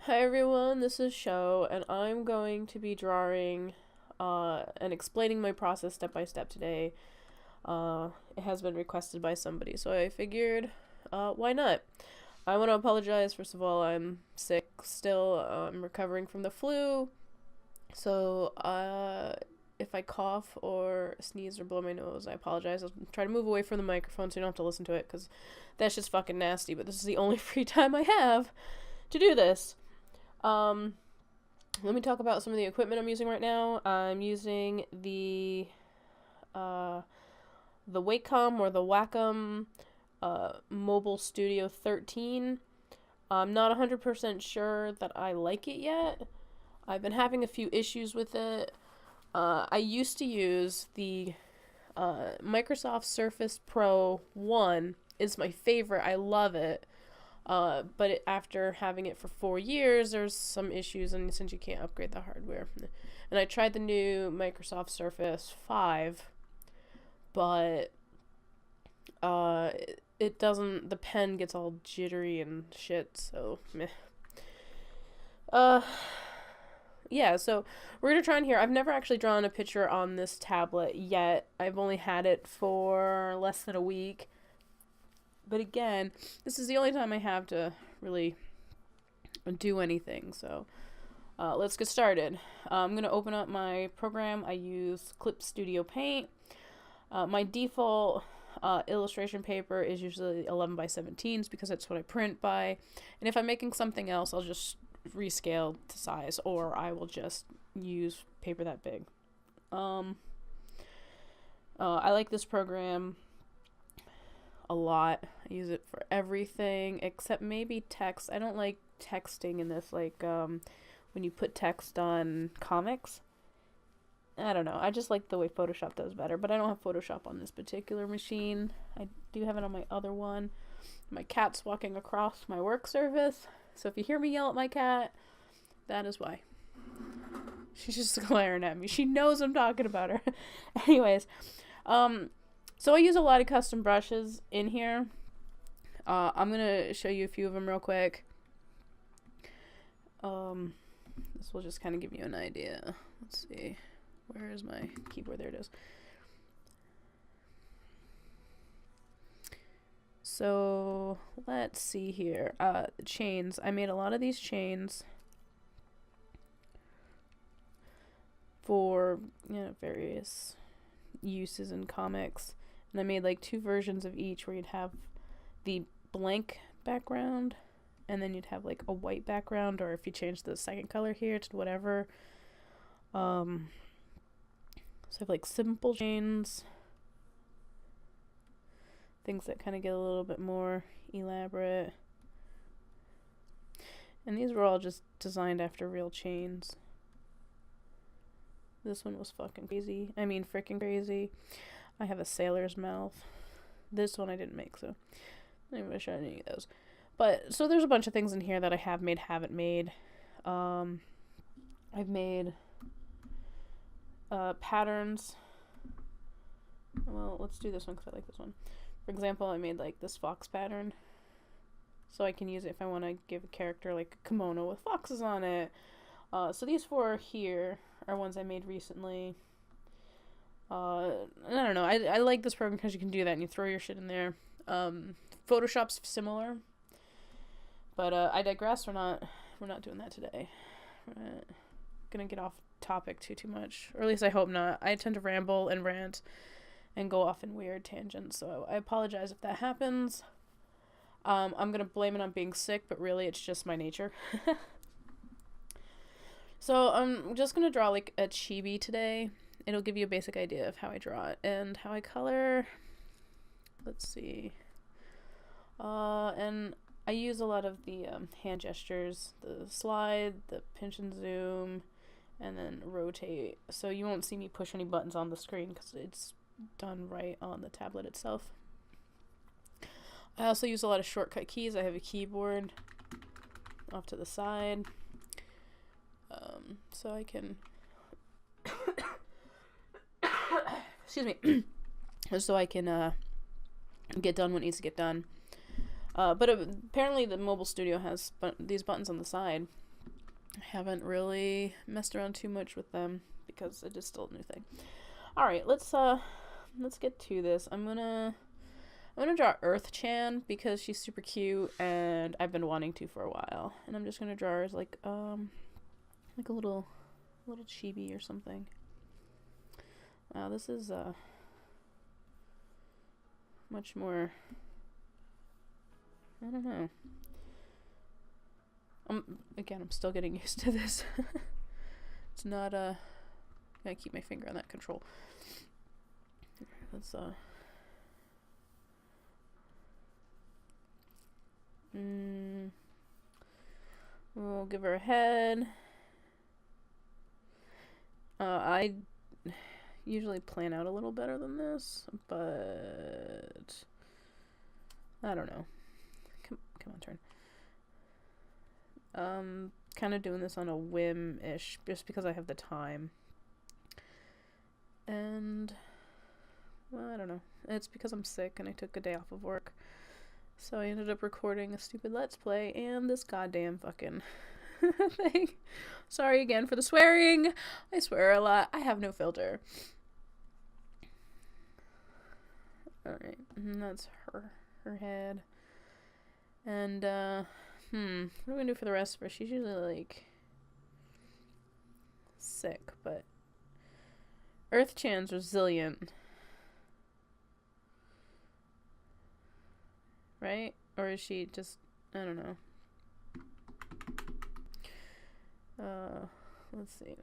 Hi everyone, this is Sho, and I'm going to be drawing and explaining my process step by step today. It has been requested by somebody, so I figured, why not? I want to apologize, first of all, I'm sick still. I'm recovering from the flu, so if I cough or sneeze or blow my nose, I apologize. I'll try to move away from the microphone so you don't have to listen to it, because that's just fucking nasty, but this is the only free time I have to do this. Let me talk about some of the equipment I'm using right now. I'm using the Wacom or the Wacom Mobile Studio 13. I'm not 100% sure that I like it yet. I've been having a few issues with it. I used to use the Microsoft Surface Pro 1. It's my favorite. I love it. But after having it for 4 years, there's some issues, and since you can't upgrade the hardware. And I tried the new Microsoft Surface 5, but it doesn't, the pen gets all jittery and shit, so meh. Yeah, so we're gonna try in here. I've never actually drawn a picture on this tablet yet. I've only had it for less than a week. But again, this is the only time I have to really do anything, so let's get started. I'm going to open up my program. I use Clip Studio Paint. My default illustration paper is usually 11 by 17s because that's what I print by. And if I'm making something else, I'll just rescale to size, or I will just use paper that big. I like this program a lot. I use it for everything except maybe text. I don't like texting in this, like when you put text on comics. I don't know. I just like the way Photoshop does better, but I don't have Photoshop on this particular machine. I do have it on my other one. My cat's walking across my work surface, so if you hear me yell at my cat, that is why. She's just glaring at me. She knows I'm talking about her. Anyways, so I use a lot of custom brushes in here. I'm going to show you a few of them real quick. This will just kind of give you an idea. Let's see. Where is my keyboard? There it is. So let's see here. Chains. I made a lot of these chains for, various uses in comics. And I made like 2 versions of each where you'd have the blank background and then you'd have like a white background, or if you change the second color here to whatever. So I have like simple chains, things that kind of get a little bit more elaborate. And these were all just designed after real chains. This one was fucking crazy. I mean, freaking crazy. I have a sailor's mouth. This one I didn't make, so I'm not even showing any of those. But, so there's a bunch of things in here that I have made, haven't made. I've made patterns. Well, let's do this one because I like this one. For example, I made like this fox pattern. So I can use it if I want to give a character like a kimono with foxes on it. So these 4 here are ones I made recently. I don't know. I like this program because you can do that and you throw your shit in there. Photoshop's similar, but I digress. We're not doing that today. We're not gonna get off topic too much, or at least I hope not. I tend to ramble and rant and go off in weird tangents, so I apologize if that happens. I'm gonna blame it on being sick, but really it's just my nature. So I'm just gonna draw like a chibi today. It'll give you a basic idea of how I draw it and how I color. Let's see. And I use a lot of the hand gestures, the slide, the pinch and zoom, and then rotate. So you won't see me push any buttons on the screen because it's done right on the tablet itself. I also use a lot of shortcut keys. I have a keyboard off to the side. So I can excuse me, so I can get done what needs to get done. But apparently the mobile studio has these buttons on the side I haven't really messed around too much with them because it is still a new thing. Alright, let's get to this. I'm gonna draw Earth-chan because she's super cute and I've been wanting to for a while. And I'm just gonna draw her as like a little chibi or something. Wow, this is much more, I don't know. Again, I'm still getting used to this. It's not gotta keep my finger on that control. Let's we'll give her a head. I usually plan out a little better than this, but I don't know. Come on, turn. Kind of doing this on a whim-ish, just because I have the time. And, well, I don't know. It's because I'm sick and I took a day off of work. So I ended up recording a stupid Let's Play and this goddamn fucking thing. Sorry again for the swearing. I swear a lot. I have no filter. Alright, and that's her head. And, what are we gonna do for the rest of her? She's usually, like, sick, but Earth-chan's resilient. Right? Or is she just, I don't know. Let's see,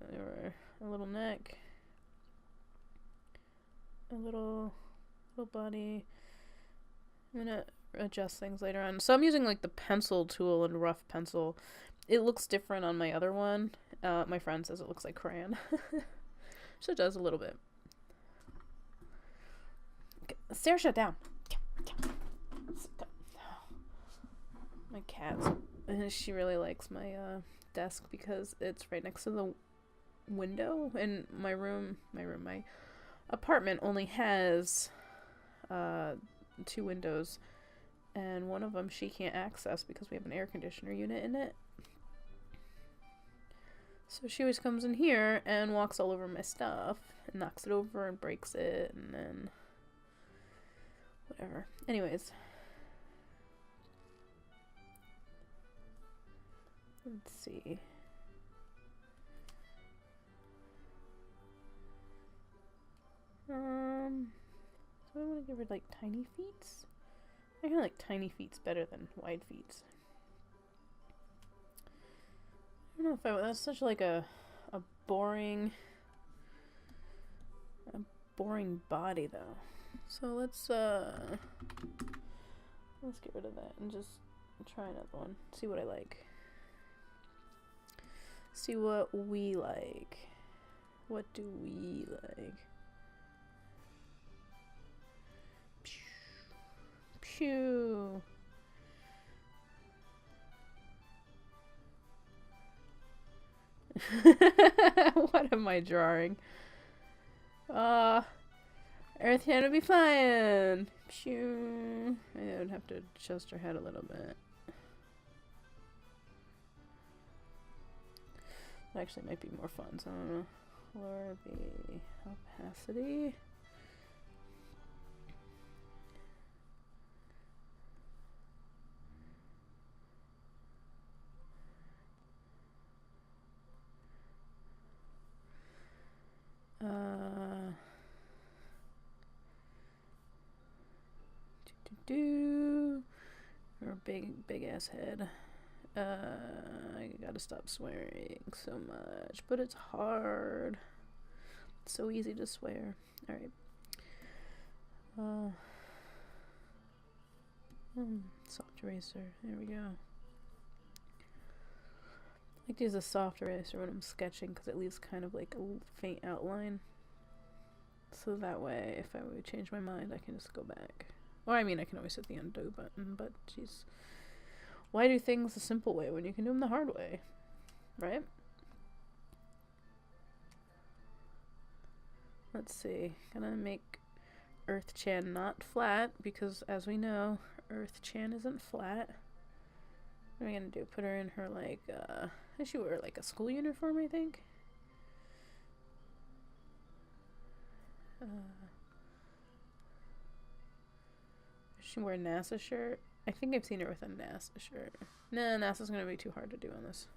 a little neck. A little body. I'm gonna adjust things later on. So I'm using like the pencil tool and rough pencil. It looks different on my other one. My friend says it looks like crayon. So it does a little bit. Okay, Sarah, shut down. My cat. She really likes my desk because it's right next to the window. And my apartment only has 2 windows, and one of them she can't access because we have an air conditioner unit in it. So she always comes in here and walks all over my stuff and knocks it over and breaks it and then whatever. Anyways, let's see. So I want to give her like tiny feet. I feel like tiny feet's better than wide feet. I don't know if that's such like a boring body though. So let's get rid of that and just try another one. See what I like. See what we like. What do we like? Pew. What am I drawing? Earth hand would be flying. Pew. I would have to adjust her head a little bit. That actually might be more fun, so I don't know. Lower the opacity. Her big ass head. I gotta stop swearing so much, but it's hard. It's so easy to swear. Alright. Soft eraser. There we go. I like to use a soft eraser when I'm sketching because it leaves kind of like a faint outline. So that way, if I would change my mind, I can just go back. Or I mean, I can always hit the undo button, but jeez. Why do things the simple way when you can do them the hard way? Right? Let's see. Gonna make Earth-chan not flat, because as we know, Earth-chan isn't flat. What am I gonna do? Put her in her, like, I should wear, like, a school uniform, I think. She wear a NASA shirt. I think I've seen her with a NASA shirt. Nah, NASA's gonna be too hard to do on this.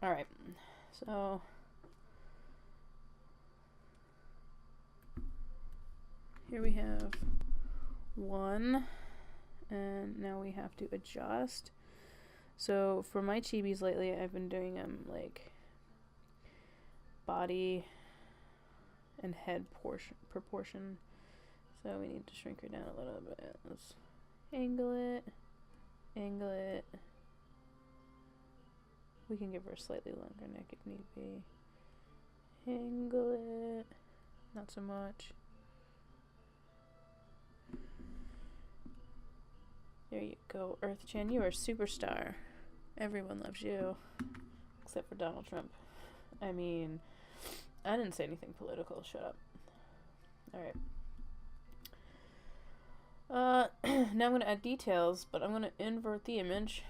Alright, so here we have 1, and now we have to adjust. So for my chibis lately, I've been doing them like body and head proportion. So we need to shrink her down a little bit. Let's angle it. We can give her a slightly longer neck if need be. Angle it. Not so much. There you go, Earth-chan. You are a superstar. Everyone loves you. Except for Donald Trump. I mean, I didn't say anything political. Shut up. Alright. Now I'm going to add details, but I'm going to invert the image.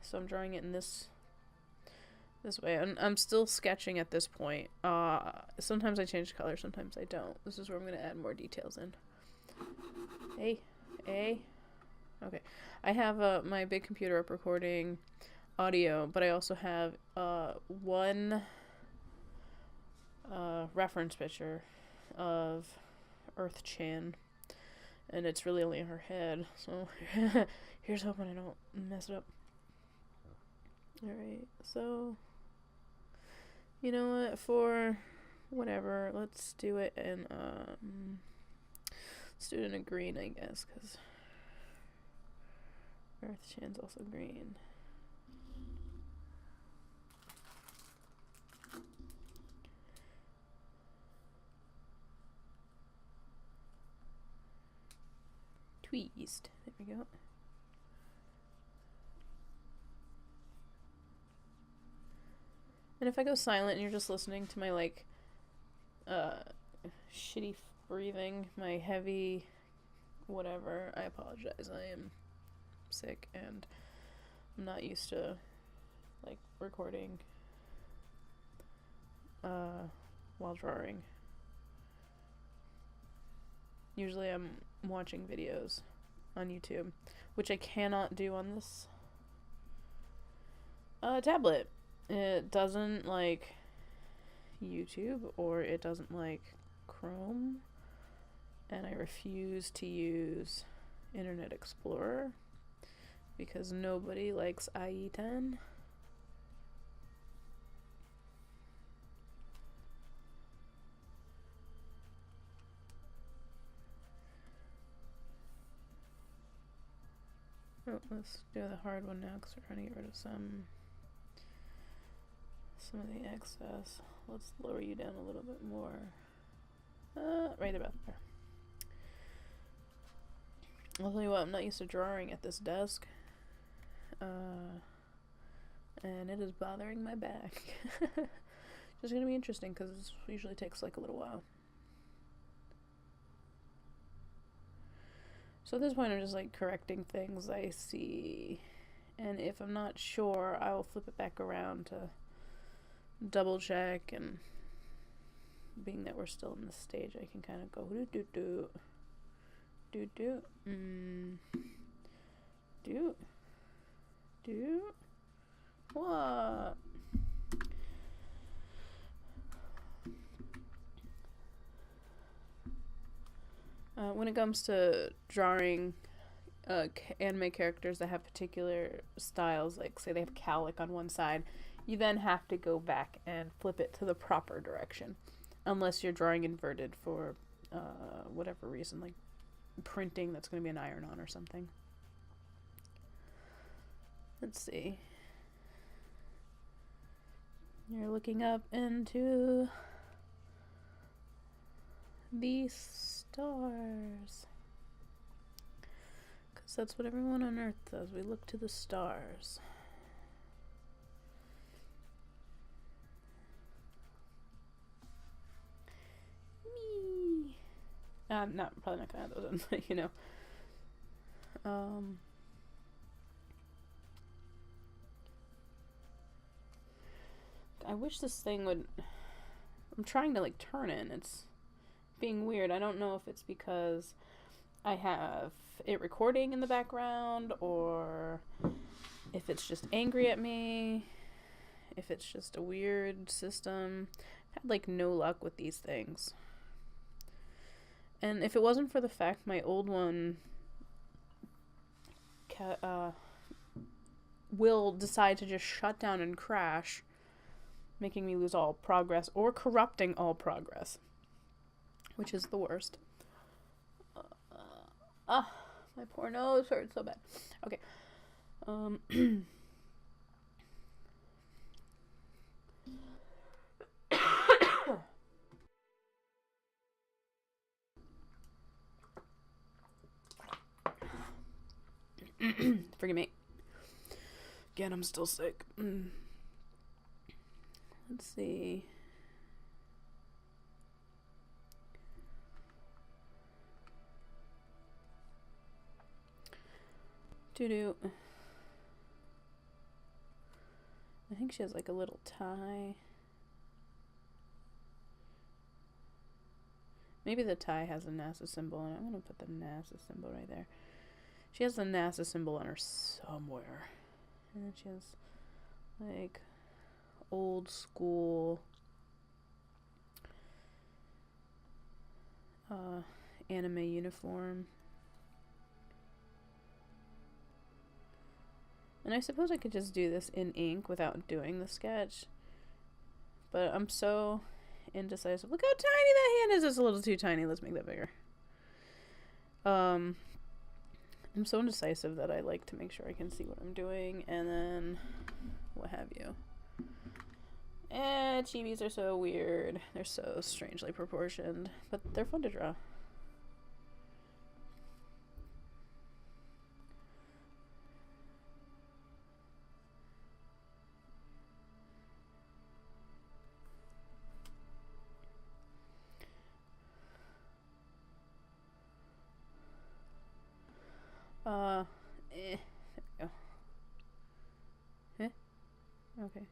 So I'm drawing it in this way. I'm still sketching at this point. Sometimes I change color, sometimes I don't. This is where I'm going to add more details in. Okay. I have my big computer up recording audio, but I also have one reference picture of Earth-chan, and it's really only her head, so here's hoping I don't mess it up. Alright, so you know what, for whatever, let's do it in a green, I guess, because Earth-chan's also green. Tweezed. There we go. And if I go silent and you're just listening to my, like, shitty breathing, my heavy whatever, I apologize. I am sick and I'm not used to, like, recording while drawing. Usually I'm watching videos on YouTube, which I cannot do on this tablet. It doesn't like YouTube, or it doesn't like Chrome, and I refuse to use Internet Explorer because nobody likes IE10. Oh, let's do the hard one now because we're trying to get rid of some of the excess. Let's lower you down a little bit more. Right about there. I'll tell you what, I'm not used to drawing at this desk. And it is bothering my back. It's gonna be interesting because it usually takes like a little while. So at this point I'm just like correcting things I see, and if I'm not sure I will flip it back around to double check, and being that we're still in this stage I can kind of go what? When it comes to drawing anime characters that have particular styles, like say they have cowlick on one side, you then have to go back and flip it to the proper direction, unless you're drawing inverted for whatever reason, like printing that's going to be an iron-on or something. Let's see. You're looking up into the stars, because that's what everyone on Earth does. We look to the stars. I'm probably not gonna add those in, but you know. I wish this thing would... I'm trying to, like, turn it, and it's being weird. I don't know if it's because I have it recording in the background, or if it's just angry at me, if it's just a weird system. I've had, like, no luck with these things. And if it wasn't for the fact my old one will decide to just shut down and crash, making me lose all progress, or corrupting all progress, which is the worst. My poor nose hurts so bad. Okay. Forgive me. Again, I'm still sick. Let's see. Doo-doo. I think she has like a little tie. Maybe the tie has a NASA symbol, and I'm gonna put the NASA symbol right there. She has the NASA symbol on her somewhere. And she has like old school anime uniform. And I suppose I could just do this in ink without doing the sketch. But I'm so indecisive. Look how tiny that hand is. It's a little too tiny. Let's make that bigger. I'm so indecisive that I like to make sure I can see what I'm doing, and then what have you. Chibis are so weird. They're so strangely proportioned, but they're fun to draw. There we go. Okay.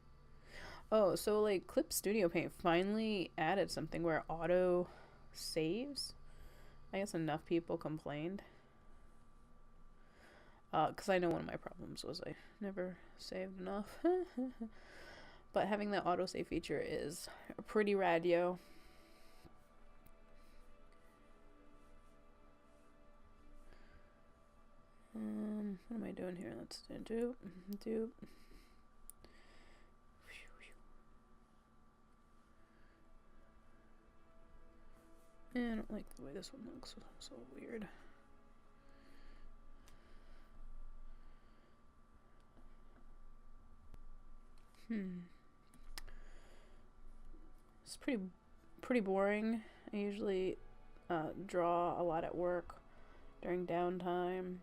Oh, so like Clip Studio Paint finally added something where auto saves. I guess enough people complained. Because I know one of my problems was I never saved enough. But having that autosave feature is a pretty radio. What am I doing here? Let's do. I don't like the way this one looks. It's so weird. It's pretty boring. I usually draw a lot at work during downtime,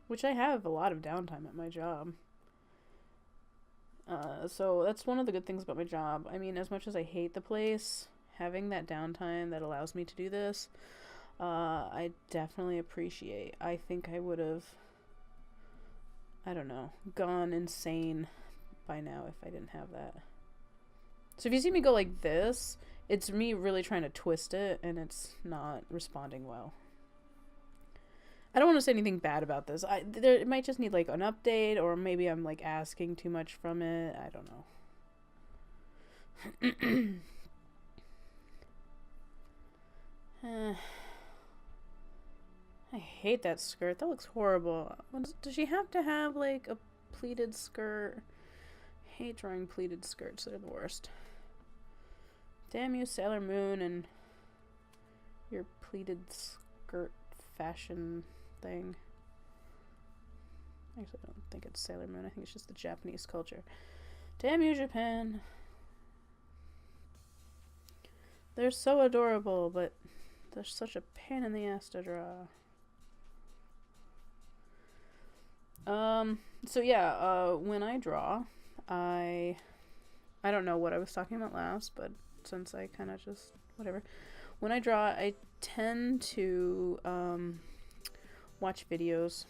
which I have a lot of downtime at my job. So that's one of the good things about my job. I mean, as much as I hate the place, having that downtime that allows me to do this, I definitely appreciate. I think I would have, I don't know, gone insane by now if I didn't have that. So if you see me go like this, it's me really trying to twist it, and it's not responding well. I don't want to say anything bad about this. It might just need like an update, or maybe I'm like asking too much from it. I don't know. I hate that skirt. That looks horrible. Does she have to have like a pleated skirt? I hate drawing pleated skirts. They're the worst. Damn you, Sailor Moon, and your pleated skirt fashion thing. Actually, I don't think it's Sailor Moon. I think it's just the Japanese culture. Damn you, Japan. They're so adorable, but they're such a pain in the ass to draw. So yeah, when I draw, I don't know what I was talking about last, but since I kind of just, whatever. When I draw, I tend to watch videos.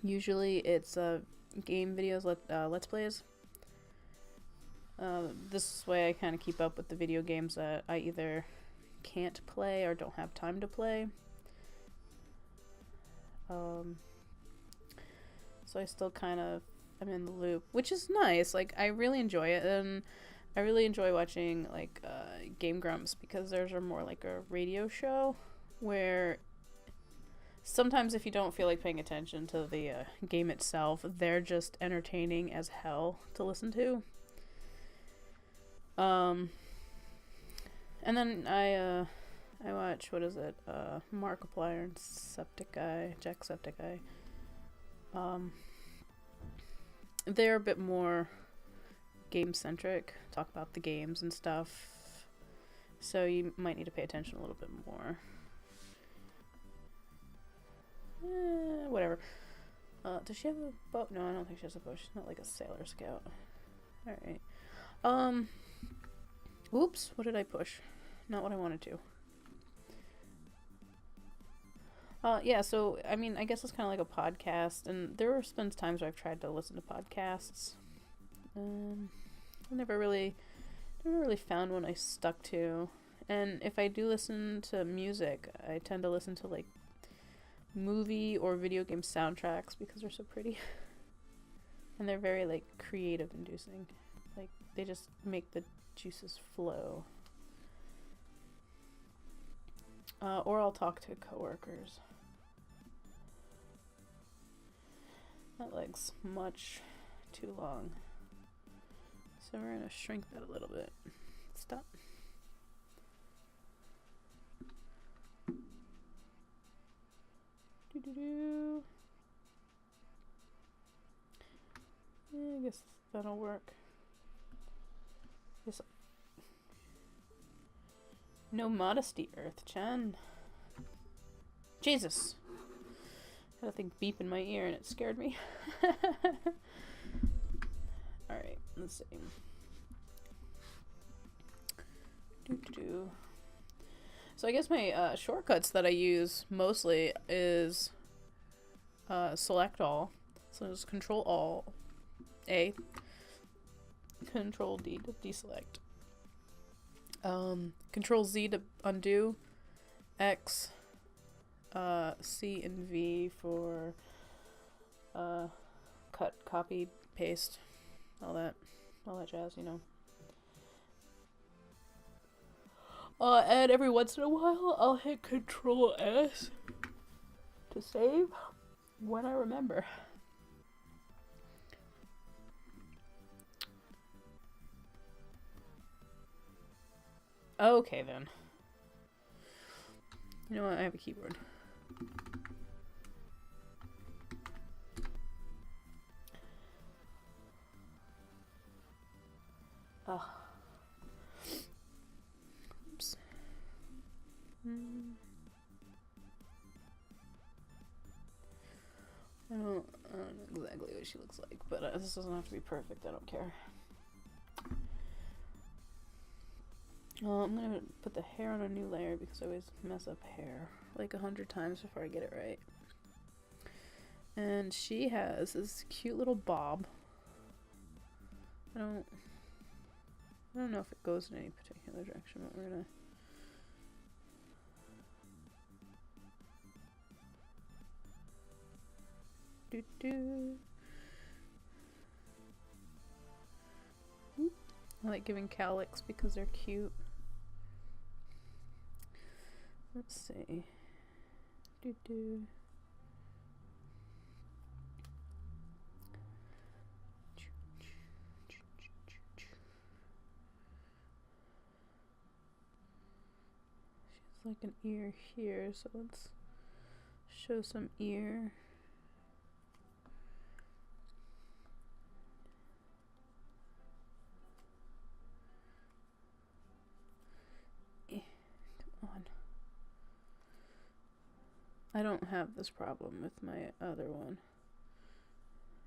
Usually it's game videos, let's plays. This way I kind of keep up with the video games that I either can't play or don't have time to play. So I still kind of am in the loop, which is nice. Like, I really enjoy it, and I really enjoy watching, like, Game Grumps, because theirs are more like a radio show, where sometimes if you don't feel like paying attention to the game itself, they're just entertaining as hell to listen to. And then I watch, what is it, Markiplier and Jacksepticeye. They're a bit more game-centric, talk about the games and stuff, so you might need to pay attention a little bit more. Whatever. Does she have a bow? No, I don't think she has a bow. She's not like a Sailor Scout. Alright. Oops, what did I push? Not what I wanted to. Yeah, so, I mean, I guess it's kind of like a podcast, and there have been times where I've tried to listen to podcasts. I never really found one I stuck to. And if I do listen to music, I tend to listen to, like, movie or video game soundtracks because they're so pretty. And they're very, like, creative inducing. Like, they just make the juices flow. Or I'll talk to coworkers. That leg's much too long. So we're gonna shrink that a little bit. Stop. Doo-doo-doo. Yeah, I guess that'll work. Yes. No modesty, Earth-chan. Jesus. I had a thing beep in my ear and it scared me. Alright, let's see. So I guess my shortcuts that I use mostly is select all. So it's Control All A, Control D to deselect, Control Z to undo, X, C and V for cut, copy, paste, all that jazz, you know. And every once in a while, I'll hit Control S to save when I remember. Okay then. You know what? I have a keyboard. Oops. I don't know exactly what she looks like, but this doesn't have to be perfect. I don't care. I'm gonna put the hair on a new layer because I always mess up hair like 100 times before I get it right. And she has this cute little bob. I don't know if it goes in any particular direction, but we're gonna. I like giving cowlicks because they're cute. Let's see. She's like an ear here, so let's show some ear. I don't have this problem with my other one.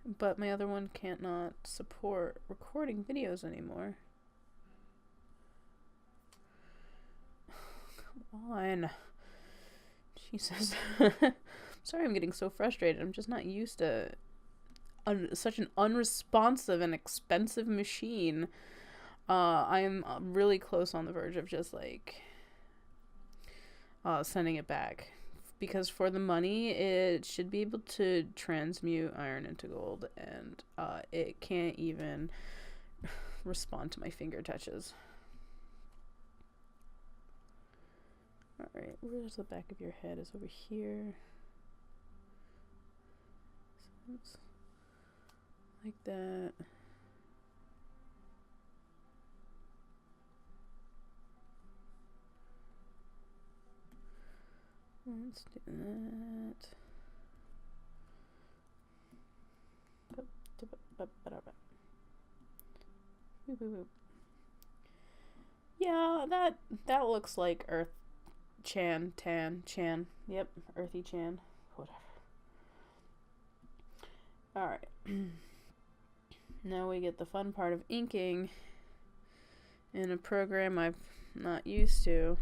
But my other one can't not support recording videos anymore. Come on. Jesus. Sorry I'm getting so frustrated. I'm just not used to such an unresponsive and expensive machine. I'm really close on the verge of just like sending it back. Because for the money, it should be able to transmute iron into gold, and it can't even respond to my finger touches. Alright, where's the back of your head? Is over here. So it's like that. Let's do that. Yeah, that looks like Earth Chan. Yep, Earthy Chan. Whatever. Alright. Now we get the fun part of inking in a program I'm not used to.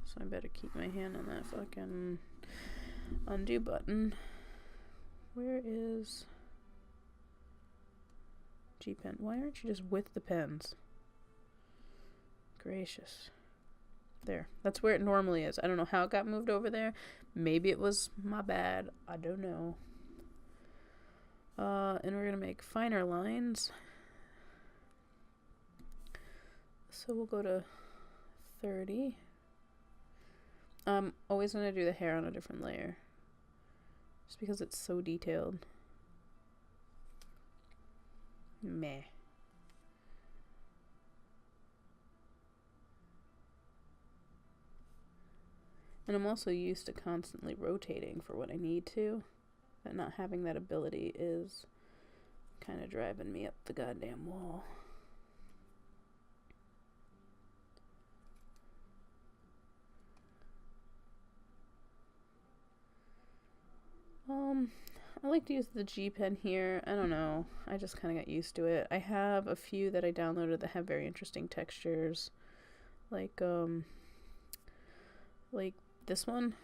So I better keep my hand on that fucking undo button. Where is G pen? Why aren't you just with the pens? Gracious. There. That's where it normally is. I don't know how it got moved over there. Maybe it was my bad. I don't know. And we're gonna make finer lines. So we'll go to 30. I'm always going to do the hair on a different layer. Just because it's so detailed. Meh. And I'm also used to constantly rotating for what I need to. But not having that ability is kind of driving me up the goddamn wall. I like to use the G pen here. I don't know. I just kind of got used to it. I have a few that I downloaded that have very interesting textures. Like this one.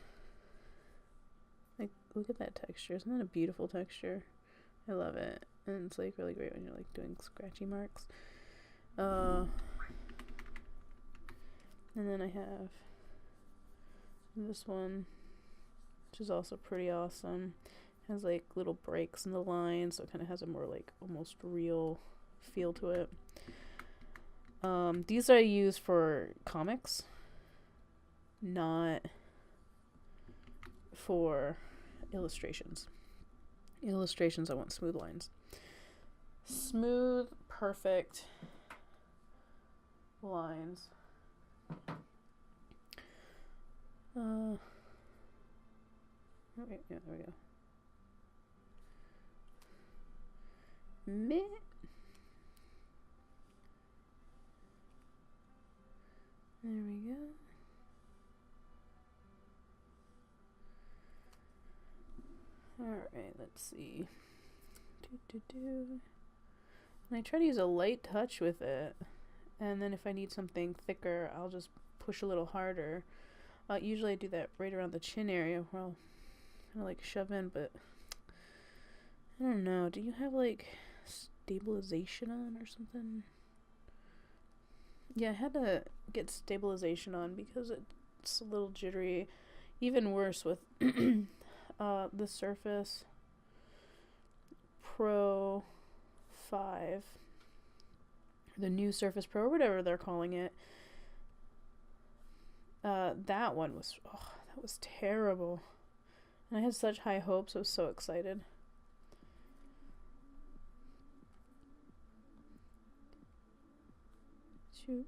Like, look at that texture. Isn't that a beautiful texture? I love it. And it's like really great when you're like doing scratchy marks. And then I have this one, which is also pretty awesome. Has like little breaks in the line, so it kind of has a more like almost real feel to it. These I use for comics, not for illustrations. Illustrations, I want smooth lines. Smooth, perfect lines. Okay, yeah, there we go. Meh. There we go. Alright, let's see. And I try to use a light touch with it. And then if I need something thicker, I'll just push a little harder. Usually I do that right around the chin area where I'll kind of like shove in, but I don't know. Do you have like stabilization on or something? Yeah, I had to get stabilization on because it's a little jittery. Even worse with the Surface Pro 5. The new Surface Pro, or whatever they're calling it. That one was, that was terrible. And I had such high hopes. I was so excited. Shoop.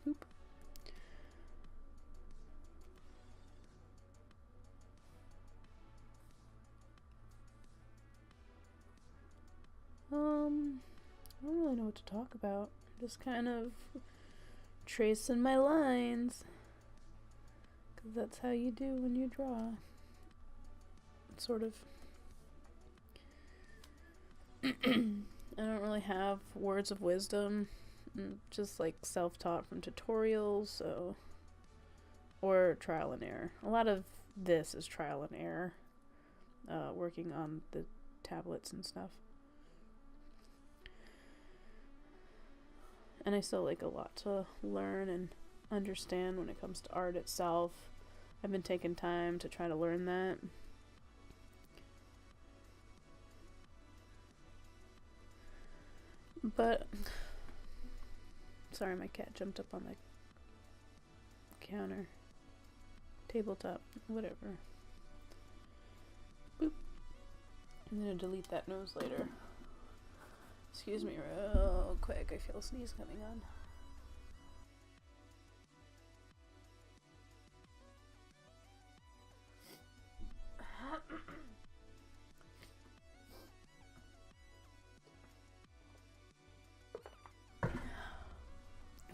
Oop. I don't really know what to talk about. Just kind of tracing my lines. Because that's how you do when you draw. Sort of. I don't really have words of wisdom. I'm just like self-taught from tutorials, so, or trial and error. A lot of this is trial and error, working on the tablets and stuff. And I still like a lot to learn and understand when it comes to art itself. I've been taking time to try to learn that. But, sorry, my cat jumped up on the counter. Tabletop, whatever. Boop. I'm gonna delete that nose later. Excuse me real quick, I feel a sneeze coming on.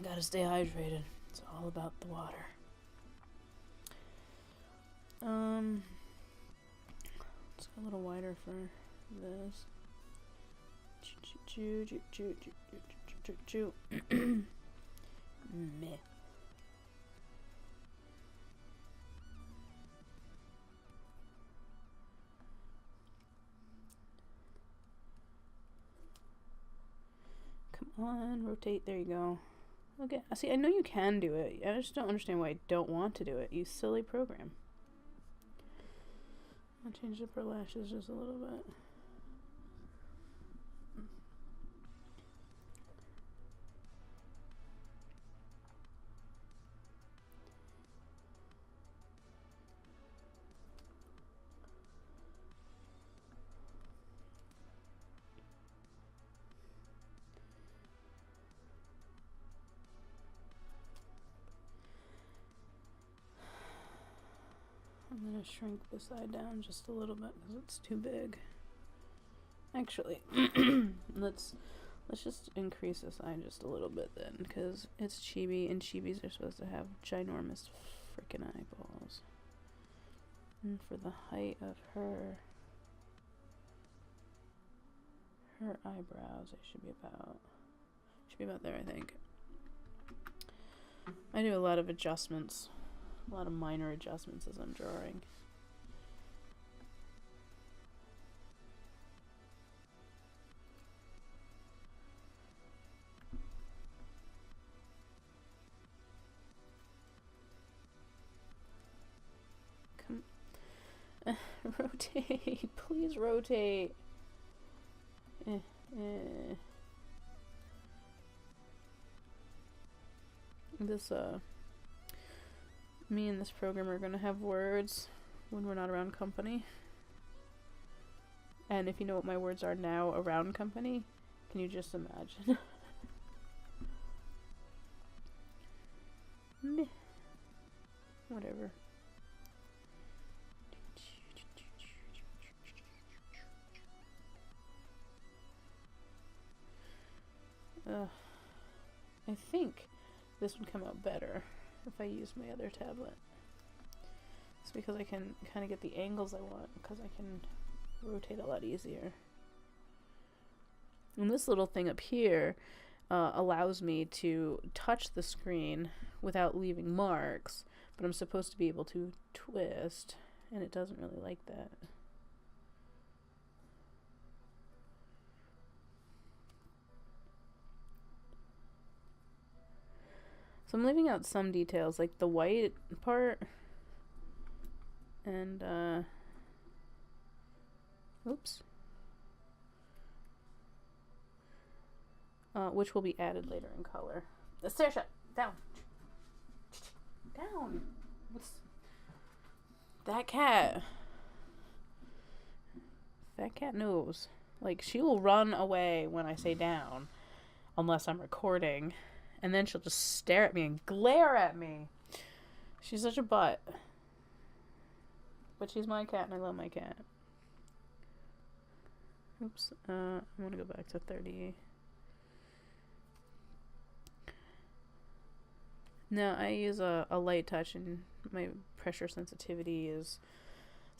Gotta stay hydrated. It's all about the water. Let's go a little wider for this. Meh. Come on, rotate. There you go. Okay, see, I know you can do it. I just don't understand why I don't want to do it. You silly program. I'll change up her lashes just a little bit. I'm gonna shrink the side down just a little bit because it's too big. Actually, let's just increase the side just a little bit then, because it's chibi and chibis are supposed to have ginormous freaking eyeballs. And for the height of her eyebrows, it should be about there, I think. I do a lot of adjustments. A lot of minor adjustments as I'm drawing. Come, rotate, please rotate. This me and this program are gonna have words when we're not around company. And if you know what my words are now around company, can you just imagine? Meh. Whatever. I think this would come out better if I use my other tablet. It's because I can kind of get the angles I want, because I can rotate a lot easier. And this little thing up here allows me to touch the screen without leaving marks, but I'm supposed to be able to twist, and it doesn't really like that. So I'm leaving out some details, like the white part, and, oops, which will be added later in color. Stare shut, down, down. What's that cat? That cat knows. Like, she will run away when I say down, unless I'm recording. And then she'll just stare at me and glare at me. She's such a butt. But she's my cat and I love my cat. Oops. I'm going to go back to 30. No, I use a light touch, and my pressure sensitivity is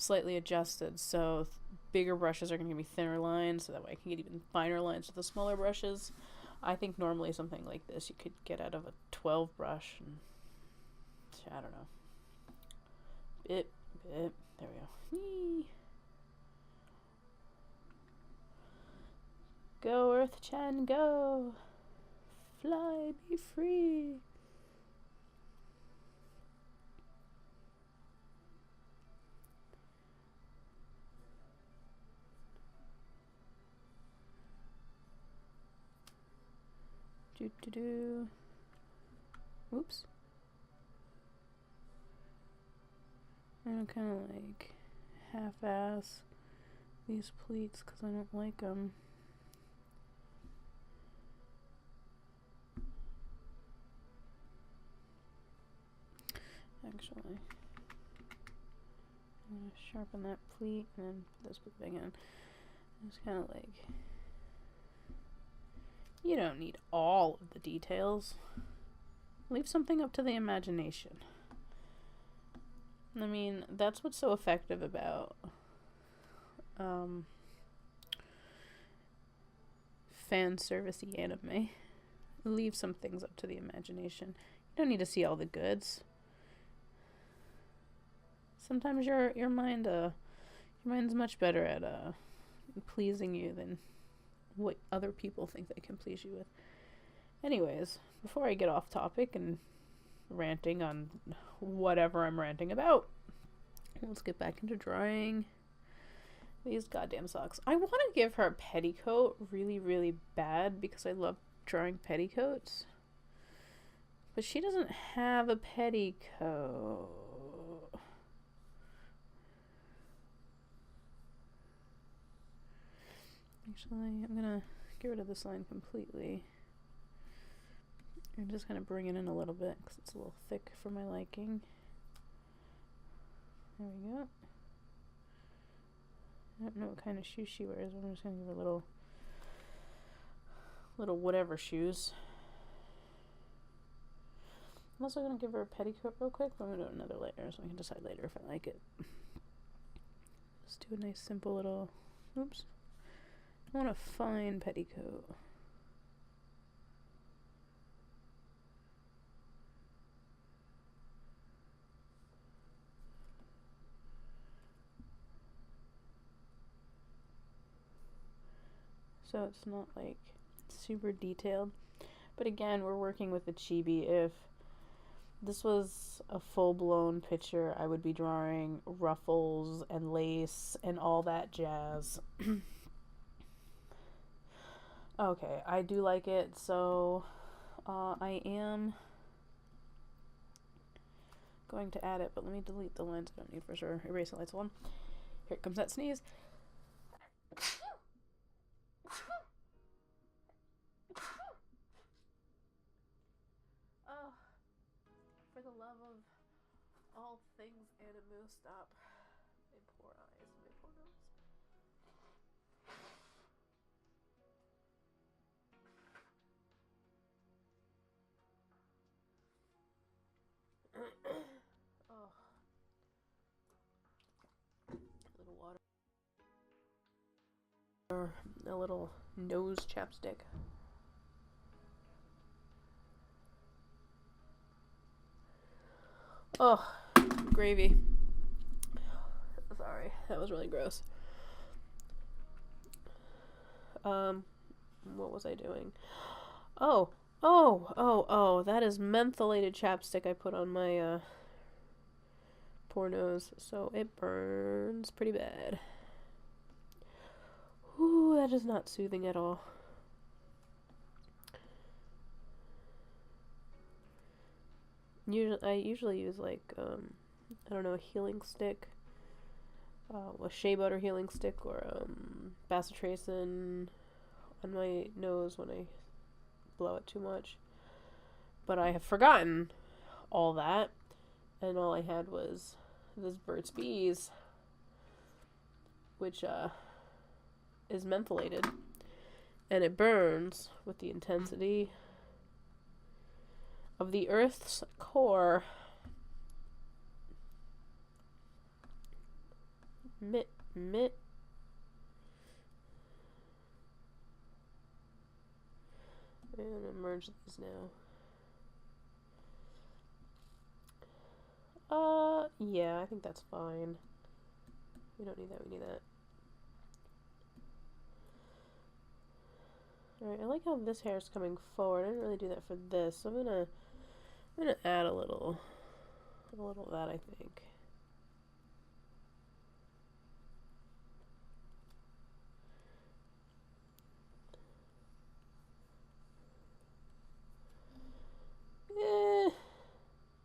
slightly adjusted, so bigger brushes are going to give me thinner lines, so that way I can get even finer lines with the smaller brushes. I think normally something like this you could get out of a 12 brush, and I don't know. There we go. Whee! Go, Earth-chan, go! Fly, be free! Do. Oops. I'm kind of like half-ass these pleats because I don't like them. Actually, I'm going to sharpen that pleat and then put this big thing in. It's kind of like, you don't need all of the details. Leave something up to the imagination. I mean, that's what's so effective about fan servicey anime. Leave some things up to the imagination. You don't need to see all the goods. Sometimes your mind's much better at pleasing you than what other people think they can please you with. Anyways, before I get off topic and ranting on whatever I'm ranting about, let's get back into drawing these goddamn socks. I want to give her a petticoat really, really bad because I love drawing petticoats. But she doesn't have a petticoat. Actually, I'm gonna get rid of this line completely. I'm just gonna bring it in a little bit because it's a little thick for my liking. There we go. I don't know what kind of shoes she wears, but I'm just gonna give her little whatever shoes. I'm also gonna give her a petticoat real quick, but I'm gonna do another layer so I can decide later if I like it. Just do a nice simple little, oops. I want a fine petticoat. So it's not like super detailed. But again, we're working with a chibi. If this was a full-blown picture, I would be drawing ruffles and lace and all that jazz. Okay, I do like it, so I am going to add it, but let me delete the lines I don't need for sure. Erase the lights one. Here comes that sneeze. Oh, for the love of all things anime, stop. My poor eyes, my poor nose. Oh. A little water. Or a little nose chapstick. Oh, gravy. Sorry, that was really gross. What was I doing? Oh, that is mentholated chapstick I put on my, poor nose, so it burns pretty bad. Ooh, that is not soothing at all. I usually use, like, I don't know, a healing stick, a shea butter healing stick, or, bacitracin on my nose when I blow it too much. But I have forgotten all that, and all I had was this Burt's Bees, which, is mentholated, and it burns with the intensity of the Earth's core. Mitt. And merge these now. Yeah, I think that's fine. We don't need that, we need that. Alright, I like how this hair is coming forward. I didn't really do that for this, so I'm gonna add a little of that, I think.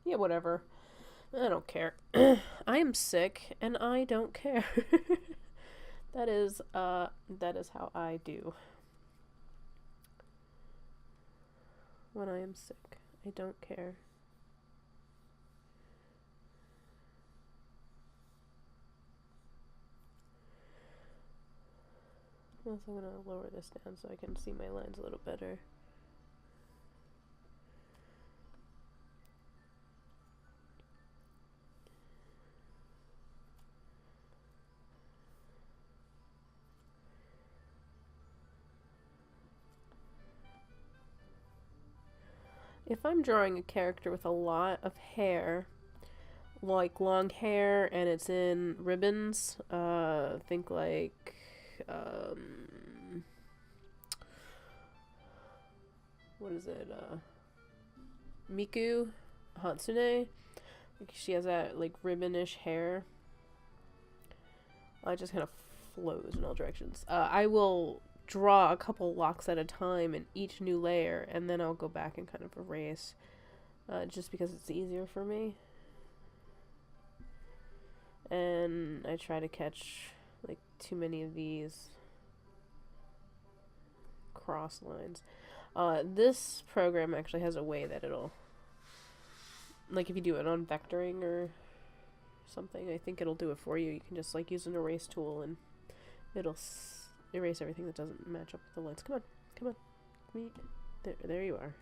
Yeah, whatever. I don't care. I am sick, and I don't care. That is how I do. When I am sick, I don't care. I'm gonna lower this down so I can see my lines a little better. If I'm drawing a character with a lot of hair, like long hair, and it's in ribbons, think like, what is it, Miku Hatsune? Like she has that, like, ribbonish hair. It just kind of flows in all directions. I will draw a couple locks at a time in each new layer, and then I'll go back and kind of erase, just because it's easier for me. And I try to catch, like, too many of these cross lines. This program actually has a way that it'll, like, if you do it on vectoring or something, I think it'll do it for you. You can just, like, use an erase tool and it'll erase everything that doesn't match up with the lines. Come on, come on. There you are.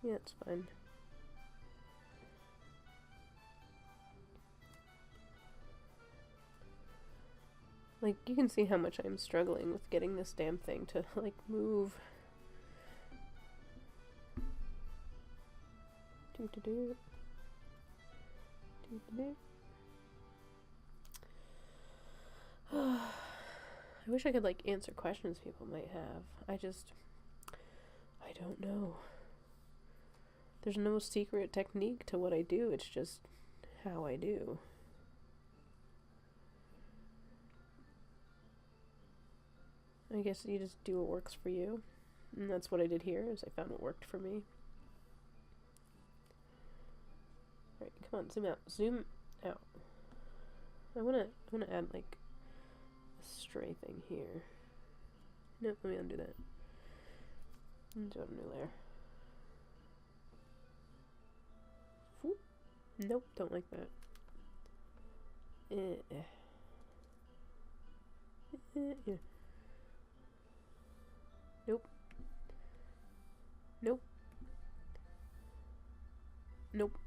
Yeah, it's fine. Like, you can see how much I'm struggling with getting this damn thing to, like, move. I wish I could, like, answer questions people might have. I don't know. There's no secret technique to what I do. It's just how I do. I guess you just do what works for you. And that's what I did here, is I found what worked for me. Alright, come on, zoom out. Zoom out. I wanna add, like, a stray thing here. No, let me undo that. And do a new layer. Whoop. Nope, don't like that. Yeah. Nope. Nope. Nope.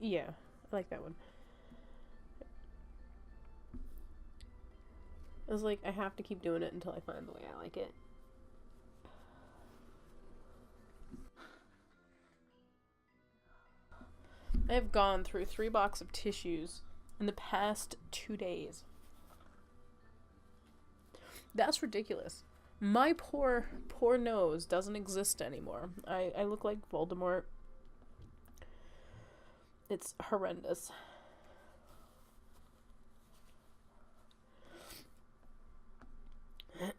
Yeah, I like that one. I was like, I have to keep doing it until I find the way I like it. I have gone through 3 boxes of tissues in the past 2 days. That's ridiculous. My poor nose doesn't exist anymore. I look like Voldemort. It's horrendous.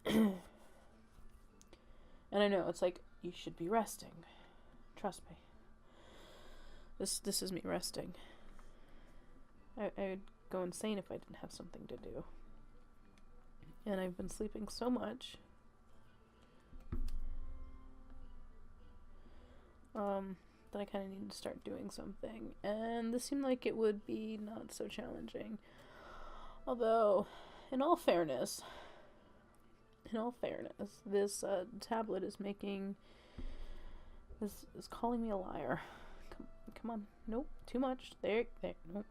And I know, it's like, you should be resting. Trust me. This is me resting. I would go insane if I didn't have something to do. And I've been sleeping so much. That I kind of need to start doing something. And this seemed like it would be not so challenging. Although, in all fairness, this tablet is calling me a liar. Come on. Nope, too much. There. Nope.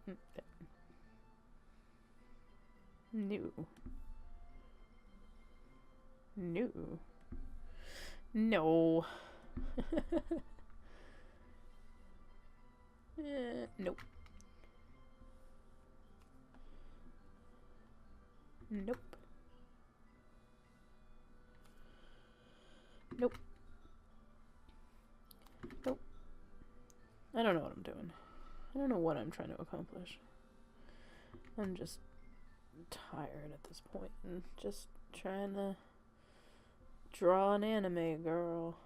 There. No. Nope. Nope. I don't know what I'm doing. I don't know what I'm trying to accomplish. I'm just tired at this point and just trying to draw an anime girl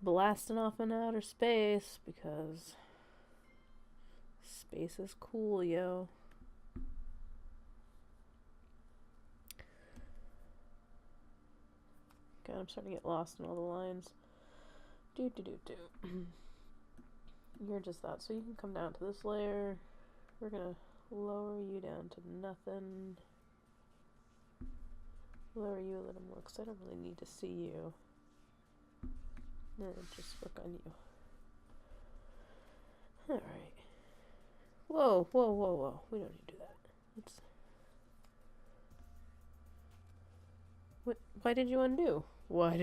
blasting off in outer space because space is cool, yo. God, I'm starting to get lost in all the lines. Do. You're just that, so you can come down to this layer. We're gonna lower you down to nothing. Lower you a little more, because I don't really need to see you. No, just work on you. Alright. Whoa. We don't need to do that. What? Why did you undo? Why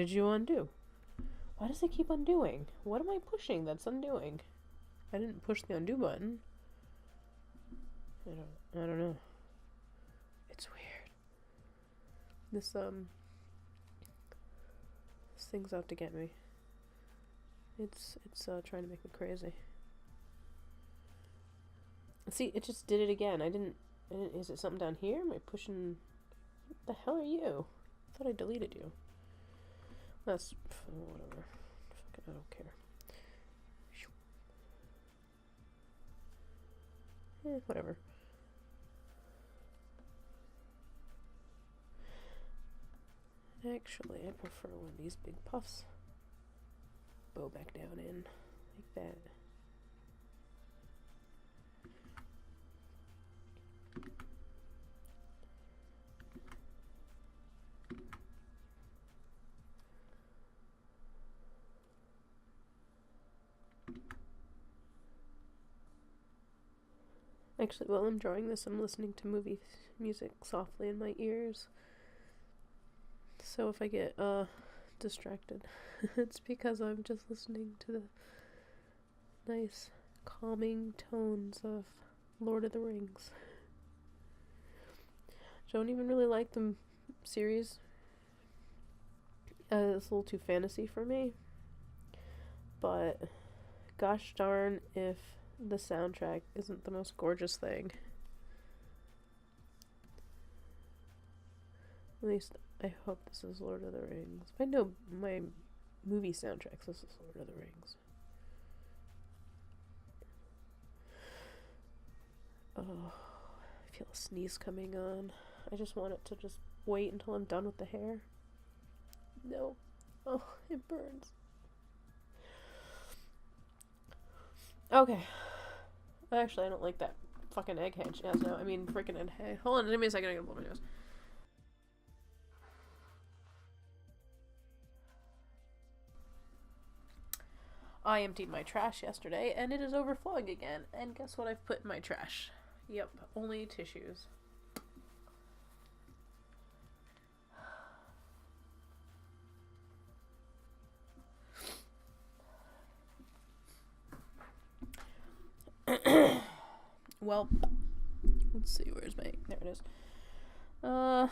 does it keep undoing? What am I pushing that's undoing? I didn't push the undo button. I don't know. It's weird. This thing's out to get me. It's trying to make me crazy. See, it just did it again. I didn't. Is it something down here? Am I pushing? What the hell are you? I thought I deleted you. That's whatever. Fucking, I don't care. Whatever. Actually, I prefer one of these big puffs. Bow back down in like that. Actually, while I'm drawing this, I'm listening to movie music softly in my ears. So if I get distracted, it's because I'm just listening to the nice, calming tones of Lord of the Rings. Don't even really like the series. It's a little too fantasy for me. But gosh darn if the soundtrack isn't the most gorgeous thing. At least I hope this is Lord of the Rings. If I know my movie soundtracks, this is Lord of the Rings. Oh, I feel a sneeze coming on. I just want it to just wait until I'm done with the hair. No. Oh, it burns. Okay. Actually, I don't like that fucking egghead she has now. I mean, freaking egghead. Hold on, give me a second. I gotta blow my nose. I emptied my trash yesterday, and it is overflowing again. And guess what I've put in my trash? Yep, only tissues. Well, let's see, where's my... There it is. Let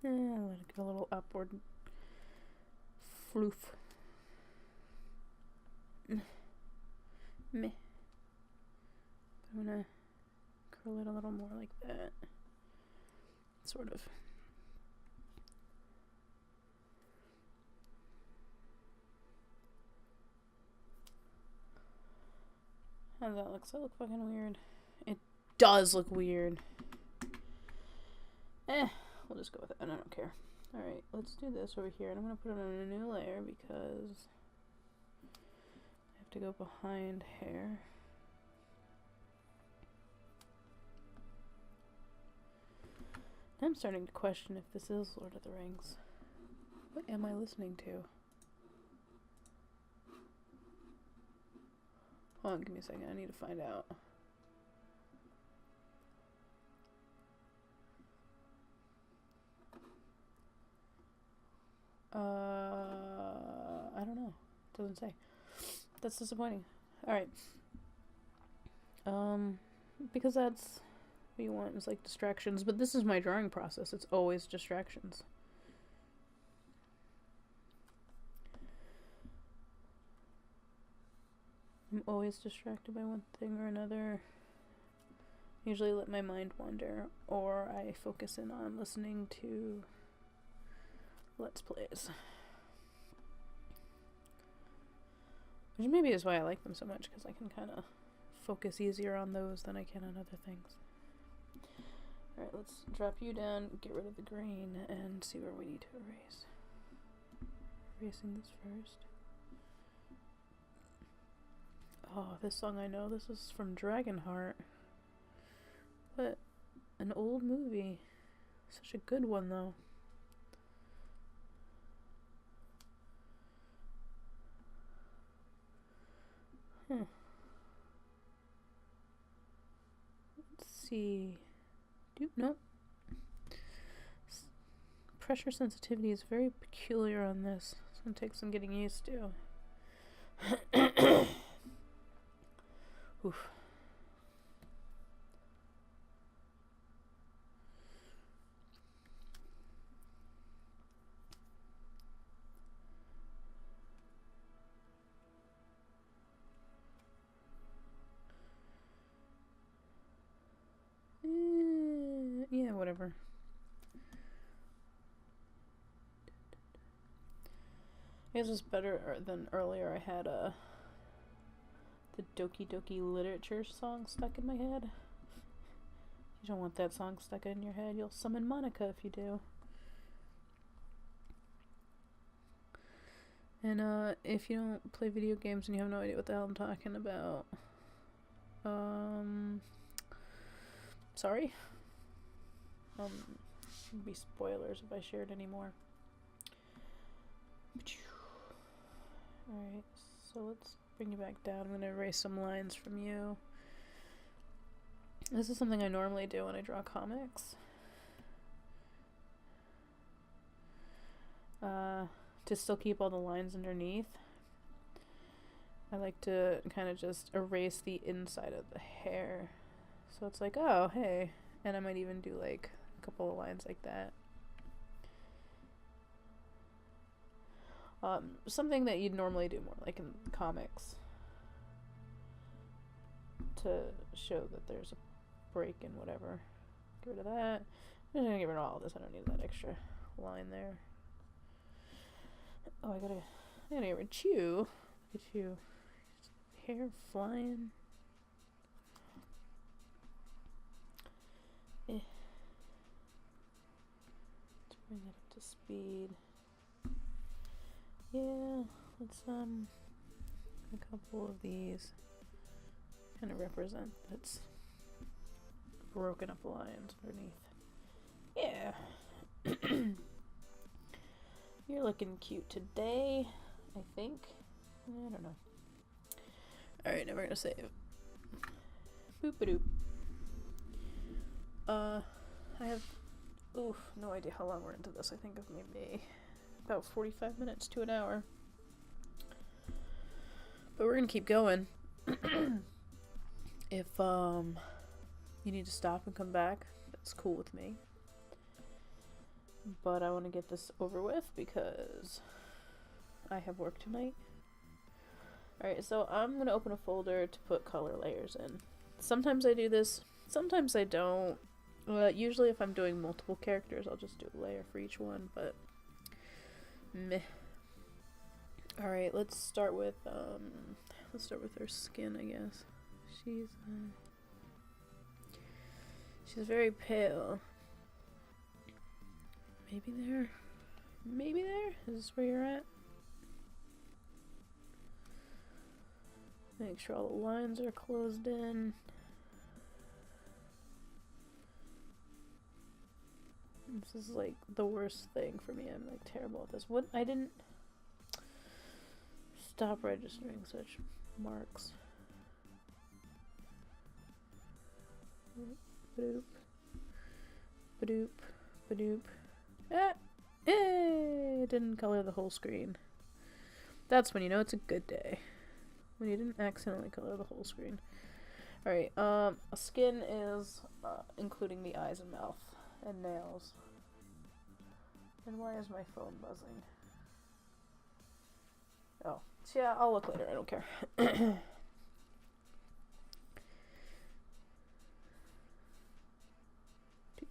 it get a little upward floof. Meh. I'm gonna curl it a little more like that. Sort of. How does that look? Does that look fucking weird? It does look weird. We'll just go with it, and I don't care. Alright, let's do this over here, and I'm going to put it on a new layer because I have to go behind hair. I'm starting to question if this is Lord of the Rings. What am I listening to? Hold on, give me a second. I need to find out. I don't know. It doesn't say. That's disappointing. Alright. Because that's what you want is like distractions, but this is my drawing process. It's always distractions. I'm always distracted by one thing or another. Usually let my mind wander, or I focus in on listening to Let's Plays. Which maybe is why I like them so much, because I can kind of focus easier on those than I can on other things. Alright, let's drop you down, get rid of the green, and see where we need to erase. Erasing this first. Oh, this song I know. This is from Dragonheart. What an old movie. Such a good one, though. Let's see. Nope. Pressure sensitivity is very peculiar on this. It's gonna take some getting used to. Oof. Yeah, whatever. I guess it's better than earlier. I had the Doki Doki Literature song stuck in my head. You don't want that song stuck in your head. You'll summon Monica if you do. And if you don't play video games and you have no idea what the hell I'm talking about, sorry. Would be spoilers if I shared any more. Alright, so let's bring you back down. I'm going to erase some lines from you. This is something I normally do when I draw comics. To still keep all the lines underneath, I like to kind of just erase the inside of the hair. So it's like, oh, hey. And I might even do like a couple of lines like that. Something that you'd normally do more like in comics to show that there's a break in whatever. Get rid of that. I'm just gonna get rid of all of this. I don't need that extra line there. Oh, I gotta get rid of you. Look at you. Hair flying. Let's bring it up to speed. Yeah, let's a couple of these kind of represent that's broken up lines underneath. Yeah. You're looking cute today, I think. I don't know. Alright, now we're gonna save. Boop-a-doop. I have, no idea how long we're into this. I think of maybe about 45 minutes to an hour. But we're gonna keep going. If, you need to stop and come back, that's cool with me. But I want to get this over with because I have work tonight. Alright, so I'm going to open a folder to put color layers in. Sometimes I do this, sometimes I don't. Usually if I'm doing multiple characters, I'll just do a layer for each one, but meh. Alright, let's start with her skin, I guess. She's very pale. Maybe there? Maybe there? Is this where you're at? Make sure all the lines are closed in. This is like the worst thing for me. I'm like terrible at this. What? I didn't stop registering such marks. Badoop. Badoop. Badoop. Ah! It didn't color the whole screen. That's when you know it's a good day. When you didn't accidentally color the whole screen. Alright, skin is including the eyes and mouth and nails. And why is my phone buzzing? Oh, yeah, I'll look later, I don't care.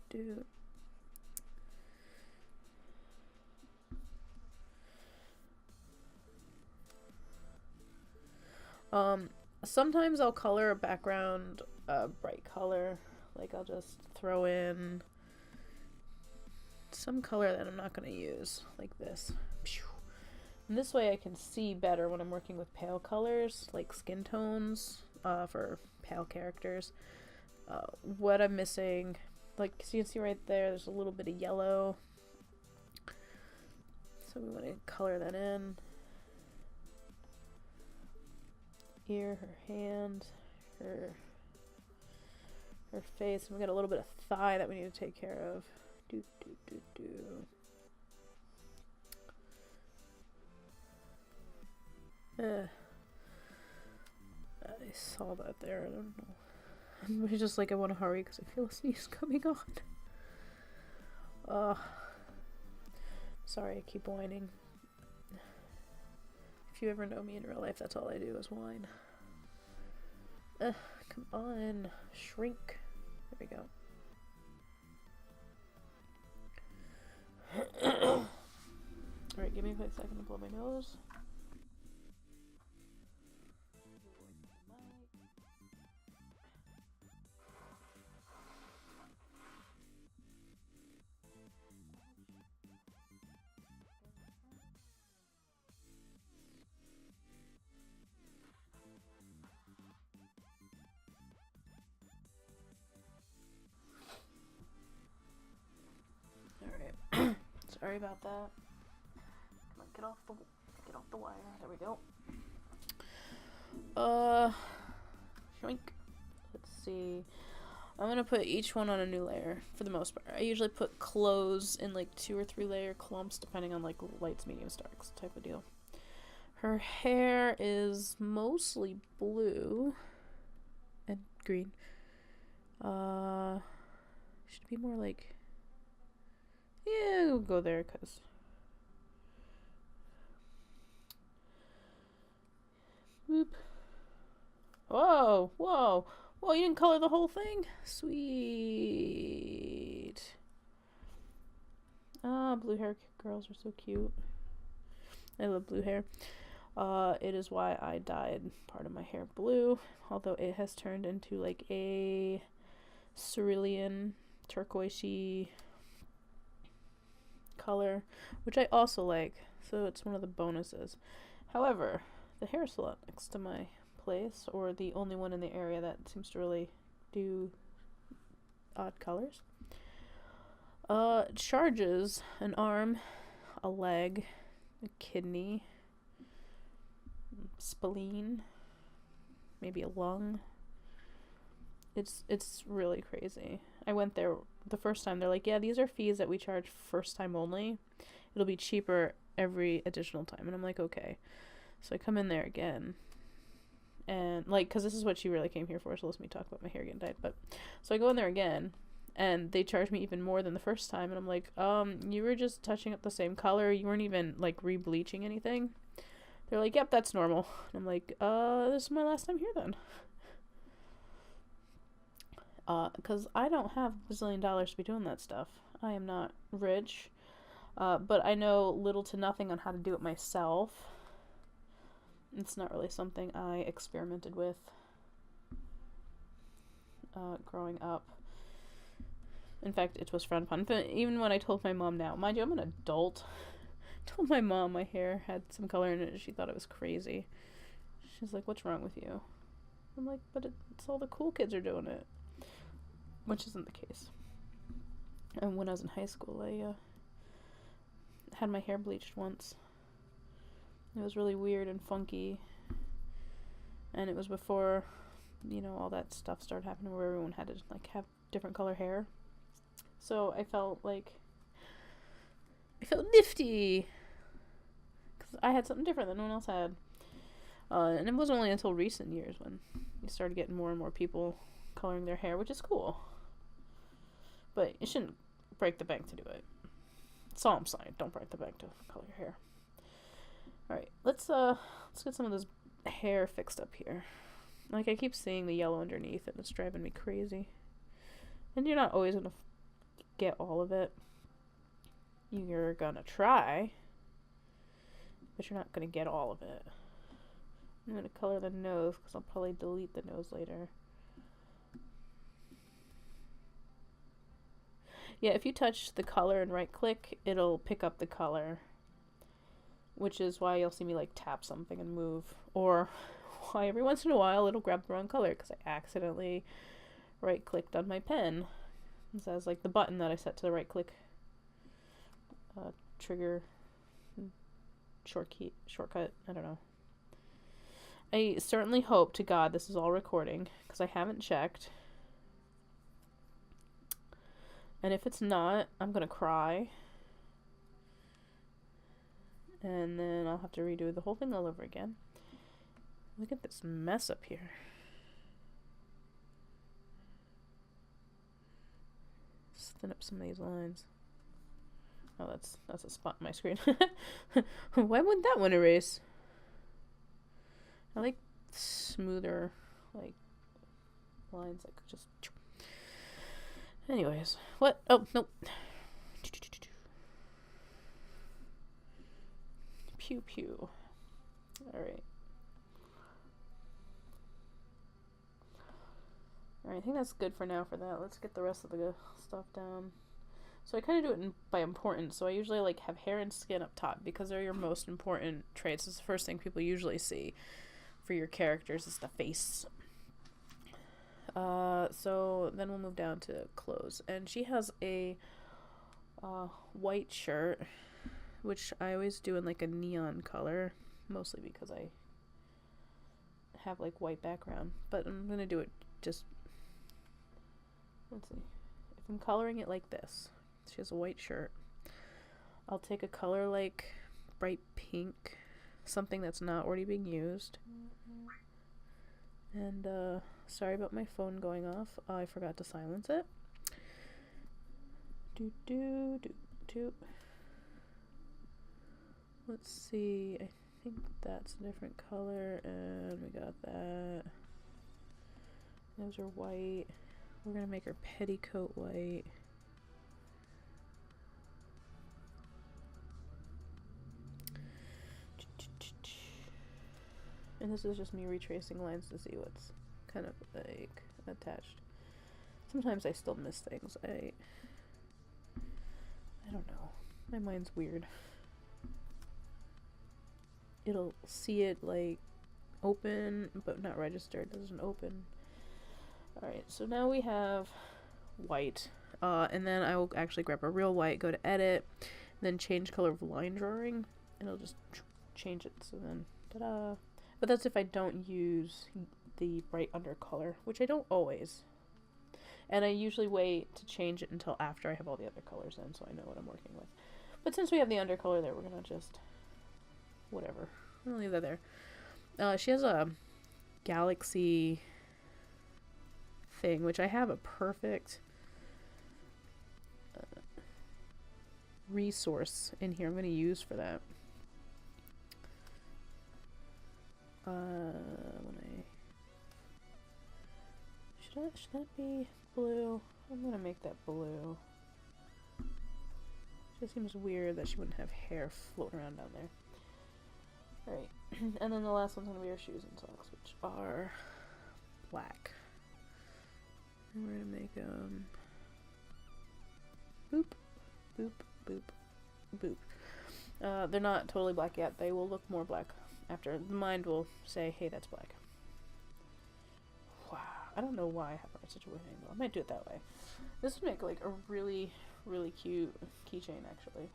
Do. Sometimes I'll color a background a bright color. Like I'll just throw in some color that I'm not going to use, like this. And this way I can see better when I'm working with pale colors, like skin tones, for pale characters. What I'm missing, like so you can see right there's a little bit of yellow. So we want to color that in. Ear, her hand, her face, and we got a little bit of thigh that we need to take care of. I saw that there. I don't know. I'm just like I want to hurry because I feel a sneeze coming on. Sorry, I keep whining. If you ever know me in real life, that's all I do is whine. Come on, shrink. There we go. Alright, give me a quick second to blow my nose. Sorry about that. Come on, get off the wire. There we go. Shoink. Let's see. I'm gonna put each one on a new layer for the most part. I usually put clothes in like 2 or 3 layer clumps depending on like lights, mediums, darks type of deal. Her hair is mostly blue and green. Should be more like, yeah, we'll go there because boop. Whoa, whoa, whoa, you didn't color the whole thing? Sweet. Blue hair girls are so cute. I love blue hair. It is why I dyed part of my hair blue, although it has turned into like a cerulean turquoisey color, which I also like, so it's one of the bonuses. However, the hair salon next to my place, or the only one in the area that seems to really do odd colors, charges an arm, a leg, a kidney, spleen, maybe a lung. It's really crazy. I went there the first time. They're like, yeah, these are fees that we charge first time only. It'll be cheaper every additional time. And I'm like, okay. So I come in there again. And, like, because this is what she really came here for. So let me talk about my hair getting dyed. But, so I go in there again. And they charge me even more than the first time. And I'm like, you were just touching up the same color. You weren't even, like, re-bleaching anything. They're like, yep, that's normal. And I'm like, this is my last time here then. Because I don't have a bazillion dollars to be doing that stuff. I am not rich. But I know little to nothing on how to do it myself. It's not really something I experimented with. growing up. In fact, it was frowned upon. But even when I told my mom now, mind you, I'm an adult. I told my mom my hair had some color in it. She thought it was crazy. She's like, "What's wrong with you?" I'm like, "But it's all the cool kids are doing it," which isn't the case. And when I was in high school, I had my hair bleached once. It was really weird and funky. And it was before, all that stuff started happening where everyone had to, like, have different color hair. So I felt nifty. Because I had something different than no one else had. And it wasn't only until recent years when you started getting more and more people coloring their hair, which is cool. But you shouldn't break the bank to do it. That's all I'm saying. Don't break the bank to color your hair. Alright, let's get some of this hair fixed up here. Like, I keep seeing the yellow underneath and it's driving me crazy. And you're not always gonna get all of it. You're gonna try, but you're not gonna get all of it. I'm gonna color the nose because I'll probably delete the nose later. Yeah, if you touch the color and right click, it'll pick up the color, which is why you'll see me like tap something and move, or why every once in a while it'll grab the wrong color because I accidentally right clicked on my pen. It says like the button that I set to the right click trigger shortcut. I don't know. I certainly hope to God this is all recording because I haven't checked. And if it's not, I'm gonna cry. And then I'll have to redo the whole thing all over again. Look at this mess up here. Let's thin up some of these lines. Oh, that's a spot in my screen. Why wouldn't that one erase? I like smoother, like, lines, like, just... Anyways, what? Oh, nope. Pew pew. Alright. Alright, I think that's good for now for that. Let's get the rest of the stuff down. So I kind of do it by importance. So I usually like have hair and skin up top because they're your most important traits. It's the first thing people usually see for your characters is the face. So then we'll move down to clothes. And she has a white shirt, which I always do in like a neon color, mostly because I have like white background. But I'm going to do it just, let's see, if I'm coloring it like this, she has a white shirt, I'll take a color like bright pink, something that's not already being used. And sorry about my phone going off. I forgot to silence it. Let's see. I think that's a different color, and we got that. Those are white. We're gonna make her petticoat white. And this is just me retracing lines to see what's kind of like attached. Sometimes I still miss things. I don't know. My mind's weird. It'll see it like open but not register. It doesn't open. Alright, so now we have white. And then I will actually grab a real white, go to edit, then change color of line drawing, and it'll just change it. So then, ta-da! But that's if I don't use the bright undercolor, which I don't always. And I usually wait to change it until after I have all the other colors in, so I know what I'm working with. But since we have the undercolor there, we're gonna just, whatever. I'm gonna leave that there. She has a galaxy thing, which I have a perfect resource in here I'm gonna use for that. Should that be blue? I'm gonna make that blue. Just seems weird that she wouldn't have hair floating around down there. Alright, and then the last one's gonna be her shoes and socks, which are black. And we're gonna make boop, boop, boop, boop. They're not totally black yet. They will look more black after. The mind will say, hey, that's black. Wow. I don't know why I have such a weird name, but I might do it that way. This would make like a really, really cute keychain, actually.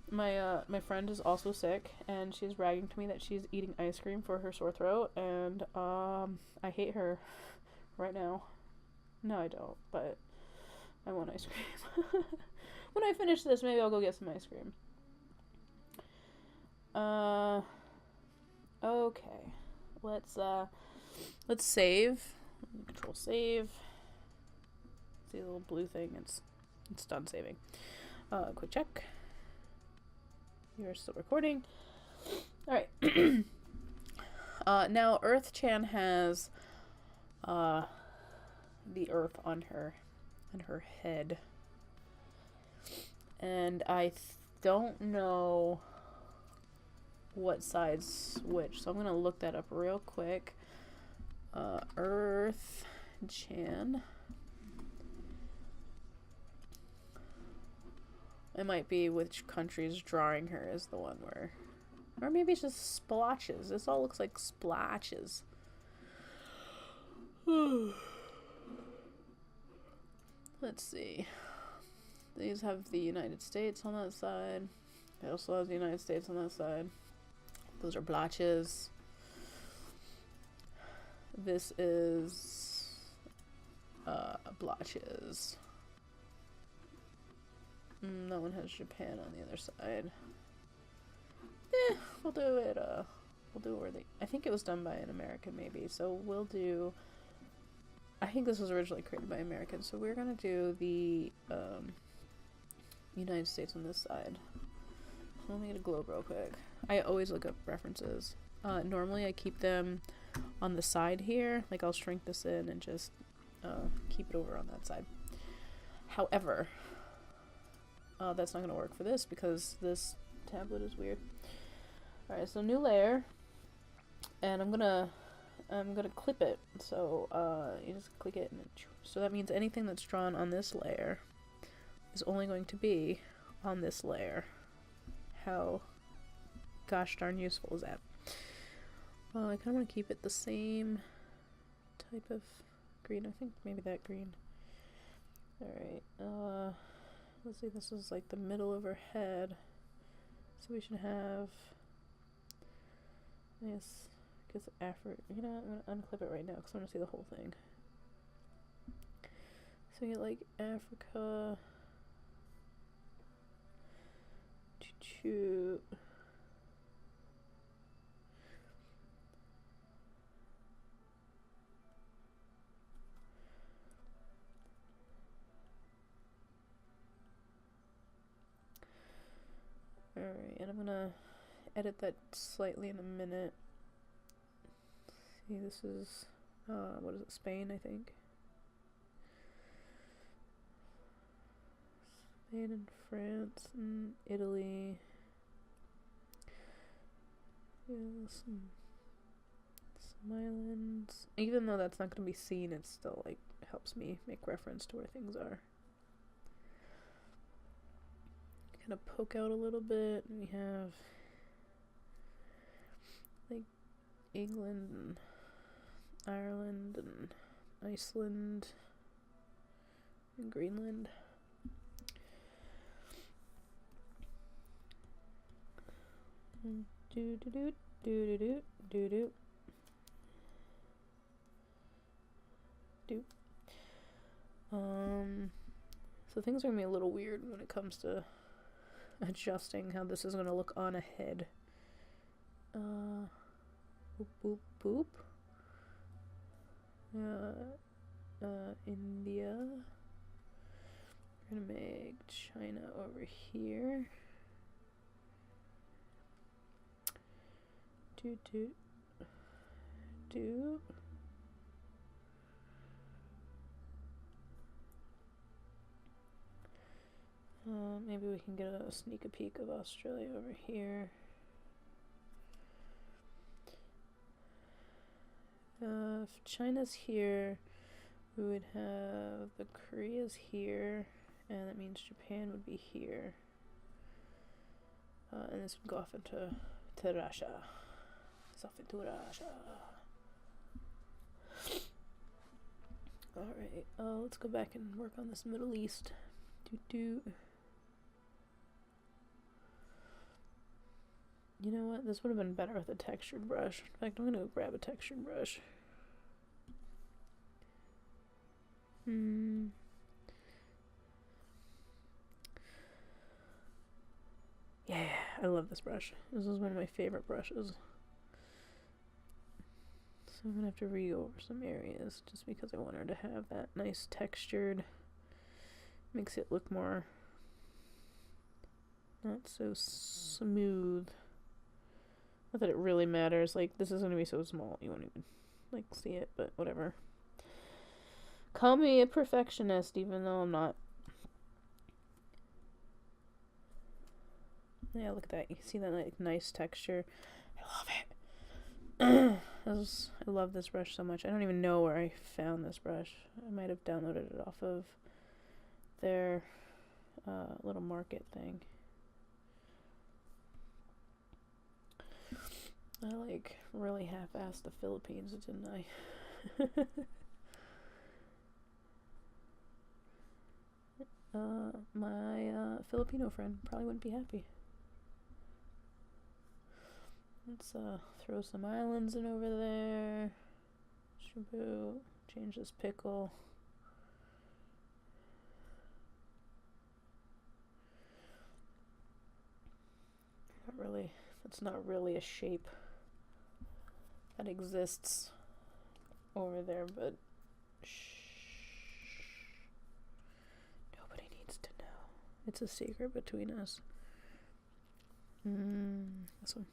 My friend is also sick, and she's bragging to me that she's eating ice cream for her sore throat, and I hate her right now. No, I don't, but I want ice cream. When I finish this, maybe I'll go get some ice cream. Okay. Let's save. Control save. See the little blue thing? It's done saving. Quick check. You're still recording. Alright. Now Earth-chan has the earth on her head. And I don't know what side's which, so I'm gonna look that up real quick. Earth-chan. It might be which country's drawing her is the one where... Or maybe it's just splotches. This all looks like splotches. Let's see. These have the United States on that side. It also has the United States on that side. Those are blotches. This is blotches. That one has Japan on the other side. We'll do it where I think it was done by an American maybe, so we'll do... I think this was originally created by Americans, so we're gonna do the United States on this side. Let me get a globe real quick. I always look up references. Normally I keep them on the side here, like I'll shrink this in and just keep it over on that side. However, that's not gonna work for this because this tablet is weird. Alright, so new layer, and I'm gonna clip it, so you just click it, and so that means anything that's drawn on this layer is only going to be on this layer. How gosh darn useful is that? I kind of want to keep it the same type of green. I think maybe that green. Alright, let's see, this is like the middle of her head, so we should have... Yes, because Africa. You know, I'm gonna unclip it right now because I want to see the whole thing. So you get like Africa. Choo. Alright, and I'm gonna edit that slightly in a minute. See, this is, what is it, Spain, I think? Spain and France and Italy. Yeah, some islands. Even though that's not going to be seen, it still, like, helps me make reference to where things are. Kind of poke out a little bit, and we have like England and Ireland and Iceland and Greenland. Do do do do do do do do. So things are gonna be a little weird when it comes to adjusting how this is gonna look on a head. Boop boop boop. India. We're gonna make China over here. Do do do. Maybe we can get a sneak a peek of Australia over here. If China's here, we would have the Koreas here, and that means Japan would be here. And this would go off into Russia. It's off into Russia. Alright, let's go back and work on this Middle East. You know what? This would have been better with a textured brush. In fact, I'm gonna go grab a textured brush. Yeah, I love this brush. This is one of my favorite brushes. So I'm gonna have to re-go over some areas just because I want her to have that nice textured. Makes it look more not so smooth. Not that it really matters. Like, this is gonna be so small you won't even like see it, but whatever. Call me a perfectionist, even though I'm not. Yeah, look at that. You see that like nice texture. I love it. I love this brush so much. I don't even know where I found this brush. I might have downloaded it off of their little market thing. I like really half-assed the Philippines, didn't I? My Filipino friend probably wouldn't be happy. Let's throw some islands in over there. Shampoo. Change this pickle. Not really. That's not really a shape that exists over there, but nobody needs to know. It's a secret between us. This one.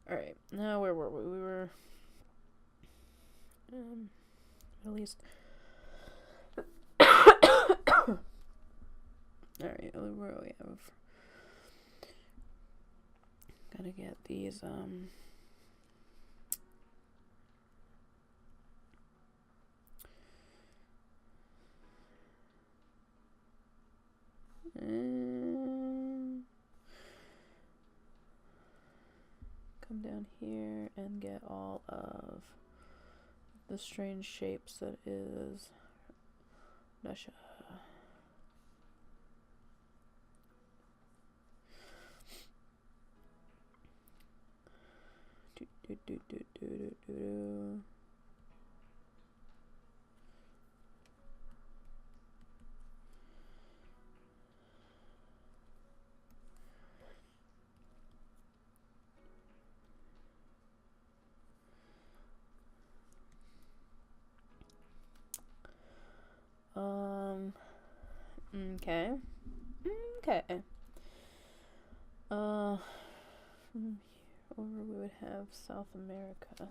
Alright, now where were we? We were at least alright, where we have gotta get these come down here and get all of the strange shapes that is Russia. Okay. From here over we would have South America.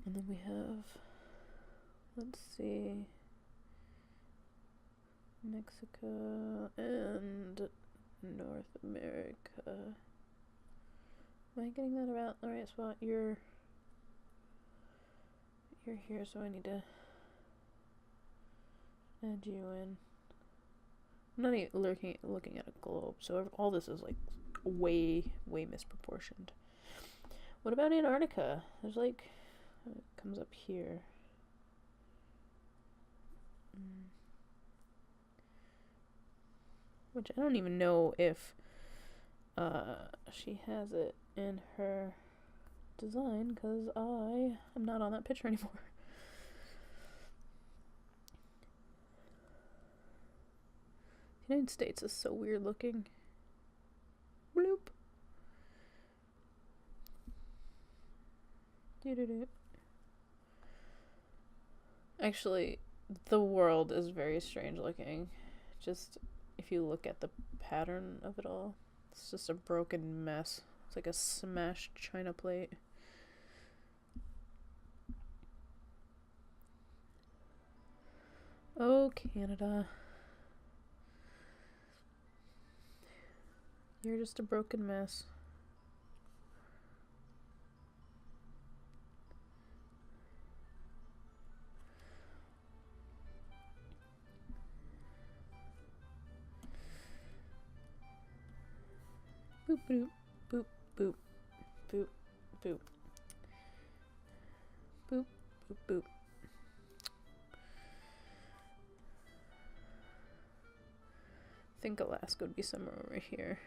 And then we have, let's see, Mexico and North America. Am I getting that about the right spot? You're here, so I need to add you in. I'm not even looking at a globe, so all this is like way misproportioned. What about Antarctica? There's like, it comes up here. Which I don't even know if she has it in her design, because I am not on that picture anymore. The United States is so weird looking. Bloop. Actually, the world is very strange looking. Just if you look at the pattern of it all, it's just a broken mess. It's like a smashed china plate. Oh, Canada. You're just a broken mess. Boop, boop, boop, boop, boop, boop. Boop, boop, boop. I think Alaska would be somewhere over here.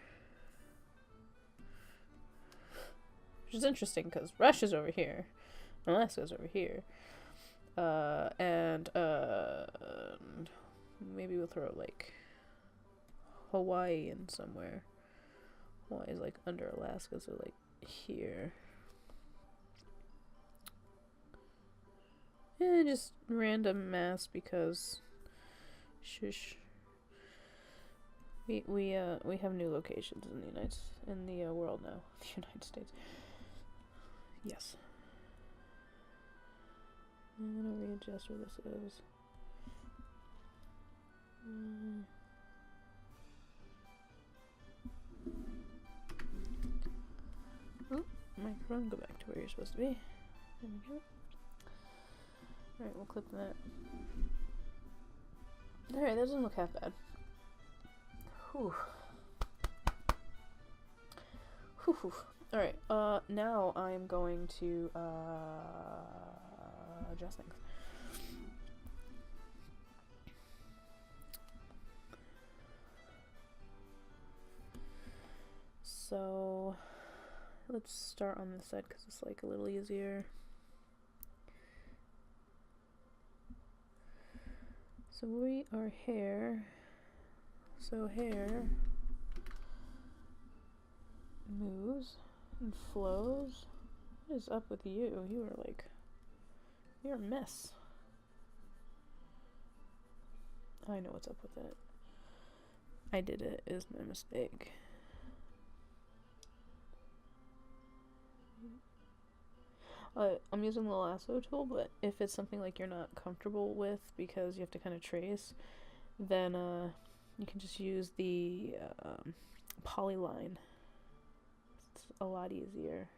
Which is interesting because Russia's over here. Alaska's over here. And maybe we'll throw like Hawaii in somewhere. Hawaii's like under Alaska, so like here. And just random mass because shush. We have new locations in the world now. The United States. Yes. I'm gonna readjust where this is. Oh, microphone, go back to where you're supposed to be. There we go. Alright, we'll clip that. Alright, that doesn't look half bad. Whew. Whew, whew. Alright, now I'm going to, adjust things. So, let's start on this side because it's like a little easier. So we are hair. So hair moves and flows. What is up with you? You are like, you're a mess. I know what's up with it. I did it. It was my mistake. I'm using the lasso tool, but if it's something like you're not comfortable with because you have to kind of trace, then you can just use the polyline. It's a lot easier.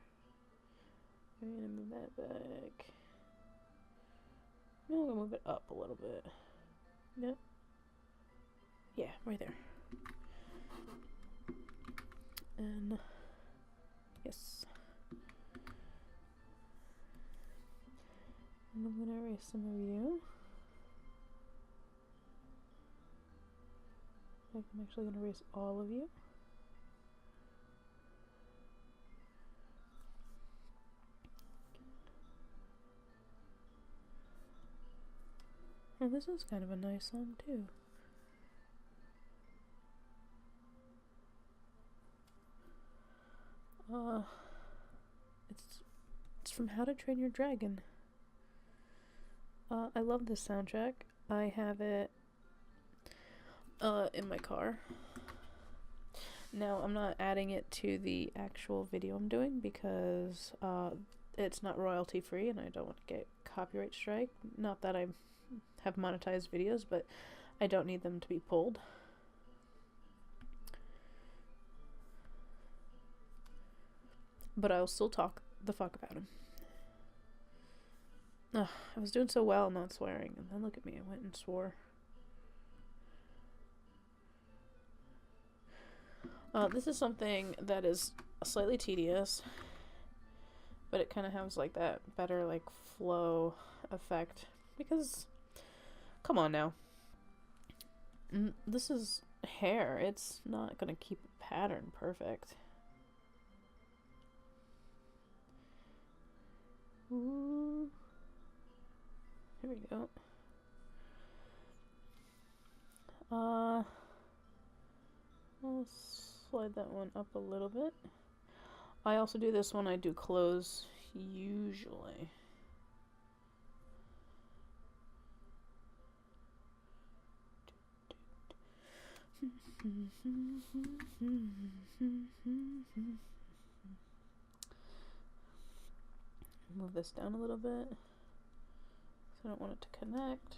I'm gonna move that back. No, I'm gonna move it up a little bit. No. Yeah, right there. And yes. And I'm gonna erase some of you. I'm actually gonna erase all of you. Oh, this is kind of a nice song too. It's from How to Train Your Dragon. I love this soundtrack. I have it in my car. Now, I'm not adding it to the actual video I'm doing because it's not royalty free and I don't want to get copyright strike. Not that I have monetized videos, but I don't need them to be pulled. But I'll still talk the fuck about him. Ugh, I was doing so well not swearing, and then look at me, I went and swore. This is something that is slightly tedious, but it kind of has like that better like flow effect because, come on now, this is hair, it's not gonna keep a pattern perfect. Ooh. Here we go. I'll slide that one up a little bit. I also do this when I do clothes, usually. Move this down a little bit. So I don't want it to connect.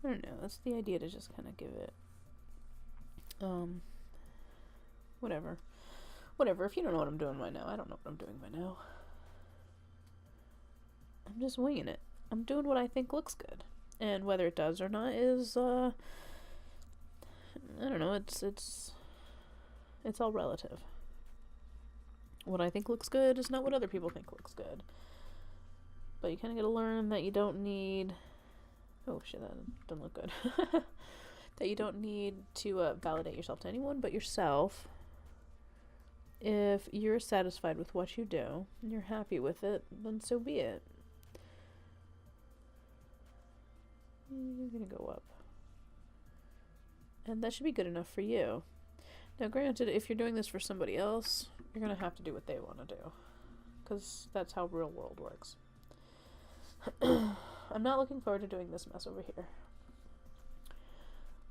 I don't know, that's the idea, to just kind of give it, whatever. Whatever, if you don't know what I'm doing by now, I don't know what I'm doing by now. I'm just winging it. I'm doing what I think looks good. And whether it does or not is, I don't know, it's all relative. What I think looks good is not what other people think looks good. But you kind of gotta learn that you don't need... Oh shit, that doesn't look good. That you don't need to validate yourself to anyone but yourself. If you're satisfied with what you do, and you're happy with it, then so be it. You're gonna go up. And that should be good enough for you. Now granted, if you're doing this for somebody else, you're gonna have to do what they want to do. Because that's how real world works. I'm not looking forward to doing this mess over here.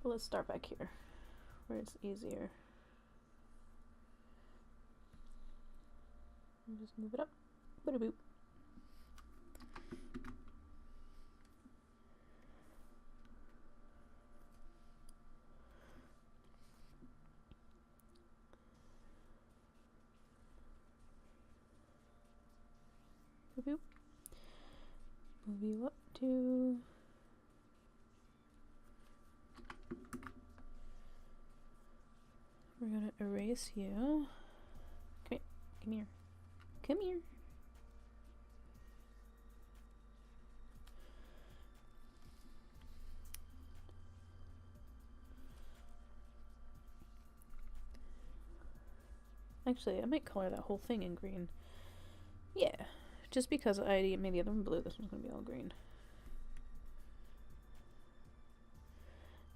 But let's start back here, where it's easier. And just move it up. Bada boop. Boop. Move you up to... We're gonna erase you. Come here. Come here. Come here. Actually, I might color that whole thing in green. Yeah. Just because I made the other one blue, this one's going to be all green.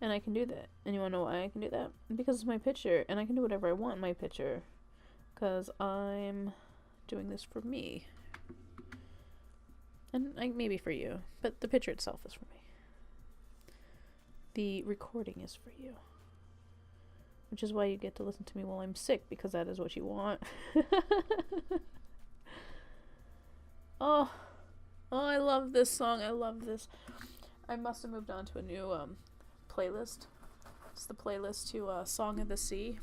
And I can do that. And you want to know why I can do that? Because it's my picture, and I can do whatever I want in my picture. Because I'm doing this for me. And maybe for you. But the picture itself is for me. The recording is for you. Which is why you get to listen to me while I'm sick, because that is what you want. Oh, I love this song. I love this. I must have moved on to a new playlist. It's the playlist to Song of the Sea.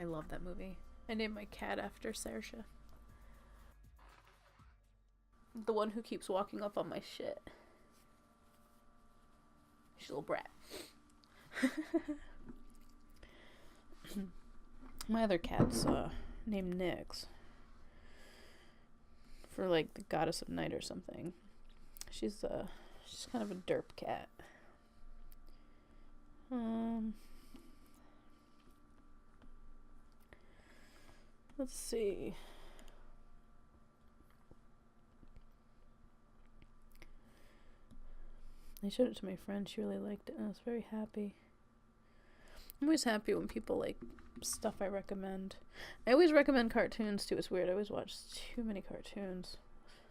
I love that movie. I named my cat after Saoirse. The one who keeps walking up on my shit. She's a little brat. My other cat's named Nyx. For like the goddess of night or something. She's kind of a derp cat. Let's see. I showed it to my friend. She really liked it, and I was very happy. I'm always happy when people like stuff I recommend. I always recommend cartoons too. It's weird. I always watch too many cartoons.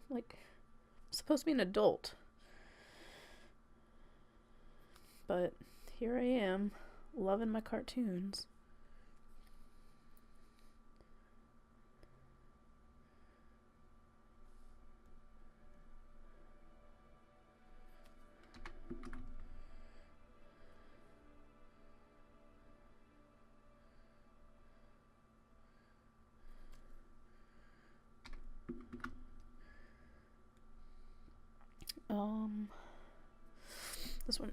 Like, I'm supposed to be an adult. But here I am, loving my cartoons. This one.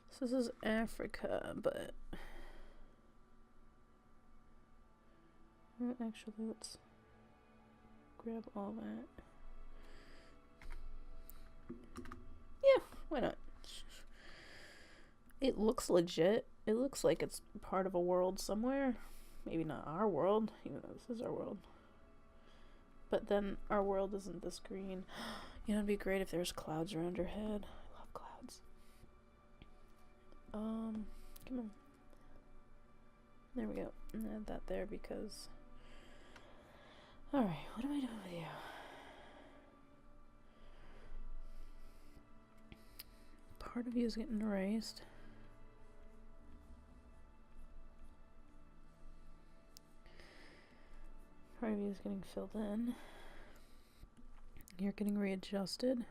So this is Africa, but actually let's grab all that. Yeah, why not? It looks legit. It looks like it's part of a world somewhere. Maybe not our world, even though this is our world. But then our world isn't this green. You know, it'd be great if there's clouds around your head. I love clouds. Come on. There we go. And add that there because... Alright, what am I doing with you? Part of you is getting erased. part of you is getting filled in. You're getting readjusted.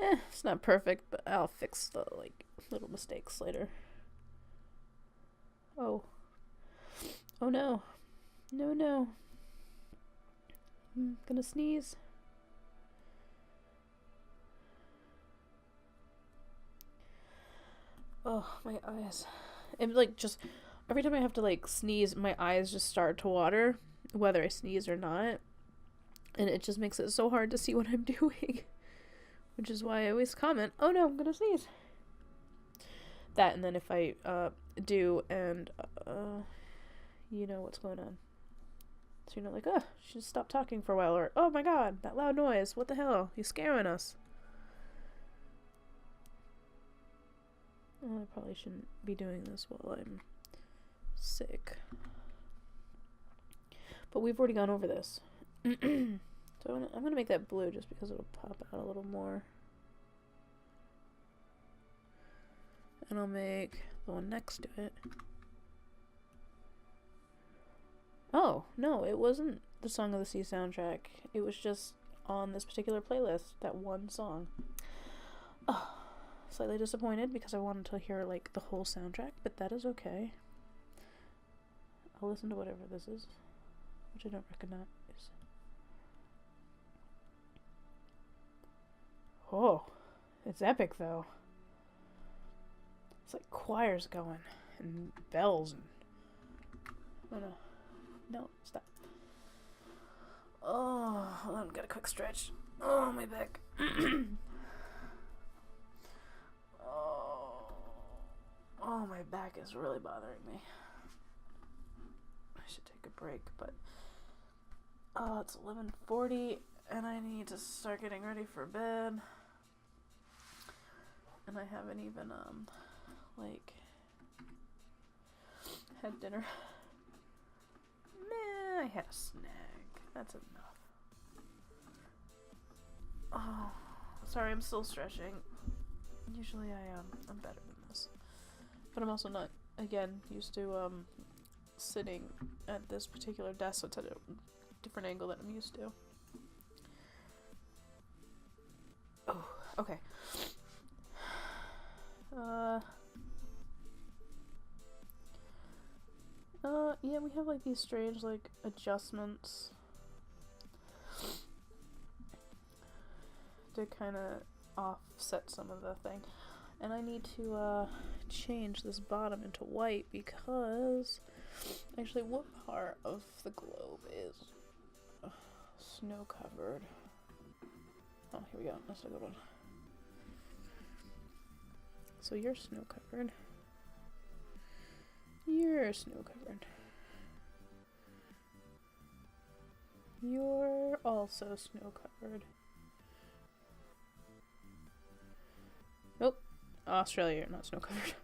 It's not perfect, but I'll fix the, like, little mistakes later. Oh. Oh no. No, no. I'm gonna sneeze. Oh, my eyes. And, like, just every time I have to, like, sneeze, my eyes just start to water, whether I sneeze or not. And it just makes it so hard to see what I'm doing. Which is why I always comment, oh no, I'm gonna sneeze. That, and then if I do, and you know what's going on. So you're not like, oh, she just stopped talking for a while, or, oh my god, that loud noise, what the hell, he's scaring us. Well, I probably shouldn't be doing this while I'm sick. But we've already gone over this. So I'm going to make that blue just because it'll pop out a little more. And I'll make the one next to it. Oh, no, it wasn't the Song of the Sea soundtrack. It was just on this particular playlist, that one song. Oh, slightly disappointed because I wanted to hear, like, the whole soundtrack, but that is okay. I'll listen to whatever this is, which I don't recognize. Oh, it's epic though. It's like choirs going and bells and no, stop. Oh, hold on, got a quick stretch. Oh, my back. Oh, my back is really bothering me. I should take a break, but it's 11:40 and I need to start getting ready for bed. And I haven't even, like, had dinner. Meh, I had a snack. That's enough. Oh, sorry, I'm still stretching. Usually I'm better than this. But I'm also not, again, used to, sitting at this particular desk, so it's at a different angle that I'm used to. Oh, okay. Yeah, we have, like, these strange, like, adjustments to kind of offset some of the thing. And I need to, change this bottom into white because, actually, what part of the globe is snow-covered? Oh, here we go. That's a good one. So you're snow-covered. You're snow-covered. You're also snow-covered. Nope. Australia, you're not snow-covered.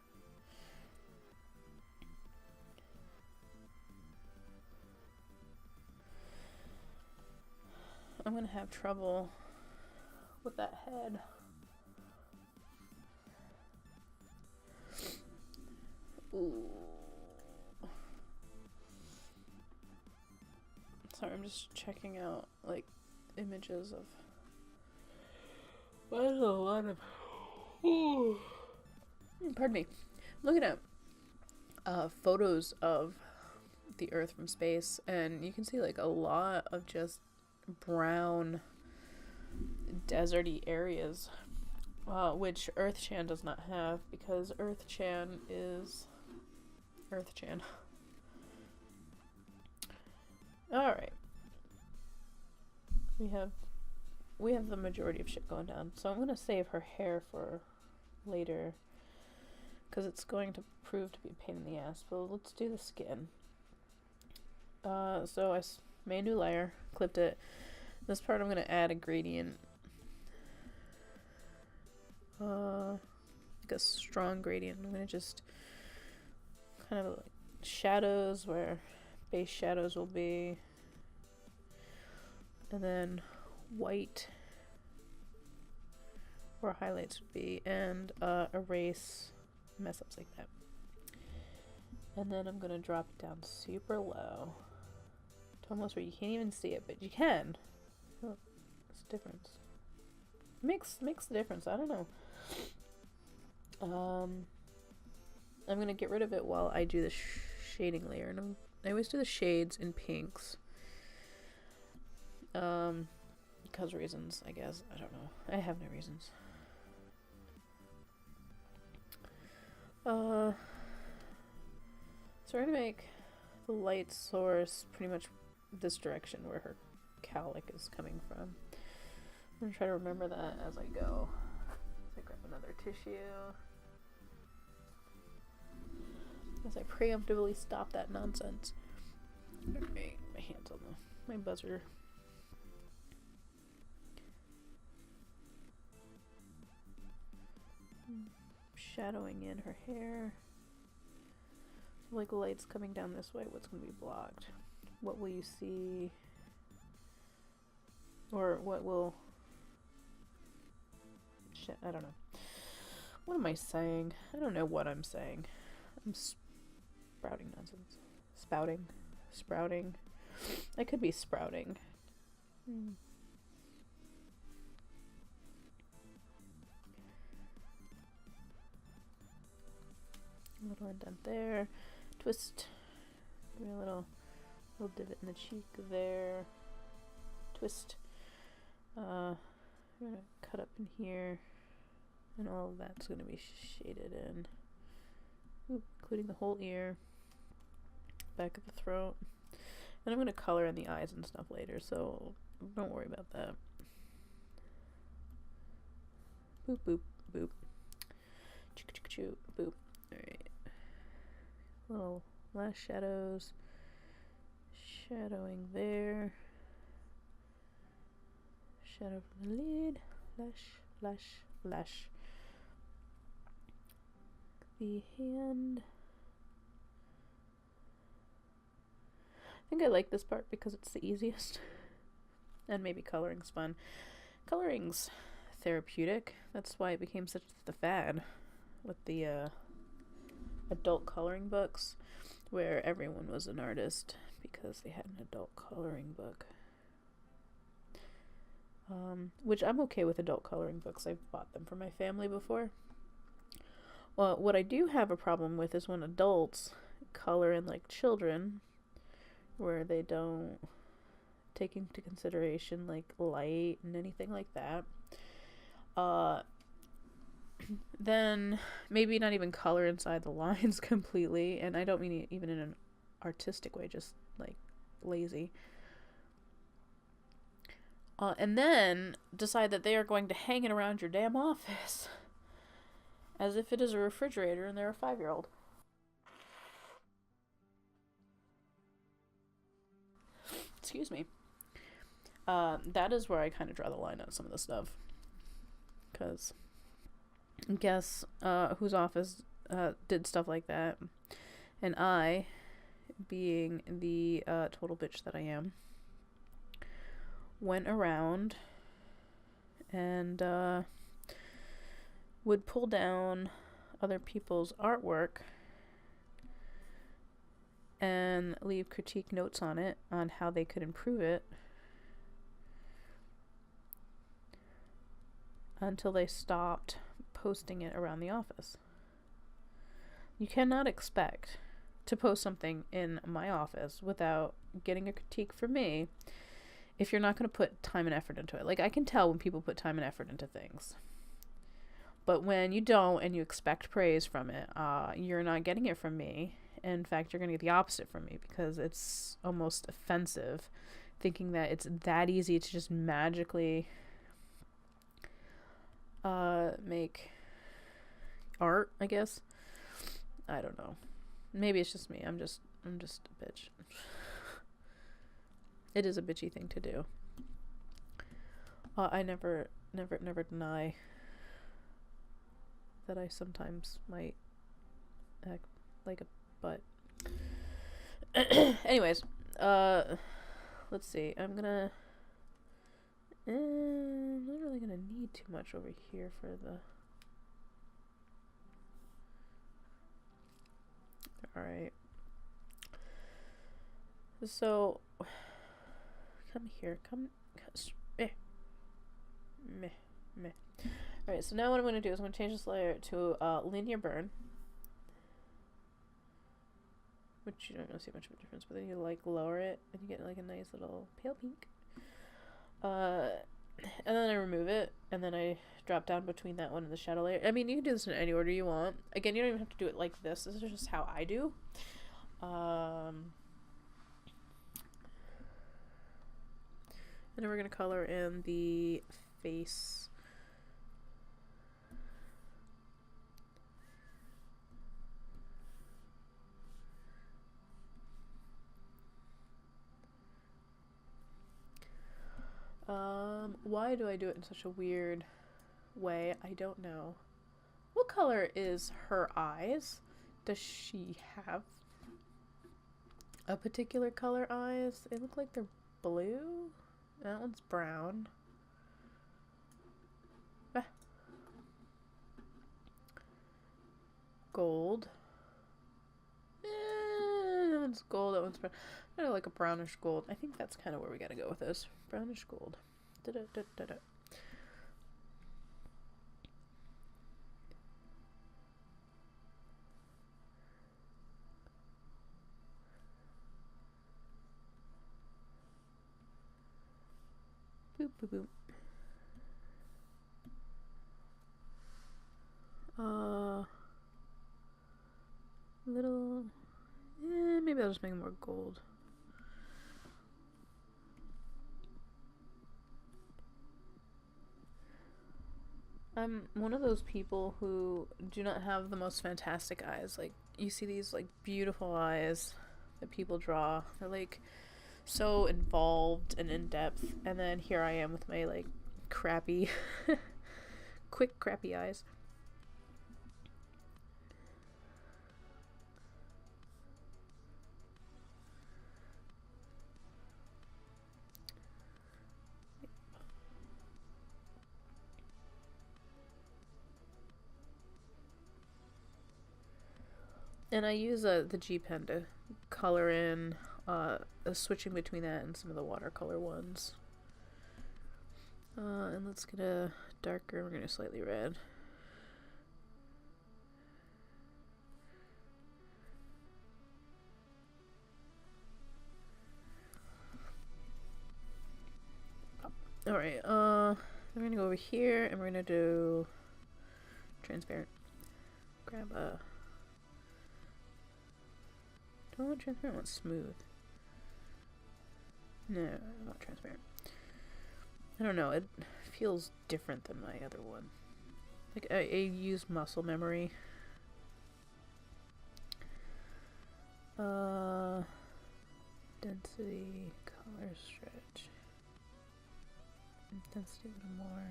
I'm gonna have trouble with that head. Ooh. Sorry, I'm just checking out, like, images of... There's a lot of... Ooh. Pardon me. I'm looking at photos of the Earth from space, and you can see, like, a lot of just brown, deserty areas, which Earth-chan does not have, because Earth-chan is... Earth-chan. Alright. We have the majority of shit going down, so I'm gonna save her hair for later, because it's going to prove to be a pain in the ass, but let's do the skin. So I made a new layer, clipped it. This part I'm gonna add a gradient. Like a strong gradient. I'm gonna just kind of like shadows where base shadows will be, and then white where highlights would be, and erase mess ups like that. And then I'm gonna drop it down super low to almost where you can't even see it, but you can. Oh, it's a difference. Makes the difference. I don't know. I'm gonna get rid of it while I do the shading layer, and I always do the shades in pinks. Because reasons, I guess. I don't know. I have no reasons. So we're gonna make the light source pretty much this direction where her cowlick is coming from. I'm gonna try to remember that as I go. So I grab another tissue. As I preemptively stop that nonsense. Okay, my hands on my buzzer. Shadowing in her hair. So like light's coming down this way, what's going to be blocked? What will you see? Or what will... Shit, I don't know. What am I saying? I don't know what I'm saying. I'm sprouting nonsense. Sprouting. I could be sprouting. A little indent there. Twist. Give me a little divot in the cheek there. Twist. I'm gonna cut up in here, and all of that's gonna be shaded in. Ooh, including the whole ear, back of the throat, and I'm gonna color in the eyes and stuff later, so don't worry about that. Boop boop boop. Choo choo choo boop. All right. Little lash shadows. Shadowing there. Shadow from the lid. Lash. The hand. I think I like this part because it's the easiest. And maybe coloring's fun. Coloring's therapeutic. That's why it became such the fad with the adult coloring books, where everyone was an artist because they had an adult coloring book. Which I'm okay with adult coloring books. I've bought them for my family before. Well, what I do have a problem with is when adults color in like children, where they don't take into consideration like light and anything like that. Then maybe not even color inside the lines completely, and I don't mean it even in an artistic way, just like lazy. And then decide that they are going to hang it around your damn office as if it is a refrigerator and they're a 5-year-old. Excuse me. That is where I kind of draw the line on some of the stuff. Because guess whose office did stuff like that, and I, being the total bitch that I am, went around and would pull down other people's artwork and leave critique notes on it on how they could improve it until they stopped posting it around the office. You cannot expect to post something in my office without getting a critique from me if you're not going to put time and effort into it. Like, I can tell when people put time and effort into things. But when you don't and you expect praise from it, you're not getting it from me. In fact, you're going to get the opposite from me, because it's almost offensive thinking that it's that easy to just magically make art, I guess. I don't know. Maybe it's just me. I'm just a bitch. It is a bitchy thing to do. I never deny that I sometimes might act like a butt. Anyways, let's see. I'm not really gonna need too much over here for the Alright. So, come here. Meh. Meh. Meh. Alright, so now what I'm going to do is I'm going to change this layer to linear burn. Which you don't really see much of a difference, but then you like lower it and you get like a nice little pale pink. And then I remove it, and then I drop down between that one and the shadow layer. I mean, you can do this in any order you want. Again, you don't even have to do it like this. This is just how I do. And then we're going to color in the face. Why do I do it in such a weird way? I don't know. What color is her eyes? Does she have a particular color eyes? They look like they're blue. That one's brown. Ah. Gold. That one's gold, that one's brown. I like a brownish gold. I think that's kind of where we gotta go with this. Brownish gold. Da-da-da-da-da. Boop, boop, boop. Little... maybe I'll just make it more gold. I'm one of those people who do not have the most fantastic eyes. Like, you see these, like, beautiful eyes that people draw. They're, like, so involved and in-depth. And then here I am with my, like, crappy, quick, crappy eyes. And I use the G pen to color in, switching between that and some of the watercolor ones. And let's get a darker, we're gonna slightly red. Alright, we're gonna go over here and we're gonna do transparent. Grab a... Do I want transparent? I want smooth. No, I want transparent. I don't know, it feels different than my other one. Like, I use muscle memory. Density, color stretch. Intensity a little more.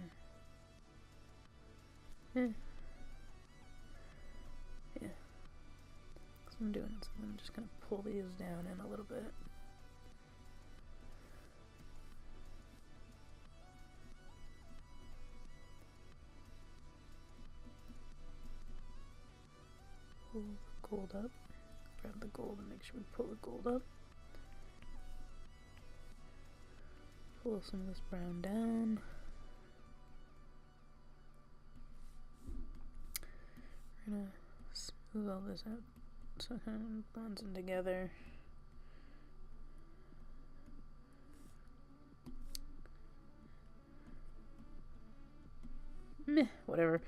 Yeah. So I'm doing so I'm just gonna pull these down in a little bit. Pull the gold up. Grab the gold and make sure we pull the gold up. Pull some of this brown down. We're gonna smooth all this out so it kind of blends in together. Meh, whatever.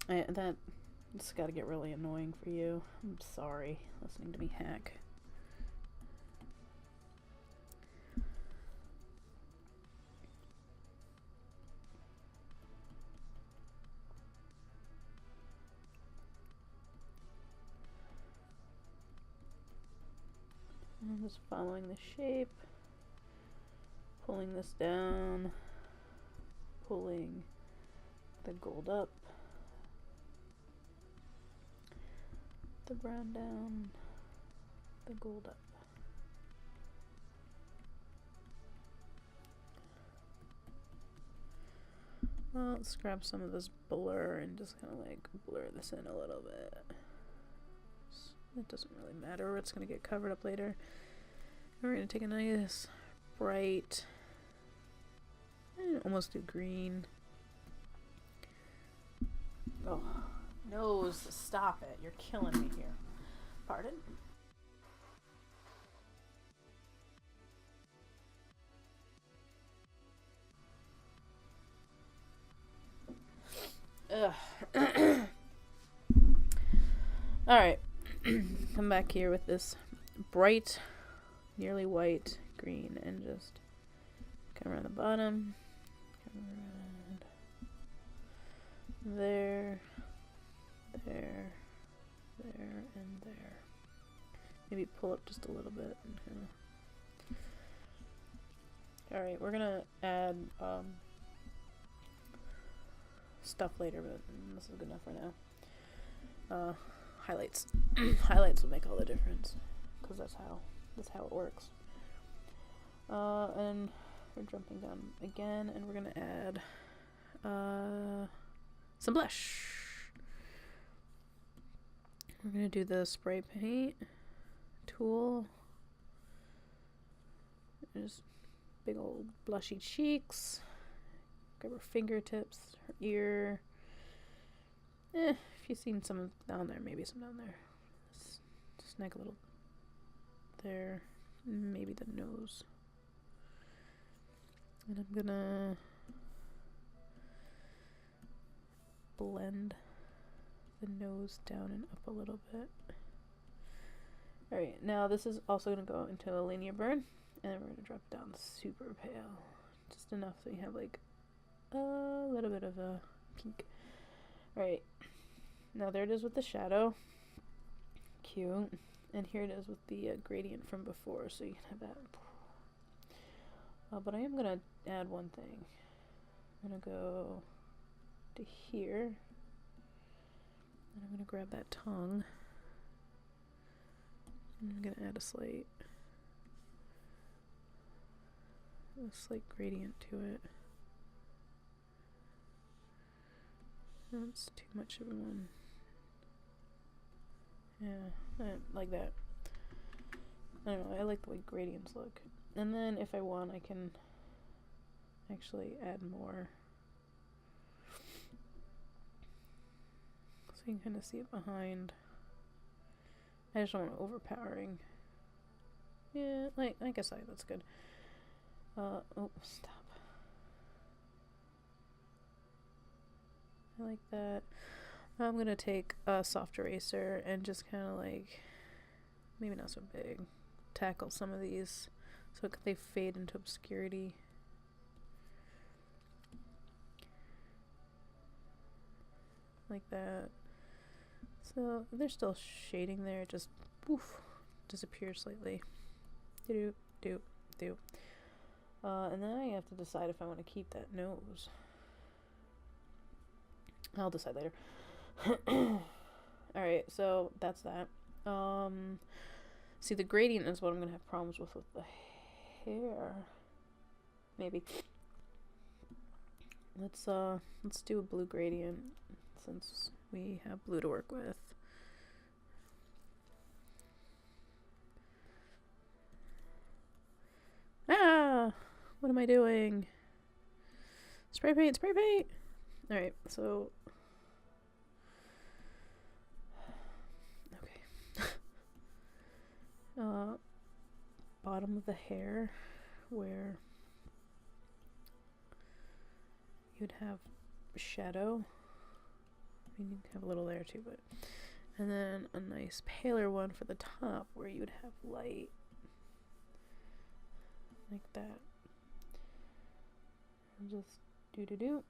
That's gotta get really annoying for you. I'm sorry, listening to me hack. I'm just following the shape, pulling this down, pulling the gold up, the brown down, the gold up. Well, let's grab some of this blur and just kind of like blur this in a little bit. It doesn't really matter, it's going to get covered up later. And we're going to take a nice bright, almost do green. Oh, nose, stop it. You're killing me here. Pardon? Ugh. Alright. Come back here with this bright, nearly white green and just come around the bottom. Come around there, there, there, and there. Maybe pull up just a little bit. And kind of. Alright, we're gonna add stuff later, but this is good enough for now. Highlights. Highlights will make all the difference, because that's how it works. And we're jumping down again, and we're gonna add some blush. We're gonna do the spray paint tool. Just big old blushy cheeks. Grab her fingertips, her ear. If you've seen some down there, maybe some down there. Snag a little there. Maybe the nose. And I'm gonna blend the nose down and up a little bit. Alright, now this is also gonna go into a linear burn, and then we're gonna drop it down super pale. Just enough so you have like a little bit of a pink. Alright, now there it is with the shadow. Cute. And here it is with the gradient from before, so you can have that. But I am gonna add one thing. I'm gonna go to here, and I'm gonna grab that tongue, and I'm gonna add a slight gradient to it. That's too much of one. Yeah, like that. I don't know, I like the way gradients look. And then if I want, I can actually add more. So you can kind of see it behind. I just don't want overpowering. Yeah, like I guess that's good. Oh, stop. I like that. I'm gonna take a soft eraser and just kind of like, maybe not so big, tackle some of these so they fade into obscurity. Like that. So they're still shading there, just poof, disappears slightly. Do. And then I have to decide if I want to keep that nose. I'll decide later. Alright, so that's that. See, the gradient is what I'm gonna have problems with the hair. Maybe. Let's do a blue gradient since we have blue to work with. Ah! What am I doing? Spray paint, spray paint! Alright, so bottom of the hair where you'd have shadow. I mean, you can have a little there too, but and then a nice paler one for the top where you'd have light like that. And just do.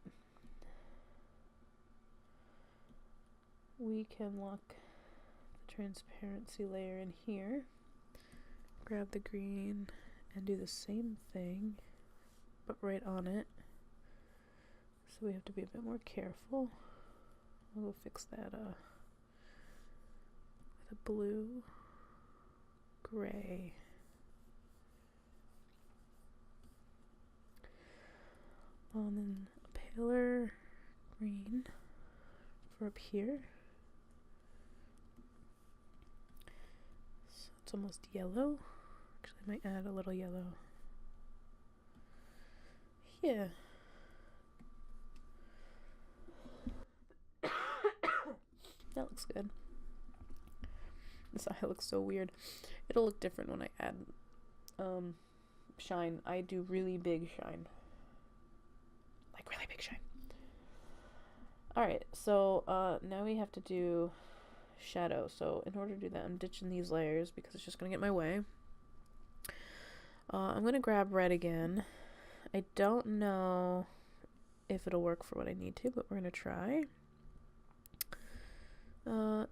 We can lock the transparency layer in here. Grab the green and do the same thing, but right on it. So we have to be a bit more careful. We'll fix that with a blue, gray. And then paler green for up here. So it's almost yellow. Actually, I might add a little yellow. Yeah. That looks good. This eye looks so weird. It'll look different when I add shine. I do really big shine. Like really big shine. Alright, so now we have to do shadow. So in order to do that, I'm ditching these layers because it's just going to get in my way. I'm going to grab red again. I don't know if it'll work for what I need to, but we're going to try.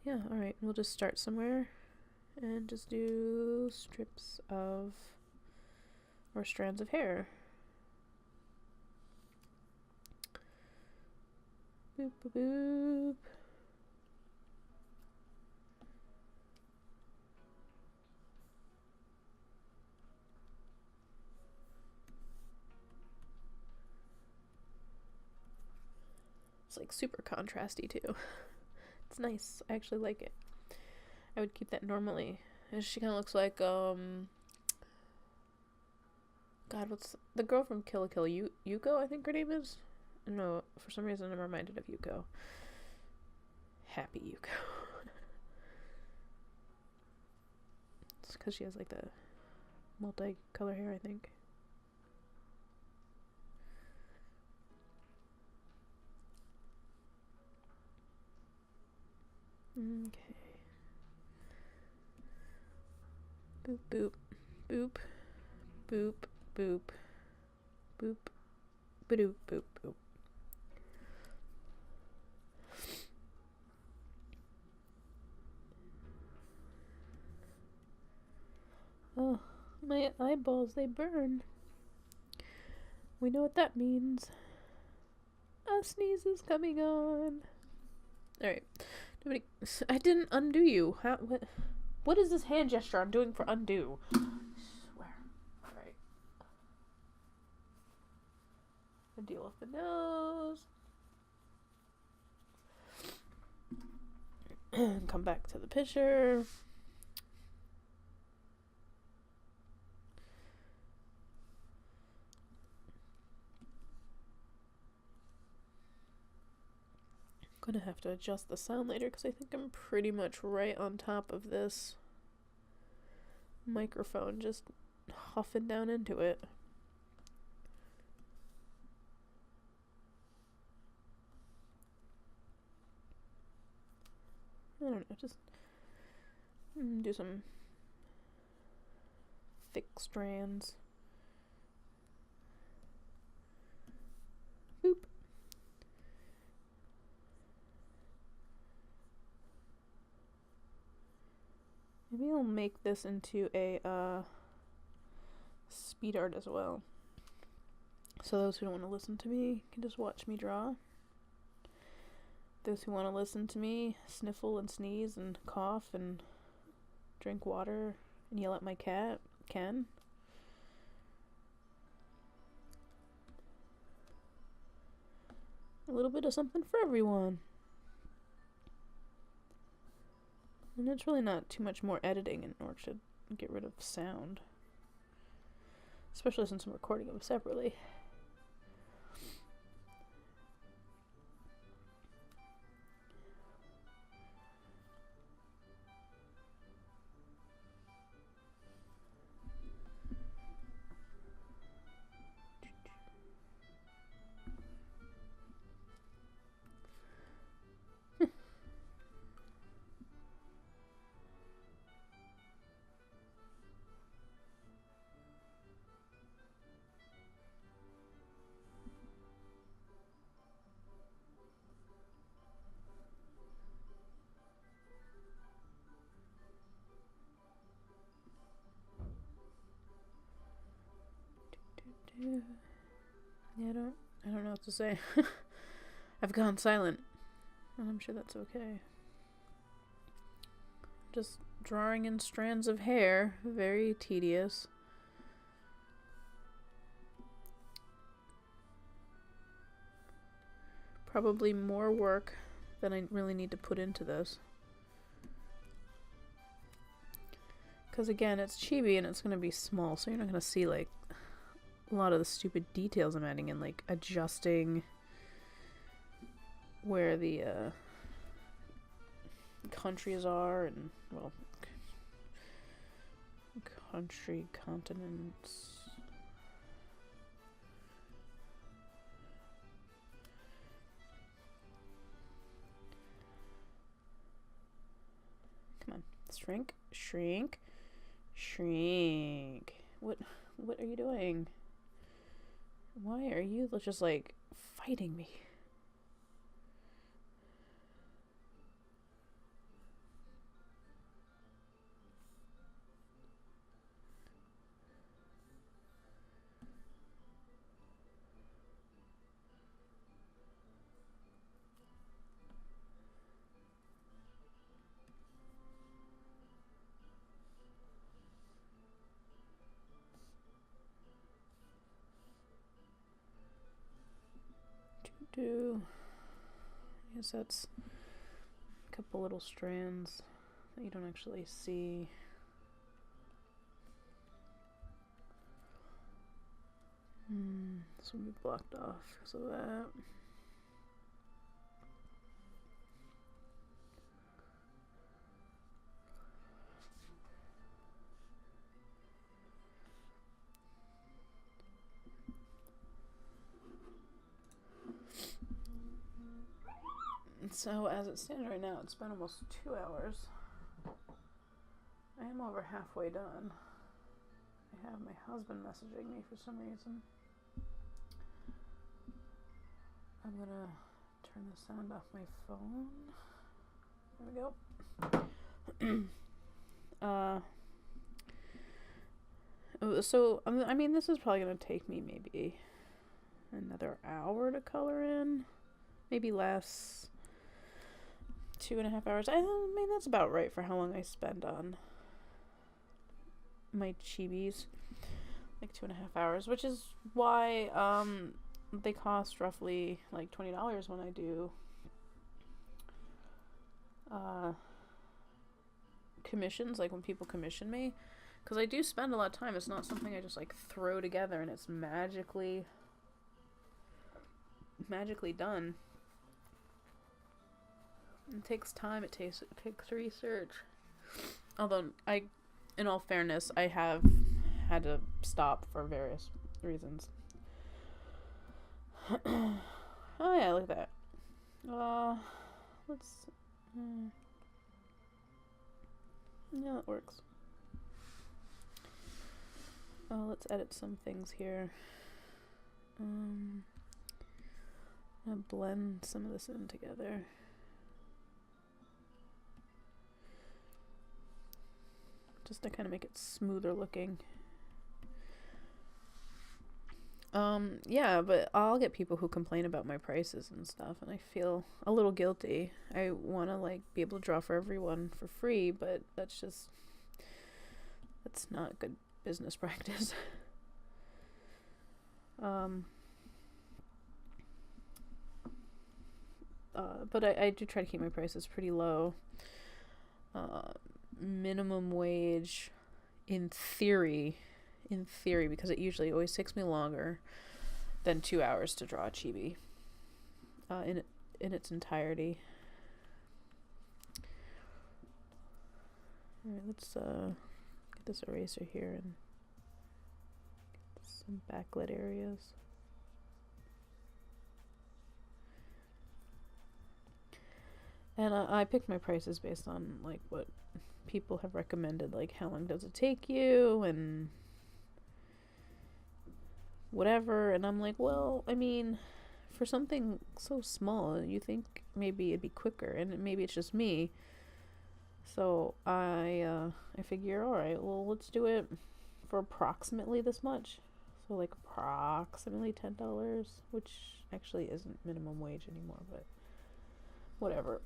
Yeah, alright, we'll just start somewhere and just do strips of, or strands of hair. Boop, boop, boop. It's like super contrasty too. It's nice. I actually like it. I would keep that normally. And she kind of looks like, God, what's the girl from Kill la Kill? Yuko, I think her name is? No, for some reason I'm reminded of Yuko. Happy Yuko. It's because she has like the multi-color hair, I think. Okay. Boop, boop, boop, boop, boop, boop, boop, boop, boop. Oh, my eyeballs, they burn. We know what that means. A sneeze is coming on. Alright. Nobody, I didn't undo you. How, what is this hand gesture I'm doing for undo? I swear. Alright. Deal with the nose. Come back to the picture. Gonna have to adjust the sound later because I think I'm pretty much right on top of this microphone, just huffing down into it. I don't know, just do some thick strands. Boop. Maybe I'll make this into a speed art as well. So those who don't want to listen to me can just watch me draw. Those who want to listen to me sniffle and sneeze and cough and drink water and yell at my cat can. A little bit of something for everyone. And it's really not too much more editing in order to get rid of sound. Especially since I'm recording them separately. Yeah, I don't know what to say. I've gone silent, and I'm sure that's okay. Just drawing in strands of hair, very tedious. probably more work than I really need to put into this. Because again, it's chibi and it's going to be small, so you're not going to see like a lot of the stupid details I'm adding in, like adjusting where the countries are and, well, country, continents. Come on, shrink, shrink, shrink. What are you doing? Why are you just like fighting me? I guess that's a couple little strands that you don't actually see. This will be blocked off because of that. So as it stands right now, it's been almost 2 hours. I am over halfway done. I have my husband messaging me for some reason. I'm gonna turn the sound off my phone. There we go. So I mean, this is probably gonna take me maybe another hour to color in, maybe less. 2.5 hours. I mean, that's about right for how long I spend on my chibis. Like 2.5 hours, which is why they cost roughly like $20 when I do commissions, like when people commission me, because I do spend a lot of time. It's not something I just like throw together and it's magically done. It takes time, it takes research. Although in all fairness, I have had to stop for various reasons. Oh yeah, look at that. Let's yeah, it works. Let's edit some things here. I'm gonna blend some of this in together. Just to kind of make it smoother looking. Yeah, but I'll get people who complain about my prices and stuff, and I feel a little guilty. I want to like be able to draw for everyone for free, but that's not good business practice. But I do try to keep my prices pretty low. Minimum wage in theory, because it usually always takes me longer than 2 hours to draw a chibi in its entirety. Alright, let's get this eraser here and get some backlit areas. And I picked my prices based on like what people have recommended, like how long does it take you and whatever. And I'm like, well, I mean, for something so small, you think maybe it'd be quicker, and maybe it's just me. So I figure, all right, well, let's do it for approximately this much. So like approximately $10, which actually isn't minimum wage anymore, but whatever.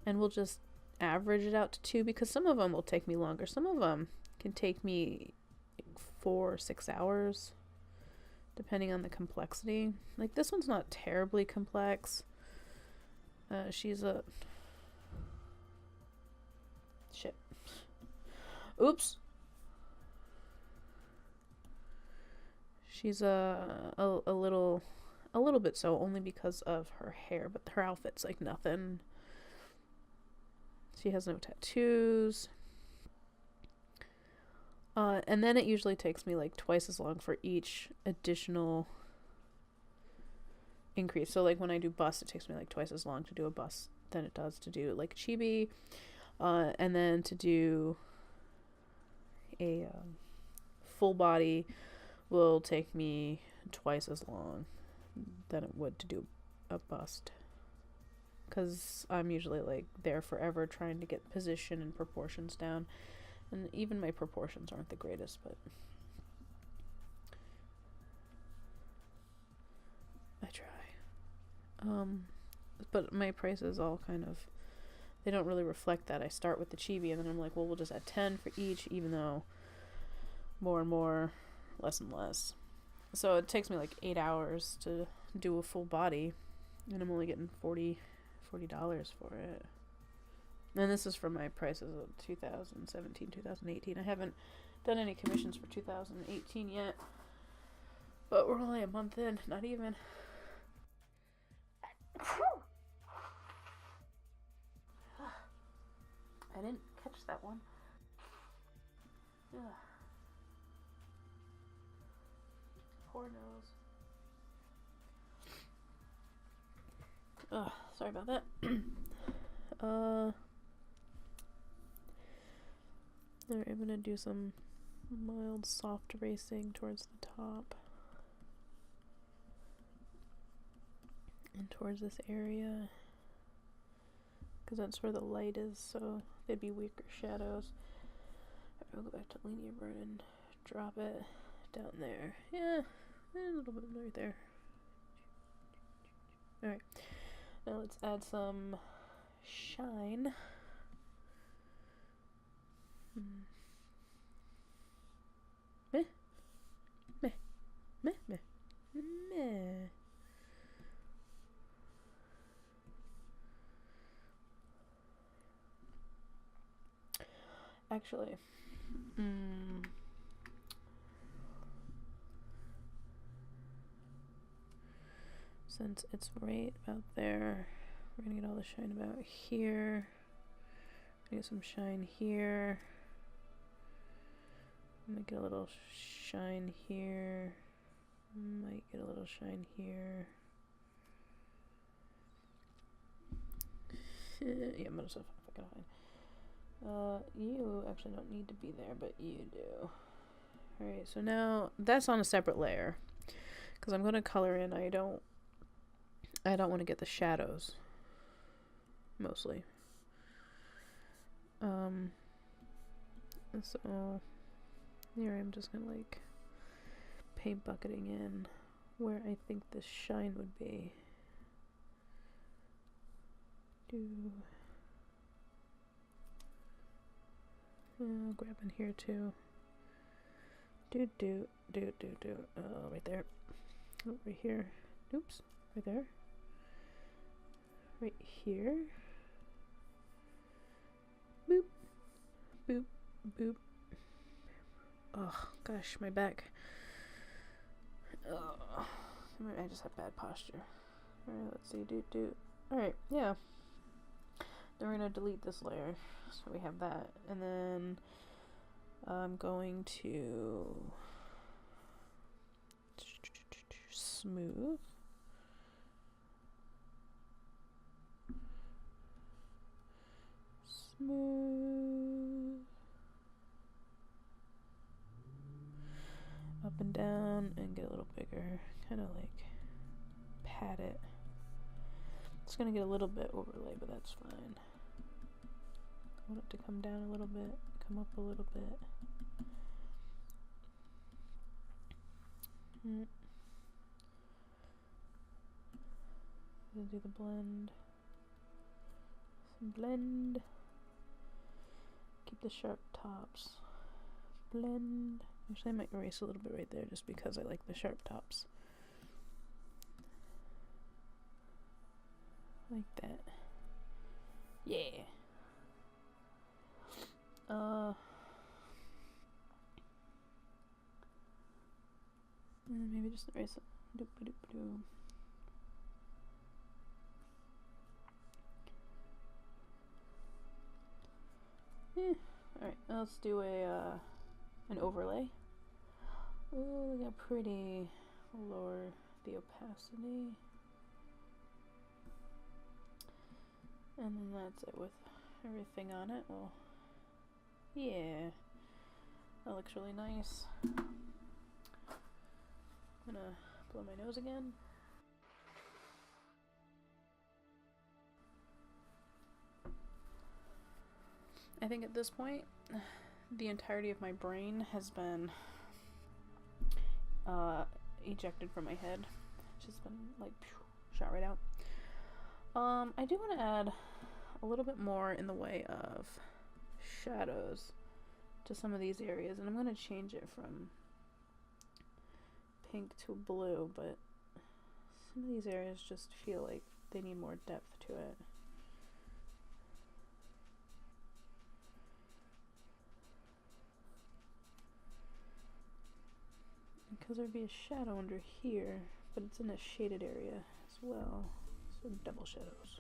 And we'll just average it out to 2, because some of them will take me longer. Some of them can take me 4 or 6 hours depending on the complexity. Like, this one's not terribly complex. She's a... Shit. Oops. She's a little bit so, only because of her hair, but her outfit's like nothing. She has no tattoos. And then it usually takes me like twice as long for each additional increase. So like when I do bust, it takes me like twice as long to do a bust than it does to do like a chibi. And then to do a full body will take me twice as long than it would to do a bust. Because I'm usually like there forever trying to get position and proportions down. And even my proportions aren't the greatest, but I try. But my prices all kind of, they don't really reflect that. I start with the chibi and then I'm like, well, we'll just add 10 for each, even though more and more, less and less. So it takes me like 8 hours to do a full body, and I'm only getting $40 for it. And this is from my prices of 2017, 2018. I haven't done any commissions for 2018 yet, but we're only a month in, not even. I didn't catch that one. Ugh. Poor nose. Ugh, sorry about that. Alright, I'm gonna do some mild soft racing towards the top. And towards this area. Because that's where the light is, so they'd be weaker shadows. I'll go back to linear burn and drop it down there. Yeah, a little bit right there. Alright, now let's add some shine. Meh. Meh. Meh. Meh. Meh. Actually, since it's right about there, we're gonna get all the shine about here. Get some shine here. Might get a little shine here. Might get a little shine here. Yeah, I'm gonna stuff if I can find. You actually don't need to be there, but you do. Alright, so now that's on a separate layer. Because I'm gonna color in, I don't want to get the shadows. Mostly. So here I'm just gonna like paint bucketing in where I think the shine would be. I'll grab in here too. Right there. Oh, right here. Oops. Right there. Right here. Boop. Boop. Boop. Oh, gosh, my back. Oh, I just have bad posture. Alright, let's see. Alright, yeah. Then we're going to delete this layer. So we have that. And then I'm going to smooth. Smooth. Up and down and get a little bigger. Kind of like pat it. It's going to get a little bit overlay, but that's fine. I want it to come down a little bit, come up a little bit. Gonna do the blend. Some blend. Keep the sharp tops. Blend. Actually, I might erase a little bit right there just because I like the sharp tops. Like that. Yeah. And maybe just erase it. Doop-a-doop-a-doo. Alright, let's do an overlay. Oh, look how pretty. Lower the opacity. And then that's it with everything on it. Well, yeah. That looks really nice. I'm gonna blow my nose again. I think at this point, the entirety of my brain has been ejected from my head. It's just been like shot right out. I do want to add a little bit more in the way of shadows to some of these areas, and I'm going to change it from pink to blue, but some of these areas just feel like they need more depth to it. Because there'd be a shadow under here, but it's in a shaded area as well, so double shadows.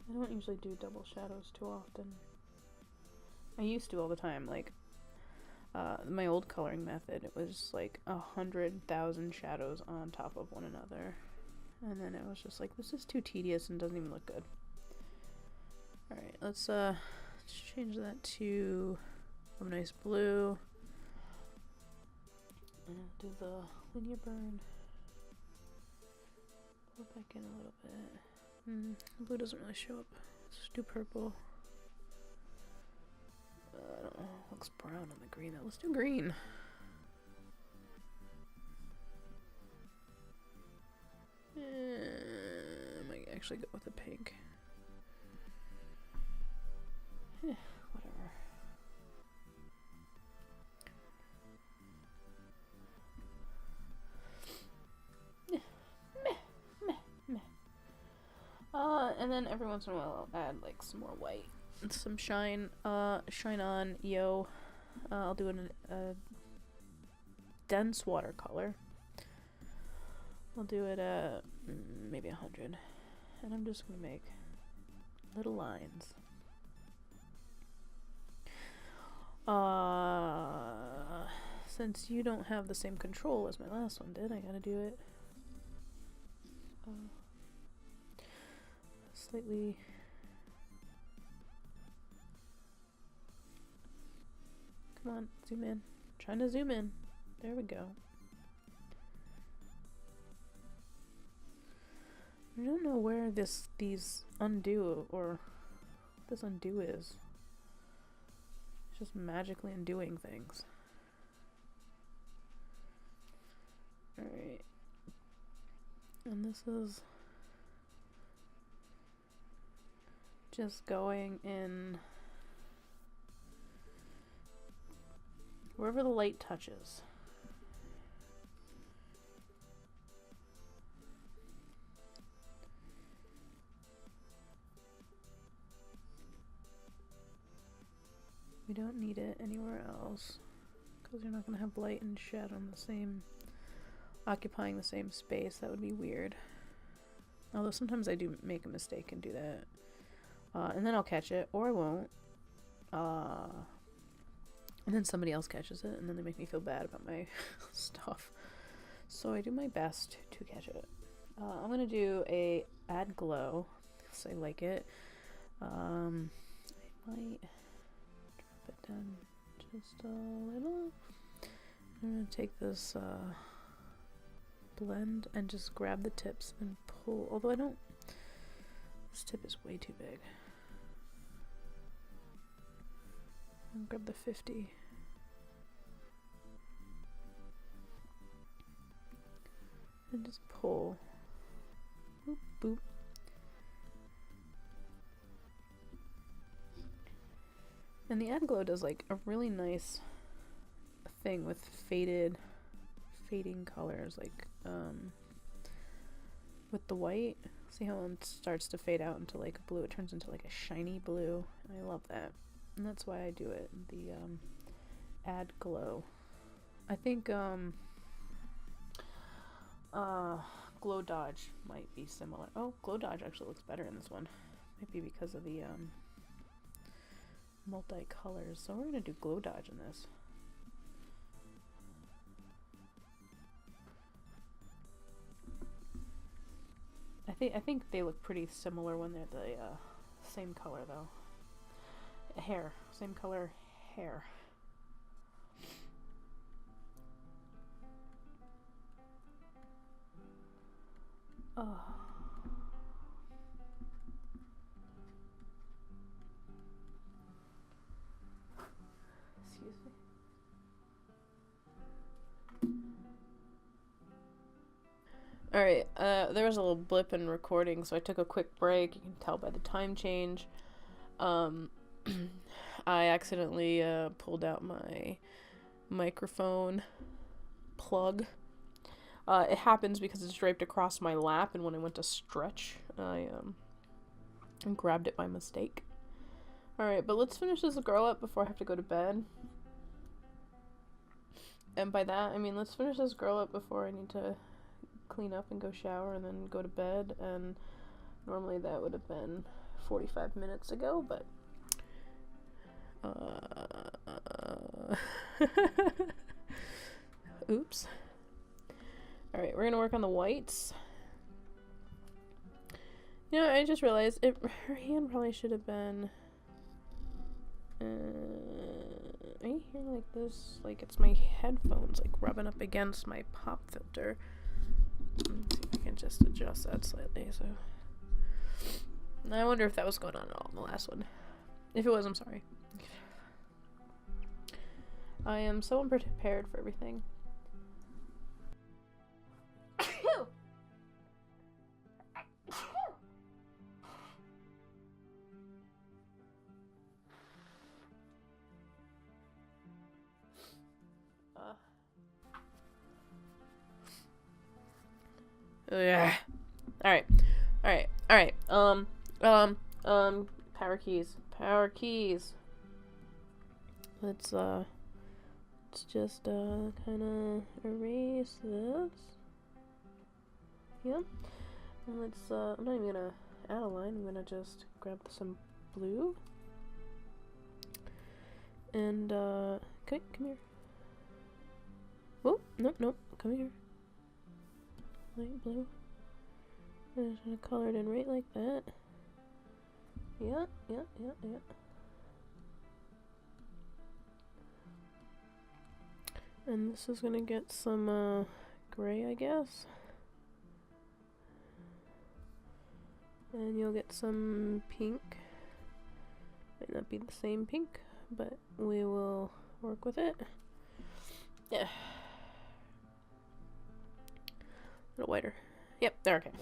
I don't usually do double shadows too often. I used to all the time, like, my old coloring method, it was like 100,000 shadows on top of one another. And then it was just like, this is too tedious and doesn't even look good. Alright, let's change that to a nice blue. And do the linear burn. Pull it back in a little bit. Blue doesn't really show up. Let's just do purple. I don't know, it looks brown on the green though. Let's do green. I might actually go with the pink. Whatever. And then every once in a while I'll add like some more white and some shine. Shine on, yo. I'll do a dense watercolor. I'll do it at maybe 100, and I'm just gonna make little lines. Since you don't have the same control as my last one did, I gotta do it slightly. Come on, zoom in. I'm trying to zoom in. There we go. I don't know where these undo or this undo is. It's just magically undoing things. Alright. And this is just going in wherever the light touches. We don't need it anywhere else because you're not going to have light and shadow on the same, occupying the same space. That would be weird. Although sometimes I do make a mistake and do that. And then I'll catch it, or I won't. And then somebody else catches it, and then they make me feel bad about my stuff. So I do my best to catch it. I'm going to do a add glow, because I like it. I might drop it down just a little. I'm going to take this blend and just grab the tips and pull, although I don't, this tip is way too big. I'll grab the 50. And just pull. Boop, boop. And the Add Glow does like a really nice thing with fading colors, like with the white. See how it starts to fade out into like blue? It turns into like a shiny blue. I love that, and that's why I do it. The Add Glow. I think Glow Dodge might be similar. Oh, Glow Dodge actually looks better in this one. Might be because of the multi-colors. So we're gonna do Glow Dodge in this. I think they look pretty similar when they're the same color though. Hair, same color hair. Oh. Excuse me. Alright, there was a little blip in recording, so I took a quick break. You can tell by the time change. I accidentally pulled out my microphone plug. It happens because it's draped across my lap, and when I went to stretch, I grabbed it by mistake. Alright, but let's finish this girl up before I have to go to bed. And by that, I mean let's finish this girl up before I need to clean up and go shower and then go to bed, and normally that would have been 45 minutes ago, but oops. Alright, we're gonna work on the whites. You know, I just realized her hand probably should have been right here like this. Like it's my headphones like rubbing up against my pop filter. Let's see if I can just adjust that slightly. So I wonder if that was going on at all in the last one. If it was, I'm sorry. I am so unprepared for everything. Yeah. Alright. Power keys. Let's just kinda erase this. Yeah. And let's I'm not even gonna add a line, I'm gonna just grab some blue. And okay, come here. Oh, nope, come here. Light blue. I'm just gonna color it in right like that. Yeah. And this is gonna get some gray, I guess. And you'll get some pink. Might not be the same pink, but we will work with it. Yeah. A little whiter. Yep, there, okay.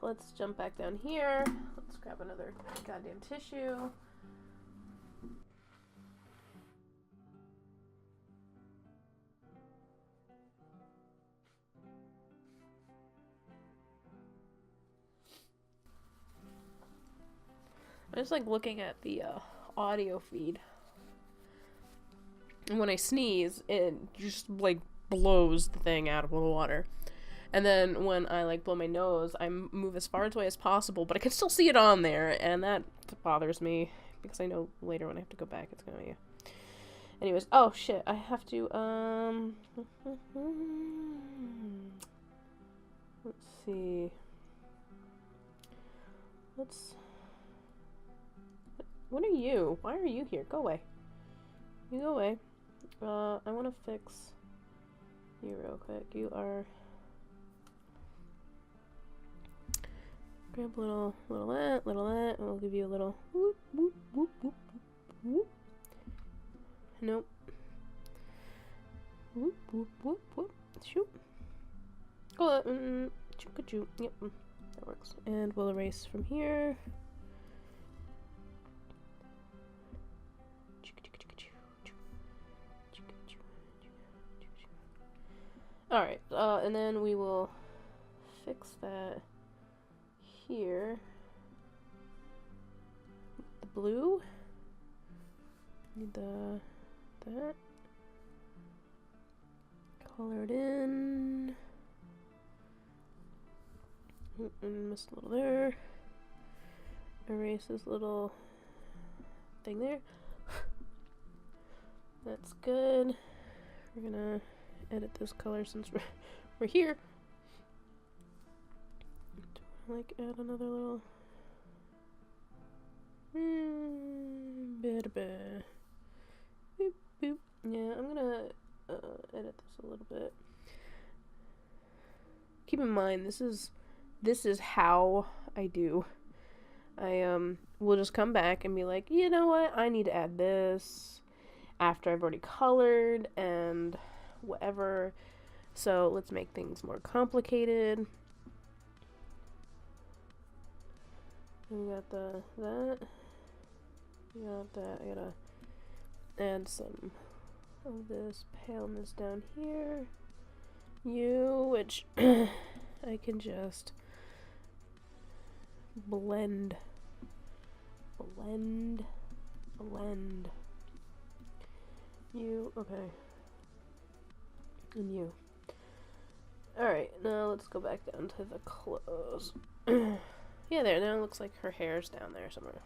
Let's jump back down here. Let's grab another goddamn tissue. I'm just like looking at the audio feed. And when I sneeze, it just like blows the thing out of the water. And then when I like blow my nose, I move as far away as possible, but I can still see it on there, and that bothers me because I know later when I have to go back it's gonna be. Anyways, oh shit, I have to let's see. What are you? Why are you here? Go away. You go away. I want to fix you real quick. You are. Grab little that, and we'll give you a little whoop, whoop, whoop, whoop, whoop. Nope. Whoop, whoop, whoop, whoop. Shoot. Go Yep, that works. And we'll erase from here. Alright, and then we will fix that here. The blue. Need that. Color it in. And missed a little there. Erase this little thing there. That's good. We're gonna edit this color since we're here. Like add another little bit of boop boop. Yeah, I'm gonna edit this a little bit. Keep in mind this is how I do. I will just come back and be like, you know what, I need to add this after I've already colored and whatever. So let's make things more complicated. We got that. We got that. I gotta add some of this paleness down here. Which I can just blend. Okay. And you. Alright, now let's go back down to the clothes. Yeah, there, now it looks like her hair's down there somewhere.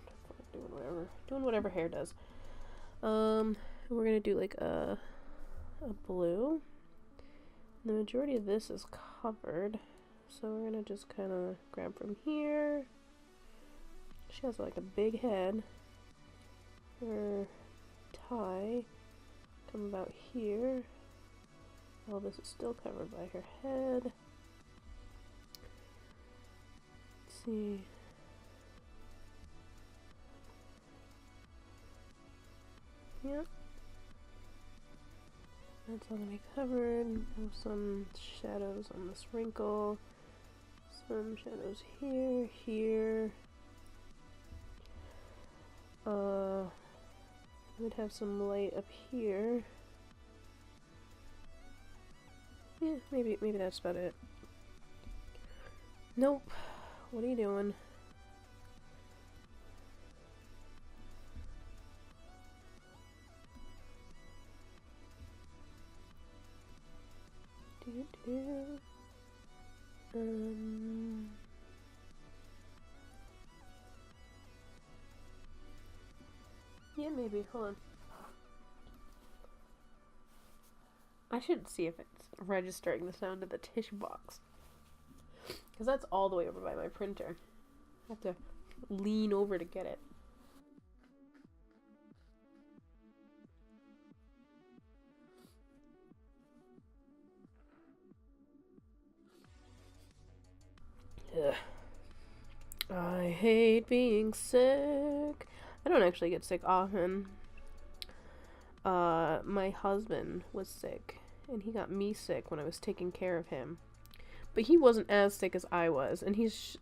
Doing whatever hair does. We're gonna do like a blue. The majority of this is covered, so we're gonna just kind of grab from here. She has like a big head. Her tie come about here. All this is still covered by her head. Let's see. Yep. That's all gonna be covered. Have some shadows on this wrinkle. Some shadows here. Would have some light up here. Yeah, maybe that's about it. Nope. What are you doing? Yeah, maybe. Hold on. I should see if it's registering the sound of the tissue box. Because that's all the way over by my printer. I have to lean over to get it. Ugh. I hate being sick. I don't actually get sick often. My husband was sick, and he got me sick when I was taking care of him. But he wasn't as sick as I was, and his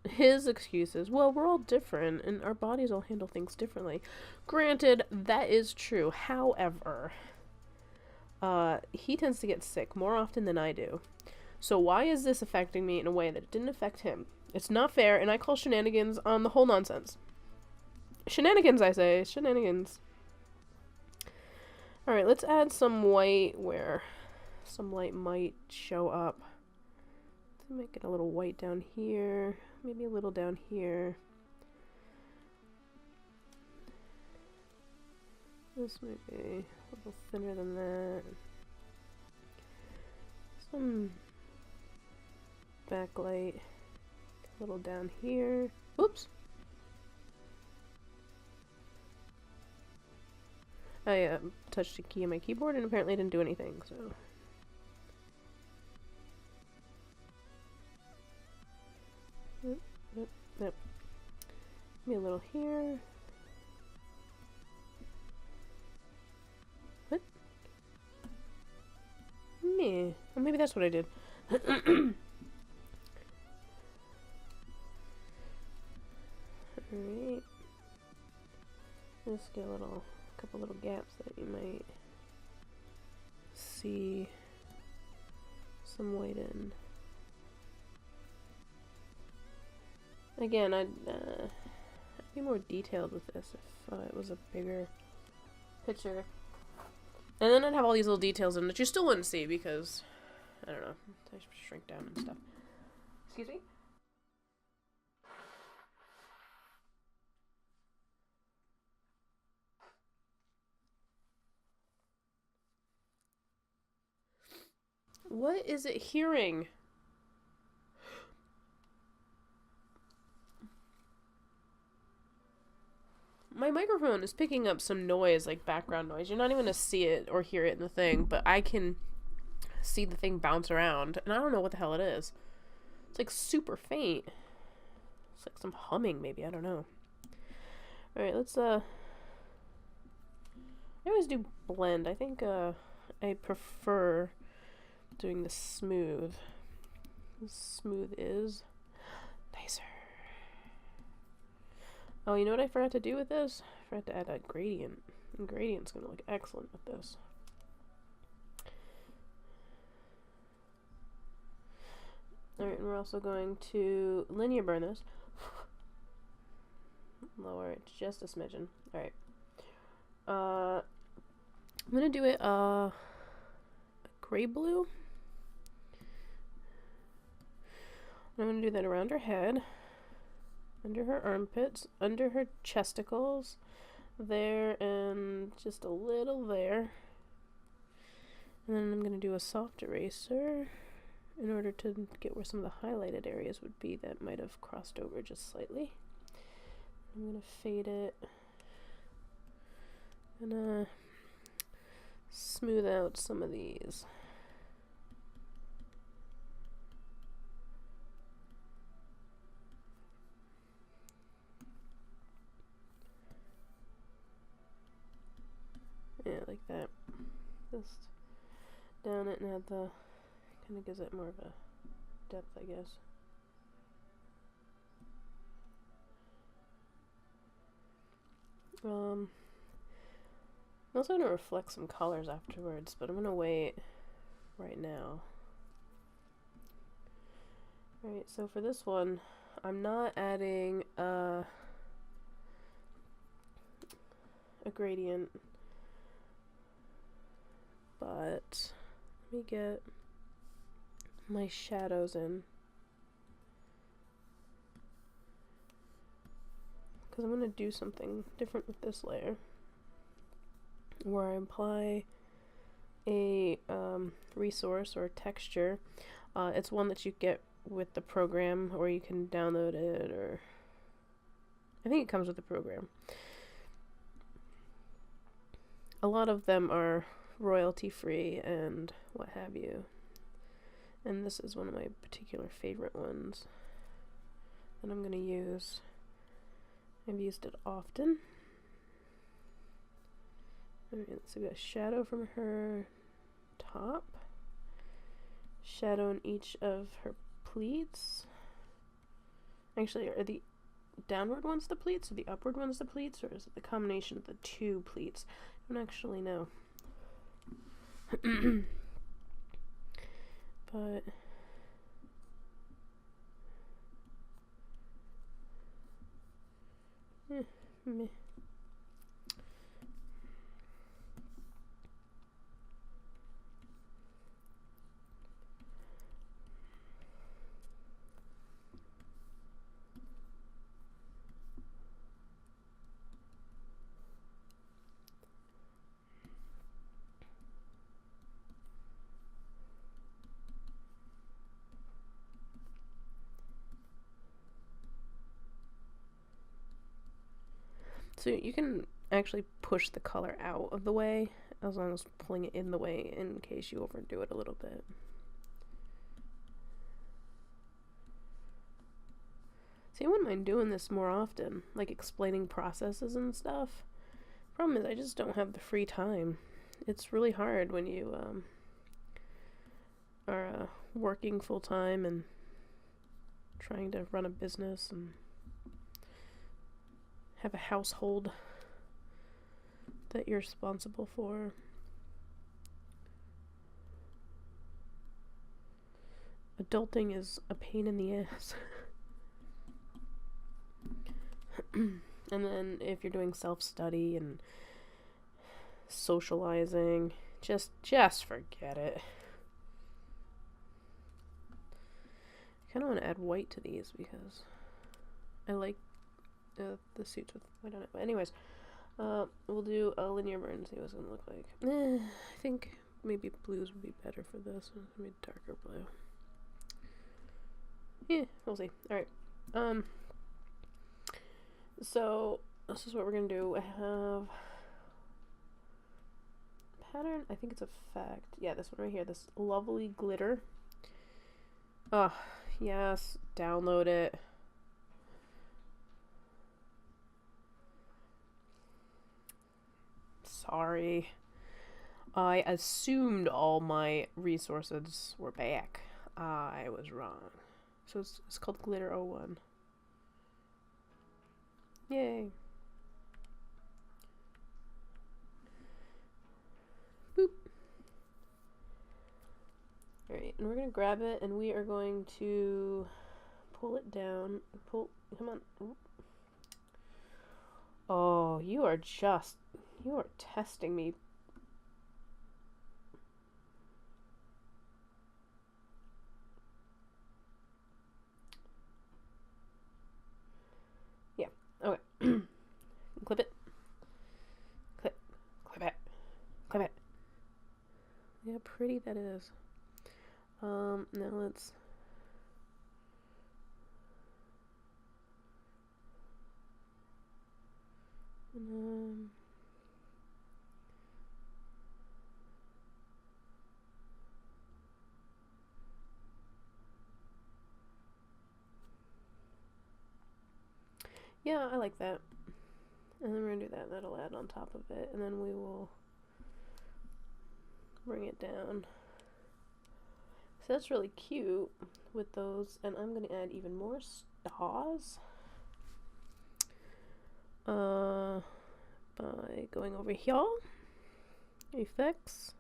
excuse is, well, we're all different, and our bodies all handle things differently. Granted, that is true. However, he tends to get sick more often than I do. So why is this affecting me in a way that it didn't affect him? It's not fair, and I call shenanigans on the whole nonsense. Shenanigans, I say. Shenanigans. Alright, let's add some white where some light might show up. Let's make it a little white down here. Maybe a little down here. This might be a little thinner than that. Some backlight. A little down here. Oops! I touched a key on my keyboard and apparently didn't do anything, so... Yep. Maybe a little here. What? Meh. Well, maybe that's what I did. Alright. Just get a couple little gaps that you might see some white in. Again, I'd be more detailed with this if it was a bigger picture. And then I'd have all these little details in that you still wouldn't see because, I don't know, I shrink down and stuff. Excuse me? What is it hearing? My microphone is picking up some noise, like background noise. You're not even going to see it or hear it in the thing, but I can see the thing bounce around, and I don't know what the hell it is. It's like super faint. It's like some humming, maybe. I don't know. Alright, let's, I always do blend. I think, I prefer doing the smooth. Smooth is nicer. Oh, you know what I forgot to do with this? I forgot to add a gradient. And gradient's gonna look excellent with this. Alright, and we're also going to linear burn this. Lower it just a smidgen. Alright. I'm gonna do it, gray blue. I'm gonna do that around her head. Under her armpits, under her chesticles, there, and just a little there. And then I'm going to do a soft eraser in order to get where some of the highlighted areas would be that might have crossed over just slightly. I'm going to fade it. And smooth out some of these. Yeah, like that. Just down it and add the, kind of gives it more of a depth, I guess. I'm also going to reflect some colors afterwards, but I'm going to wait right now. Alright, so for this one, I'm not adding a gradient. But let me get my shadows in, because I'm going to do something different with this layer where I apply a resource or texture. It's one that you get with the program, or you can download it, or I think it comes with the program. A lot of them are royalty free and what have you, and this is one of my particular favorite ones that I'm going to use. I've used it often. Alright, so we got shadow from her top, shadow in each of her pleats. Actually, are the downward ones the pleats or the upward ones the pleats, or is it the combination of the two pleats? I don't actually know. But meh. So you can actually push the color out of the way, as long as pulling it in the way in case you overdo it a little bit. See, I wouldn't mind doing this more often, like explaining processes and stuff. Problem is, I just don't have the free time. It's really hard when you are working full-time and trying to run a business and have a household that you're responsible for. Adulting is a pain in the ass. And then if you're doing self-study and socializing, just forget it. I kind of want to add white to these because I like the suits with white on it. But anyways, we'll do a linear burn and see what it's going to look like. I think maybe blues would be better for this. Maybe darker blue. Yeah, we'll see. Alright. So, this is what we're going to do. I have pattern. I think it's a fact. Yeah, this one right here. This lovely glitter. Oh, yes. Download it. Sorry. I assumed all my resources were back. I was wrong. So it's called Glitter 01. Yay. Boop. Alright, and we're going to grab it and we are going to pull it down. Come on. Oop. Oh, you are testing me. Yeah, okay. Clip it. Clip it. Clip it. Yeah, pretty that is. Now let's... yeah, I like that. And then we're gonna do that. That'll add on top of it. And then we will bring it down. So that's really cute with those. And I'm gonna add even more stars. By going over here. Effects.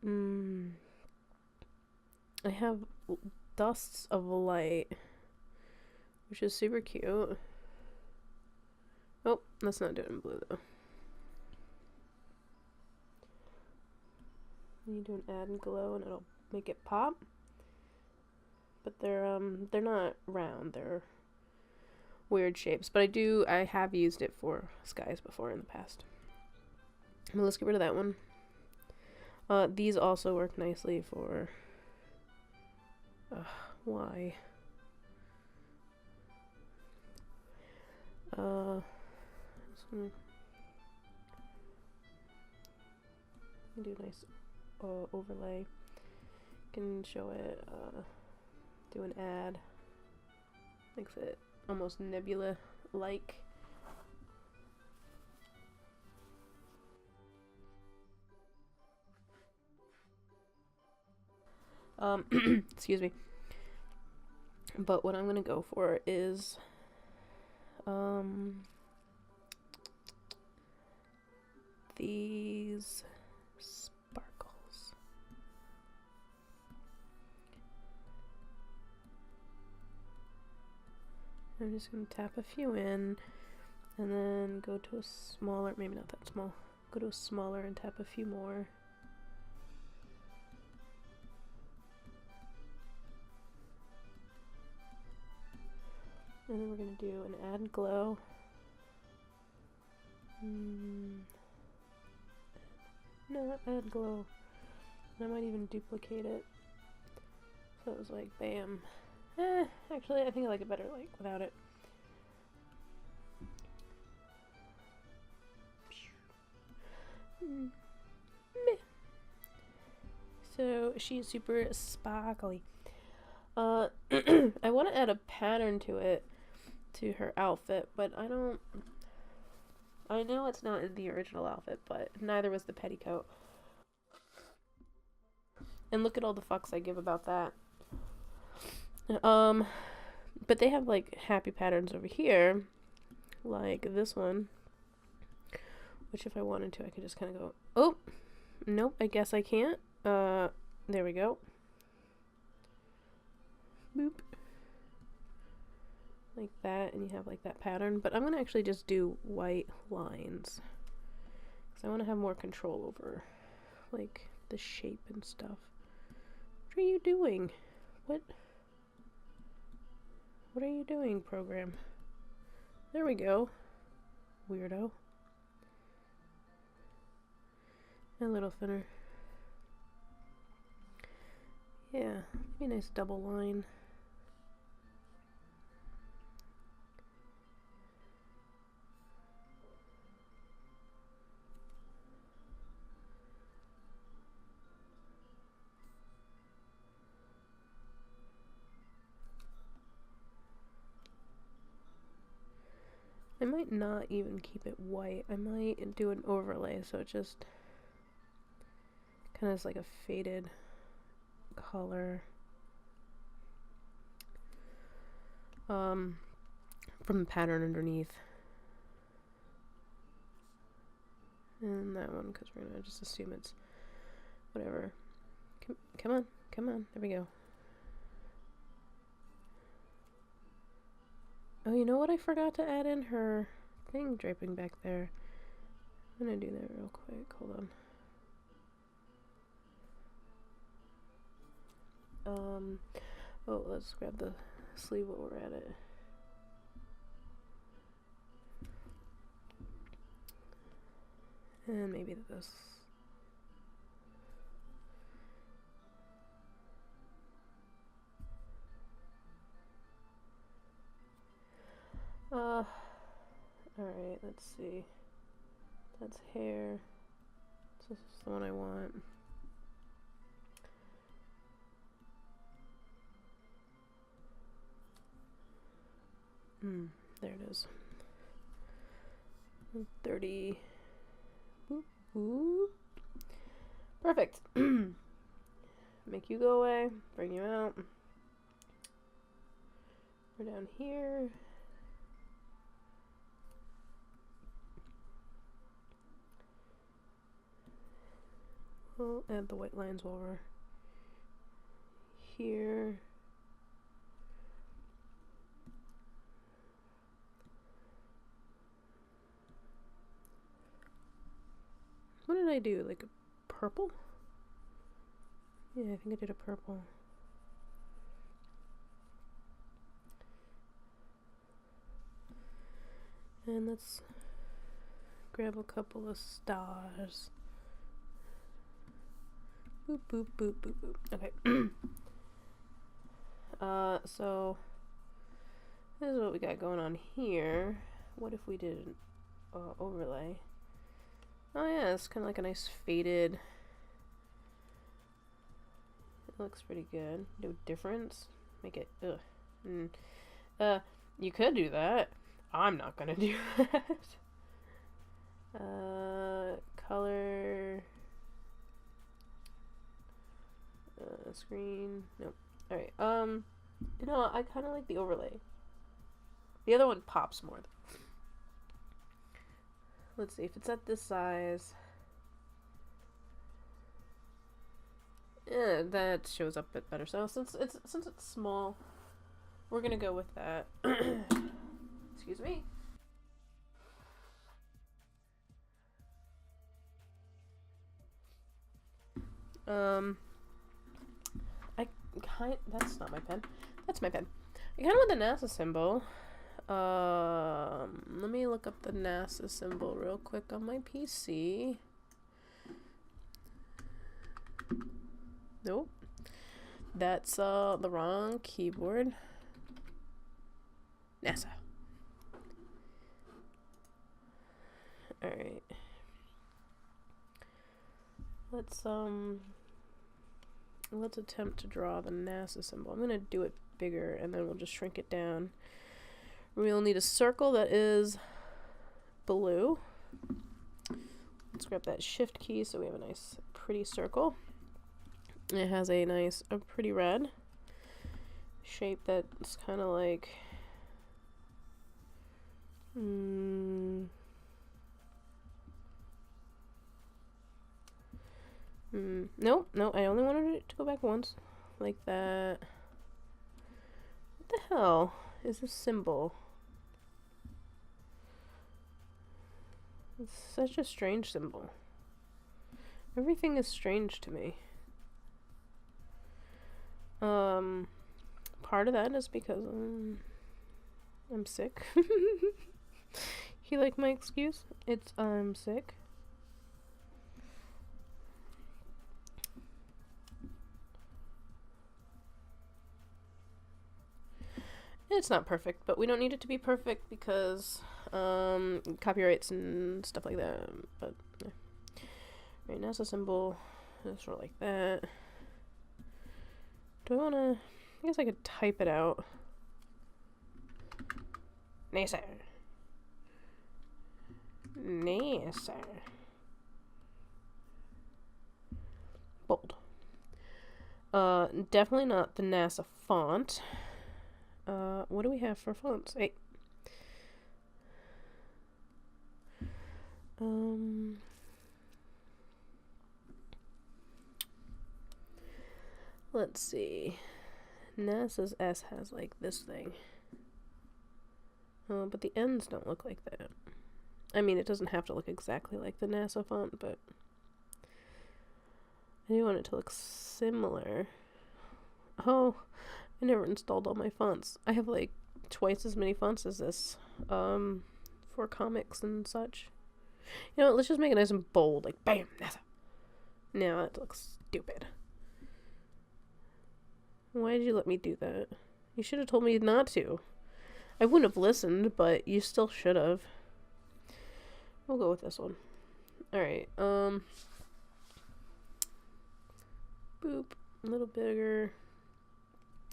I have dusts of light, which is super cute. Oh, let's not do it in blue though. You do an add and glow and it'll make it pop. But they're not round, they're weird shapes. But I have used it for skies before in the past. Well, let's get rid of that one. These also work nicely for why? Do a nice overlay. Can show it. Do an ad. Makes it almost nebula-like. Excuse me. But what I'm gonna go for is these sparkles. I'm just gonna tap a few in and then go to a smaller, maybe not that small, go to a smaller and tap a few more. And then we're going to do an add glow. No, add glow. And I might even duplicate it. So it was like, bam. Actually, I think I like it better like without it. So she's super sparkly. I want to add a pattern to it, to her outfit, but I know it's not in the original outfit, but neither was the petticoat. And look at all the fucks I give about that. But they have like happy patterns over here, like this one, which if I wanted to, I could just kind of go, oh, nope, I guess I can't. There we go. Boop. Like that, and you have like that pattern. But I'm going to actually just do white lines, because I want to have more control over like the shape and stuff. What are you doing? What are you doing, program? There we go. Weirdo. A little thinner. Yeah, maybe a nice double line. I might not even keep it white. I might do an overlay, so it just kind of is like a faded color from the pattern underneath. And that one, because we're gonna just assume it's whatever. Come on, there we go. Oh, you know what? I forgot to add in her thing draping back there. I'm gonna do that real quick. Hold on. Oh, let's grab the sleeve while we're at it. And maybe this. Alright, let's see. That's hair. So this is the one I want. There it is. 30. Boop, boop. Perfect. Make you go away. Bring you out. We're down here. We'll add the white lines while we're here. What did I do? Like a purple? Yeah, I think I did a purple. And let's grab a couple of stars. Boop, boop, boop, boop, boop. Okay. So this is what we got going on here. What if we did an overlay? Oh yeah, it's kind of like a nice faded. It looks pretty good. Do a difference. Make it. You could do that. I'm not gonna do that. Color. Screen. Nope. All right. You know, I kind of like the overlay. The other one pops more. Let's see if it's at this size. Yeah, that shows up a bit better. So since it's small, we're gonna go with that. Excuse me. That's not my pen. That's my pen. I kind of want the NASA symbol. Let me look up the NASA symbol real quick on my PC. Nope. That's the wrong keyboard. NASA. Alright. Let's attempt to draw the NASA symbol. I'm gonna do it bigger and then we'll just shrink it down. We'll need a circle that is blue. Let's grab that shift key so we have a nice pretty circle. It has a nice pretty red. shape that's kind of like no, I only wanted it to go back once. Like that. What the hell is this symbol? It's such a strange symbol. Everything is strange to me. Part of that is because I'm sick. You like my excuse? It's I'm sick. It's not perfect, but we don't need it to be perfect because copyrights and stuff like that. But yeah. Right, now it's a symbol. It's sort of like that. Do I want to? I guess I could type it out. Nasser. Bold. Definitely not the NASA font. What do we have for fonts? Hey. Let's see. NASA's S has like this thing. But the N's don't look like that. I mean, it doesn't have to look exactly like the NASA font, but I do want it to look similar. Oh, I never installed all my fonts. I have like twice as many fonts as this, for comics and such. You know what, let's just make it nice and bold, like bam, NASA. No, that looks stupid. Why did you let me do that? You should have told me not to. I wouldn't have listened, but you still should have. We'll go with this one. Alright, boop. A little bigger.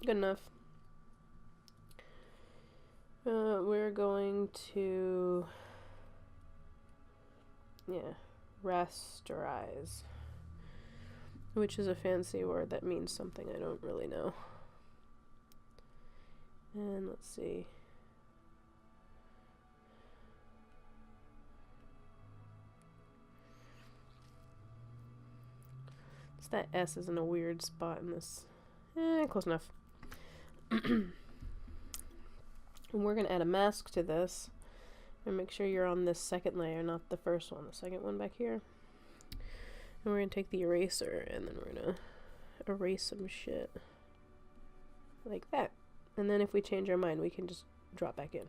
Good enough. We're going to... yeah, rasterize. Which is a fancy word that means something I don't really know. And let's see. It's that S is in a weird spot in this. Close enough. And we're going to add a mask to this. And make sure you're on this second layer, not the first one. The second one back here. And we're going to take the eraser and then we're going to erase some shit. Like that. And then if we change our mind, we can just drop back in.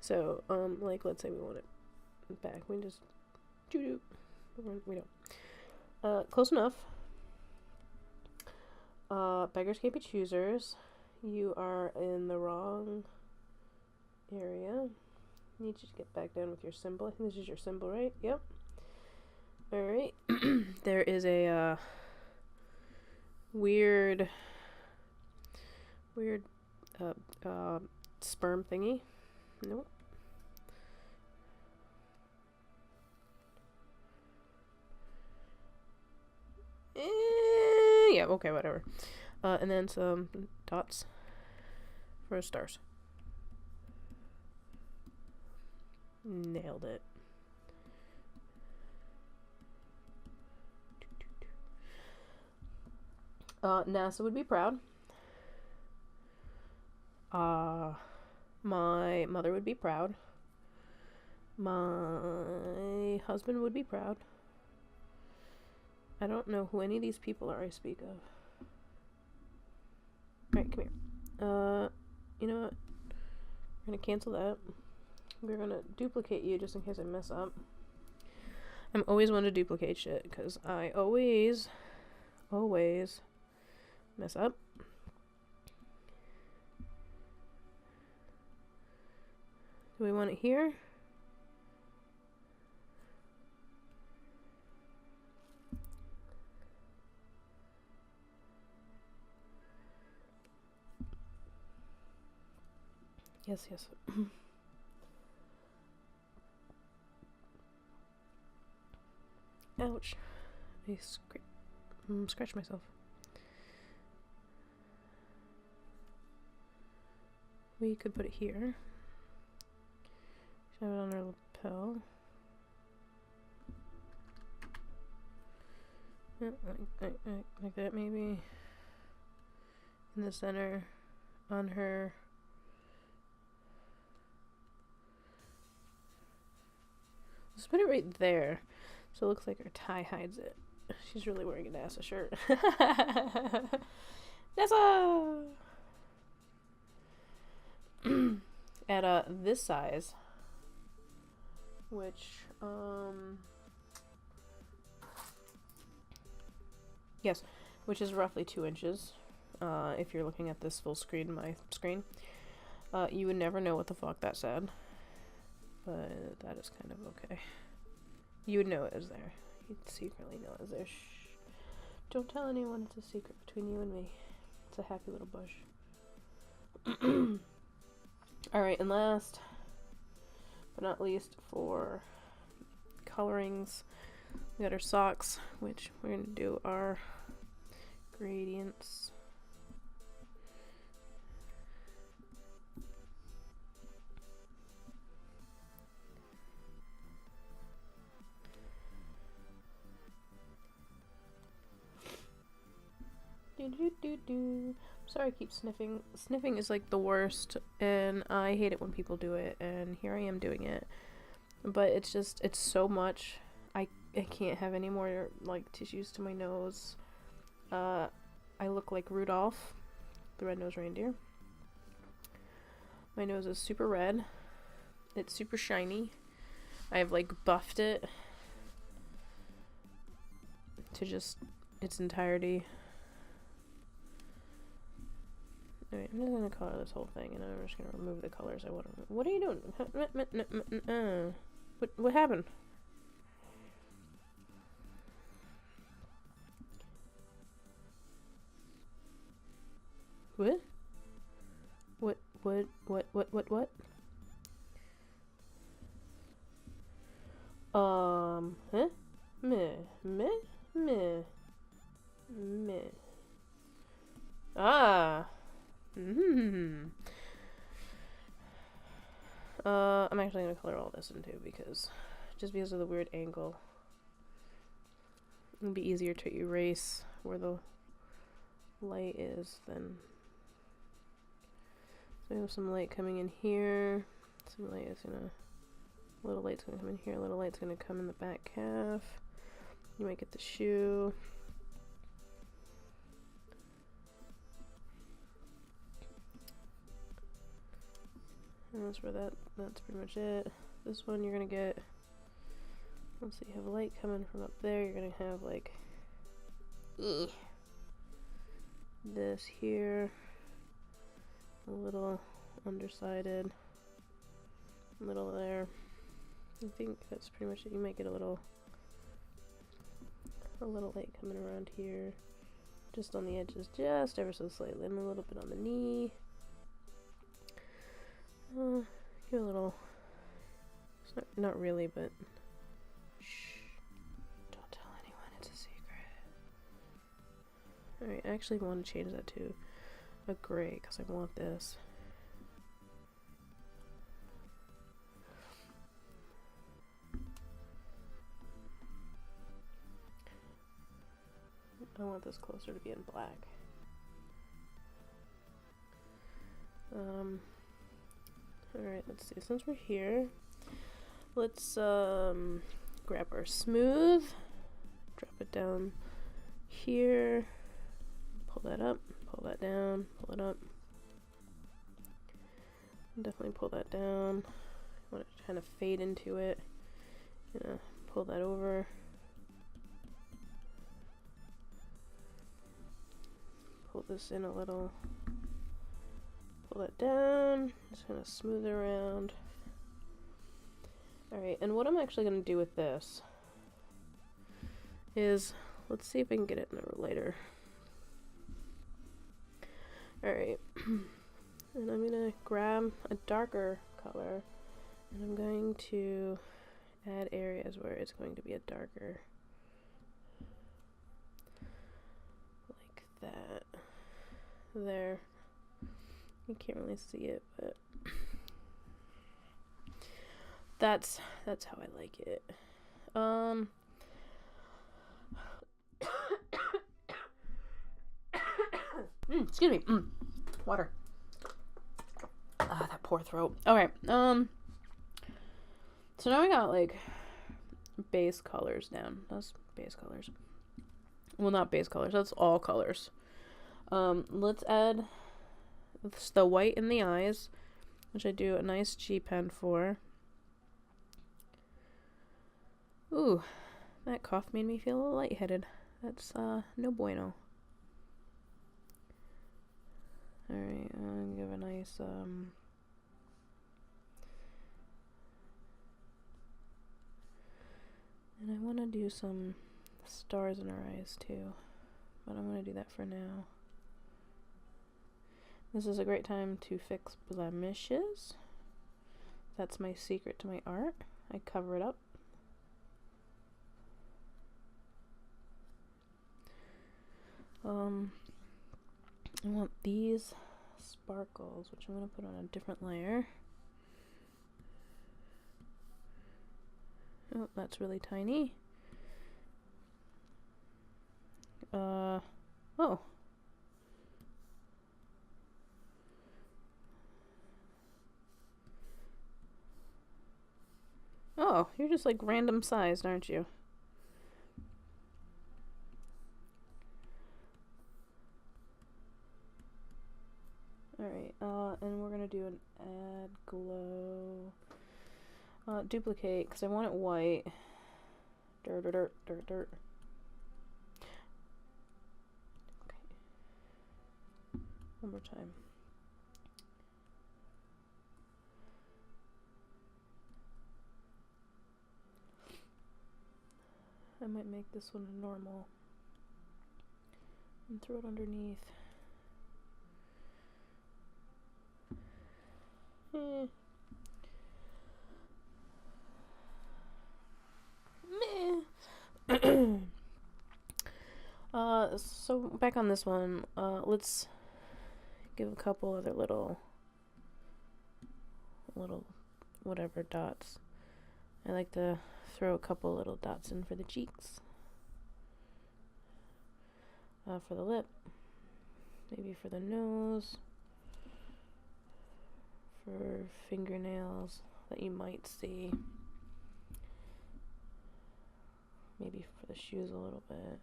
So, like, let's say we want it back. We just we don't. Close enough. Beggars can't be choosers. You are in the wrong area. Need you to get back down with your symbol. I think this is your symbol, right? Yep. Alright. There is a weird sperm thingy. Nope. Yeah, okay, whatever. And then some dots for stars. Nailed it. NASA would be proud. My mother would be proud. My husband would be proud. I don't know who any of these people are I speak of. Alright, come here. You know what? We're gonna cancel that. We're gonna duplicate you just in case I mess up. I'm always one to duplicate shit, because I always mess up. Do we want it here? Yes. Ouch. I scratched myself. We could put it here. Have it on our lapel. Yeah, like that maybe. In the center, on her. Let's put it right there, so it looks like her tie hides it. She's really wearing a NASA shirt. NASA! At this size, which yes, which is roughly 2 inches. If you're looking at this full screen, my screen, you would never know what the fuck that said, but that is kind of okay. You would know it was there. You'd secretly know it was there. Shh. Don't tell anyone. It's a secret between you and me. It's a happy little bush. Alright, and last but not least, for colorings, we got our socks, which we're going to do our gradients. Sorry I keep sniffing. Sniffing is like the worst, and I hate it when people do it, and here I am doing it. But it's just, it's so much. I can't have any more like tissues to my nose. I look like Rudolph, the red-nosed reindeer. My nose is super red. It's super shiny. I've like buffed it to just its entirety. Alright, I'm just gonna color this whole thing, and I'm just gonna remove the colors I want to remove. What are you doing? What happened? What? What? Huh? Meh. Ah. I'm actually gonna color all this in too, because of the weird angle. It'll be easier to erase where the light is then. So we have some light coming in here. Some light is gonna, a little light's gonna come in here, a little light's gonna come in the back half. You might get the shoe. And that's where that's pretty much it. This one you're gonna get, let's see, you have light coming from up there, you're gonna have like this here, a little undersided, a little there. I think that's pretty much it. You might get a little light coming around here, just on the edges, just ever so slightly, and a little bit on the knee. Give a little, it's not really, but shh, don't tell anyone, it's a secret. Alright, I actually want to change that to a gray, because I want this. I want this closer to being black. Alright, let's see. Since we're here, let's grab our smooth, drop it down here, pull that up, pull that down, pull it up. Definitely pull that down. I want it to kind of fade into it. Pull that over. Pull this in a little. Pull that down. Just gonna smooth it around. Alright, and what I'm actually gonna do with this is, let's see if I can get it in a lighter. Alright, and I'm gonna grab a darker color, and I'm going to add areas where it's going to be a darker that there. You can't really see it, but that's how I like it. Excuse me. Water. Ah, that poor throat. Okay. So now I got like base colors down. That's base colors. Well, not base colors. That's all colors. Let's add the white in the eyes, which I do a nice G pen for. Ooh, that cough made me feel a little lightheaded. That's no bueno. Alright, I'll give a nice and I want to do some stars in her eyes too, but I'm going to do that for now. This is a great time to fix blemishes. That's my secret to my art. I cover it up. I want these sparkles, which I'm going to put on a different layer. Oh, that's really tiny. Oh. Oh, you're just like random sized, aren't you? Alright, and we're gonna do an add glow. Duplicate, because I want it white. Dirt. Okay. One more time. I might make this one a normal and throw it underneath. So back on this one, let's give a couple other little whatever dots. I like to throw a couple little dots in for the cheeks, for the lip, maybe for the nose, for fingernails that you might see, maybe for the shoes a little bit.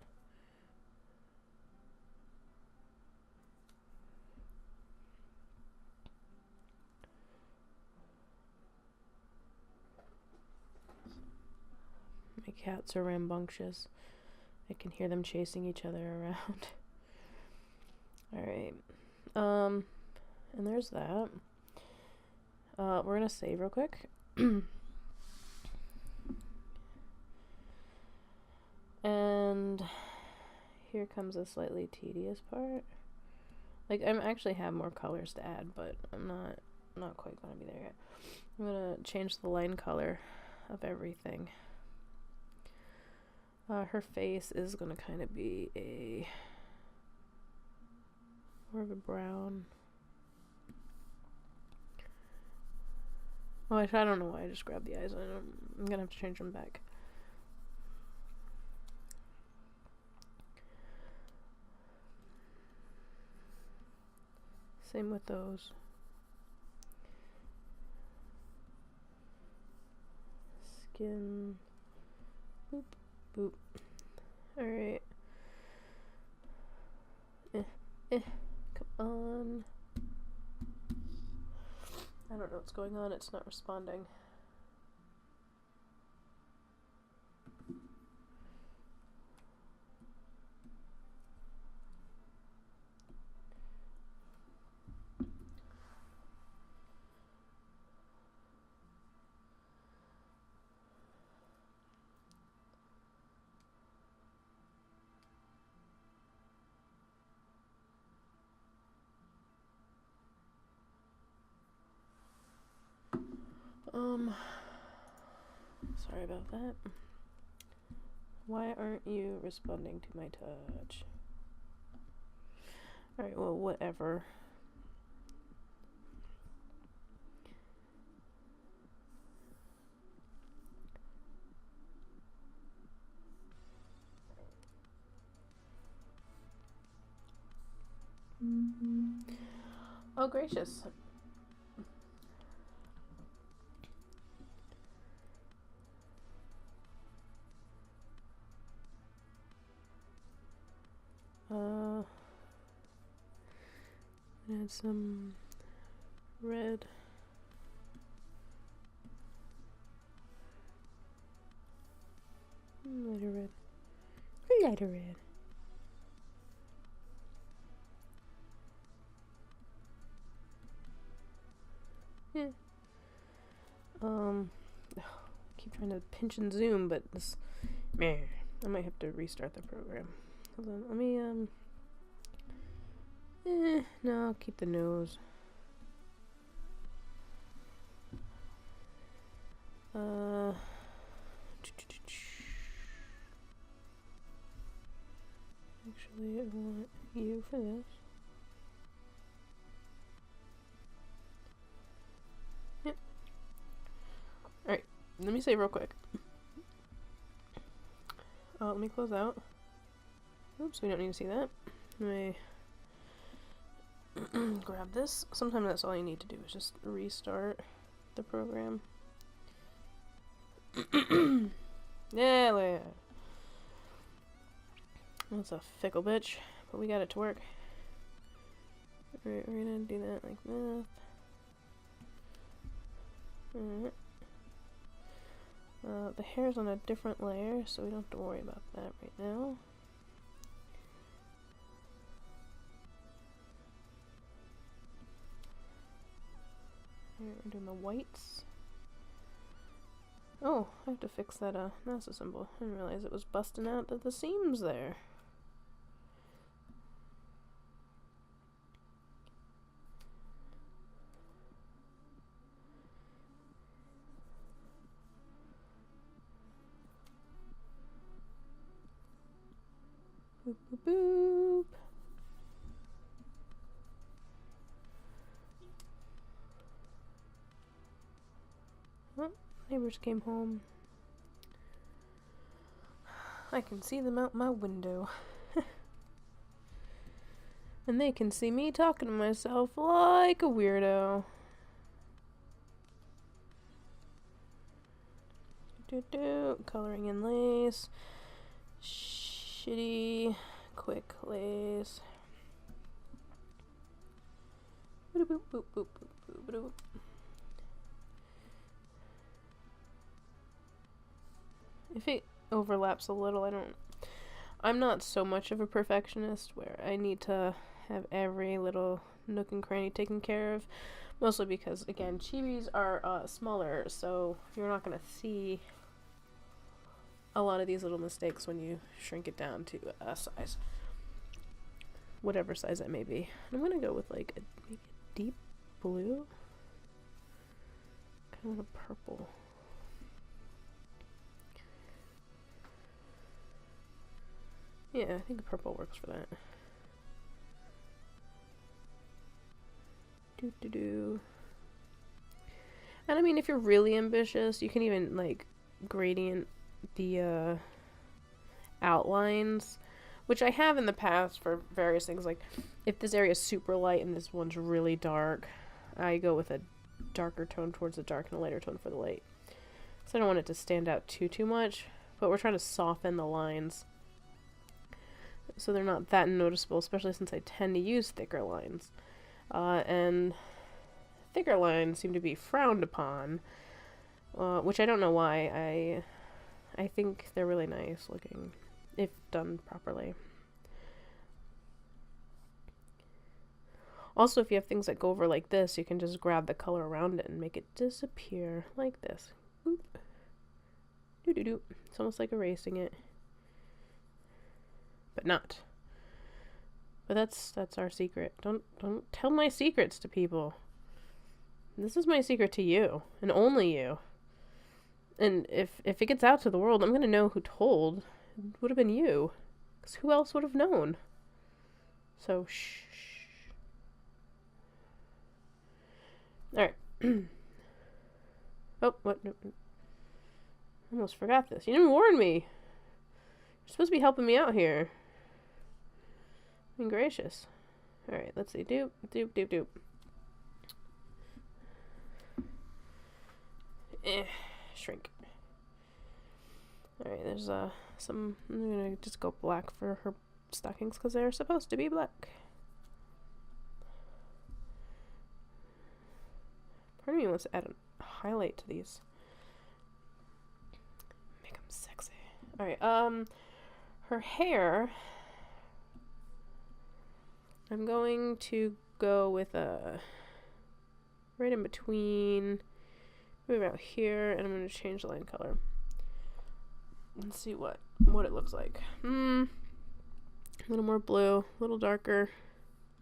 My cats are rambunctious. I can hear them chasing each other around. Alright. And there's that. We're gonna save real quick. And here comes a slightly tedious part. Like, I actually have more colors to add, but I'm not quite gonna be there yet. I'm gonna change the line color of everything. Her face is gonna kind of be more of a brown. Oh, I don't know why I just grabbed the eyes. I'm gonna have to change them back. Same with those. Skin. Boop. Boop. Alright. Come on. I don't know what's going on. It's not responding. Sorry about that. Why aren't you responding to my touch? Alright, well, whatever. Oh, gracious. Add some red. Lighter red. Lighter red. Yeah. Keep trying to pinch and zoom, but this, meh. I might have to restart the program. Hold on, let me, no, I'll keep the nose. Actually, I want you for this. Yep. Alright, let me save real quick. Let me close out. Oops, we don't need to see that. Let me grab this. Sometimes that's all you need to do is just restart the program. Yeah. That's a fickle bitch, but we got it to work. Alright, we're gonna do that like that. Alright. The hair's on a different layer, so we don't have to worry about that right now. Alright, we're doing the whites. Oh, I have to fix that NASA symbol. I didn't realize it was busting out at the seams there. Boop, boop, boop. Oh, neighbors came home. I can see them out my window. And they can see me talking to myself like a weirdo. Coloring in lace. Shitty quick lace. Boop, boop, boop, boop, boop, boop. If it overlaps a little, I'm not so much of a perfectionist where I need to have every little nook and cranny taken care of, mostly because, again, chibis are smaller, so you're not going to see a lot of these little mistakes when you shrink it down to a size, whatever size that may be. I'm going to go with like maybe a deep blue, kind of a purple. Yeah, I think purple works for that. And I mean, if you're really ambitious, you can even like gradient the outlines, which I have in the past for various things. Like if this area is super light and this one's really dark, I go with a darker tone towards the dark and a lighter tone for the light. So I don't want it to stand out too much, but we're trying to soften the lines so they're not that noticeable, especially since I tend to use thicker lines. And thicker lines seem to be frowned upon, which I don't know why. I think they're really nice looking, if done properly. Also, if you have things that go over like this, you can just grab the color around it and make it disappear like this. Boop. Doo-doo-doo. It's almost like erasing it. But not. But that's our secret. Don't tell my secrets to people. This is my secret to you, and only you. And if it gets out to the world, I'm gonna know who told. It would have been you, because who else would have known? So, shh. Alright. Oh, what? No. I almost forgot this. You didn't warn me. You're supposed to be helping me out here. I mean, gracious. Alright, let's see. Doop, doop, doop, doop. Shrink. Alright, there's some. I'm gonna just go black for her stockings because they're supposed to be black. Part of me wants to add a highlight to these. Make them sexy. Alright, her hair. I'm going to go with a right in between, maybe about here, and I'm going to change the line color. Let's see what it looks like. A little more blue, a little darker.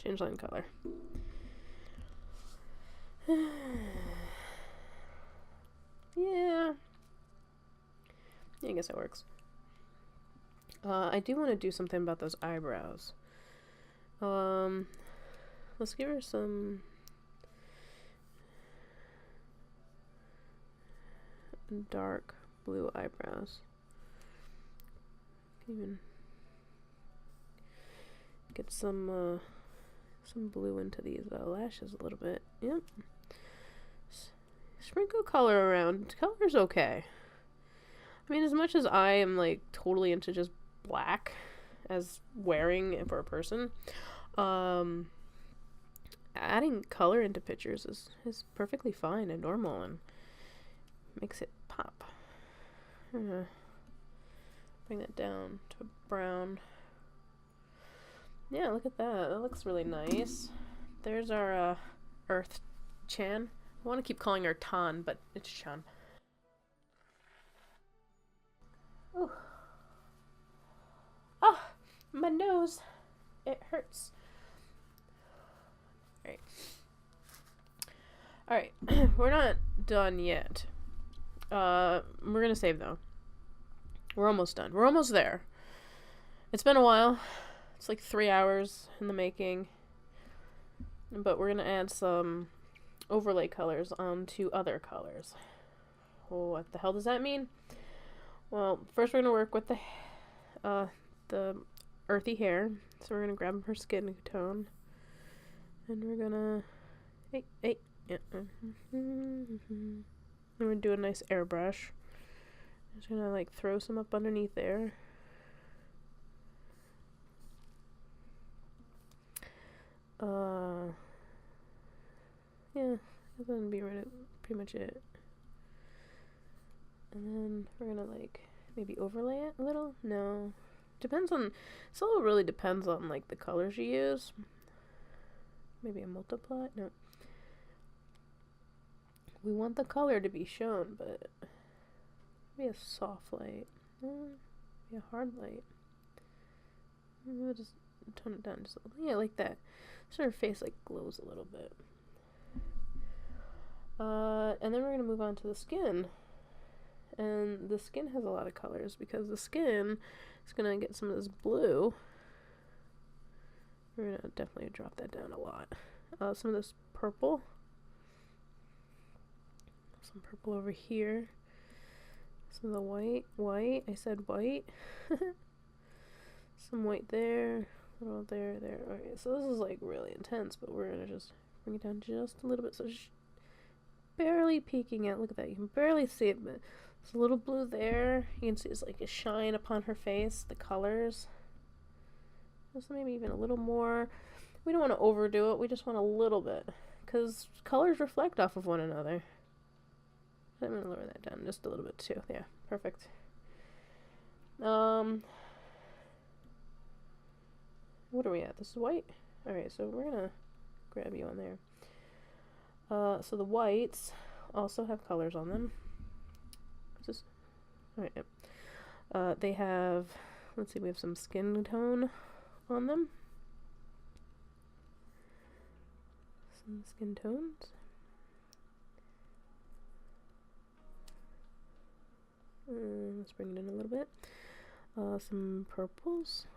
Change line color. Yeah, I guess it works. I do want to do something about those eyebrows. Let's give her some dark blue eyebrows. Even get some blue into these lashes a little bit. Yep. Sprinkle color around. Color's okay. I mean, as much as I am like totally into just black as wearing it for a person, adding color into pictures is perfectly fine and normal and makes it pop. I'm gonna bring that down to brown. Yeah, look at that. That looks really nice. There's our Earth Chan. I want to keep calling her Tan, but it's Chan. Ooh. Ah, my nose. It hurts. Alright. Alright, we're not done yet. We're gonna save though. We're almost done. We're almost there. It's been a while. It's like 3 hours in the making. But we're gonna add some overlay colors onto other colors. What the hell does that mean? Well, first we're gonna work with the earthy hair. So we're gonna grab her skin tone, and we're gonna and we're gonna do a nice airbrush. Just gonna like throw some up underneath there. Yeah, that's gonna be pretty much it. And then we're gonna like maybe overlay it a little. No, depends on. So it really depends on like the colors you use. Maybe a multiply. No. We want the color to be shown, but maybe a soft light. Maybe a hard light. Maybe we'll just tone it down just a little. Yeah, like that. So her face like glows a little bit. And then we're gonna move on to the skin. And the skin has a lot of colors because the skin is gonna get some of this blue. We're gonna definitely drop that down a lot. Some of this purple. Some purple over here. Some of the white. I said white. Some white there. A little there. Okay, so this is like really intense, but we're gonna just bring it down just a little bit. So barely peeking out. Look at that. You can barely see it, but there's a little blue there. You can see it's like a shine upon her face. The colors. Just maybe even a little more. We don't want to overdo it. We just want a little bit, because colors reflect off of one another. I'm gonna lower that down just a little bit too. Yeah, perfect. What are we at? This is white. All right, so we're gonna grab you on there. So the whites also have colors on them. Just all right. Yep. They have. Let's see. We have some skin tone on them. Some skin tones. Let's bring it in a little bit. Some purples.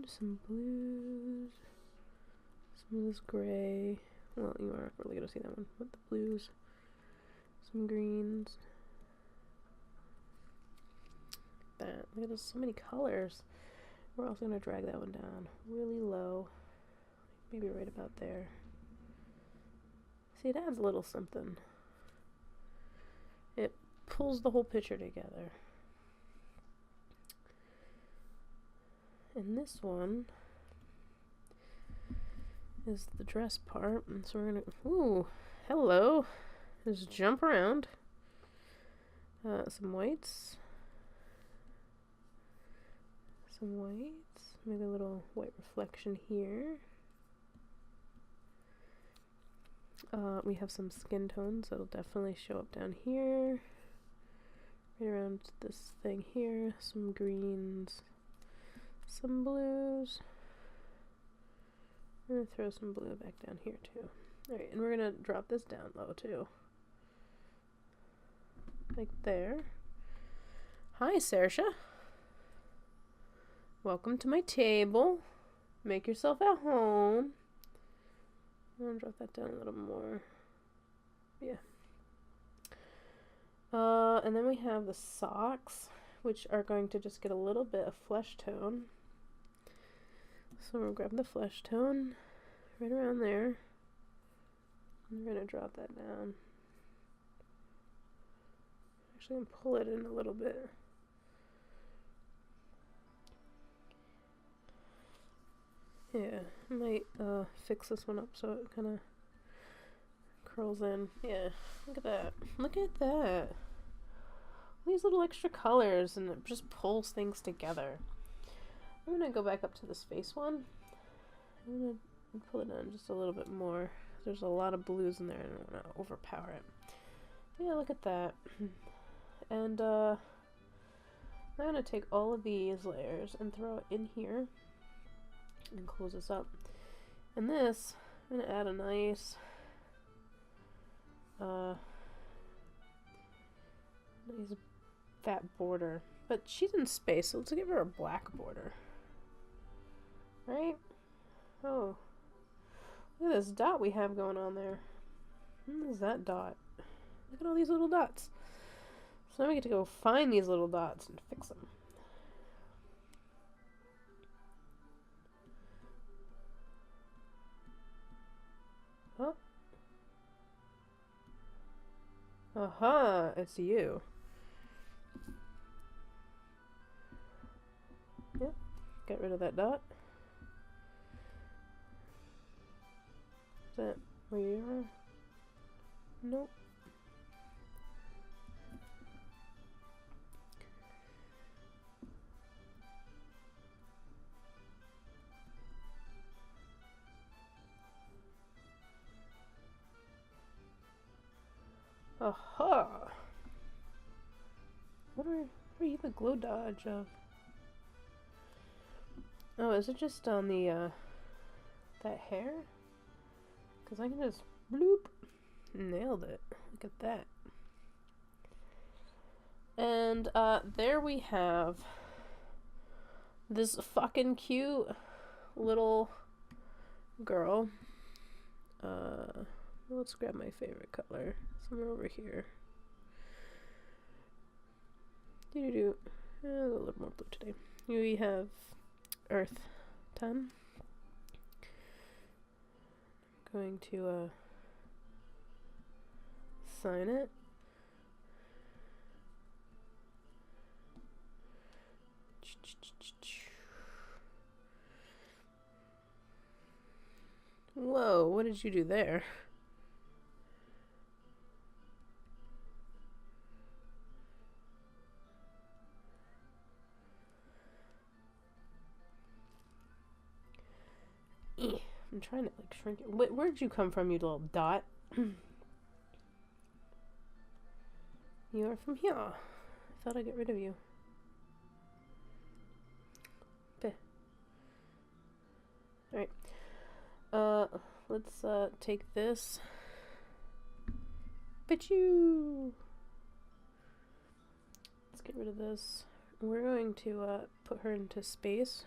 some blues, some of this gray. Well, you aren't really gonna see that one, but the blues, some greens. That. Look at those, so many colors. We're also gonna drag that one down really low, maybe right about there. See, it adds a little something. It pulls the whole picture together. And this one is the dress part, and so we're gonna, ooh, hello, just jump around. Some whites, maybe a little white reflection here. We have some skin tones that'll definitely show up down here, right around this thing here, some greens, some blues. I'm gonna throw some blue back down here too. Alright, and we're gonna drop this down low too. Like there. Hi, Saoirse. Welcome to my table. Make yourself at home. I'm gonna drop that down a little more. Yeah. And then we have the socks, which are going to just get a little bit of flesh tone. So we'll grab the flesh tone right around there. And we're gonna drop that down. Actually, I'm pull it in a little bit. Yeah, I might fix this one up so it kind of curls in. Yeah, look at that. Look at that. These little extra colors, and it just pulls things together. I'm gonna go back up to this face one. I'm gonna pull it down just a little bit more. There's a lot of blues in there, and I don't want to overpower it. Yeah, look at that. And I'm gonna take all of these layers and throw it in here and close this up. And this, I'm gonna add a nice nice fat border. But she's in space, so let's give her a black border. Right? Oh. Look at this dot we have going on there. What is that dot? Look at all these little dots. So now we get to go find these little dots and fix them. Oh. Aha, it's you. Yep, get rid of that dot. Is that where you are? Nope. Aha! What are you the glow dodge of? Oh, is it just on the, that hair? Because I can just bloop. Nailed it. Look at that. And, there we have this fucking cute little girl. Let's grab my favorite color. Somewhere over here. A little more blue today. We have Earth 10. I'm going to sign it. Whoa, what did you do there? I'm trying to like shrink it. Where'd you come from, you little dot? You are from here. I thought I'd get rid of you. Okay. Alright. Let's take this. Pichu! Let's get rid of this. We're going to put her into space.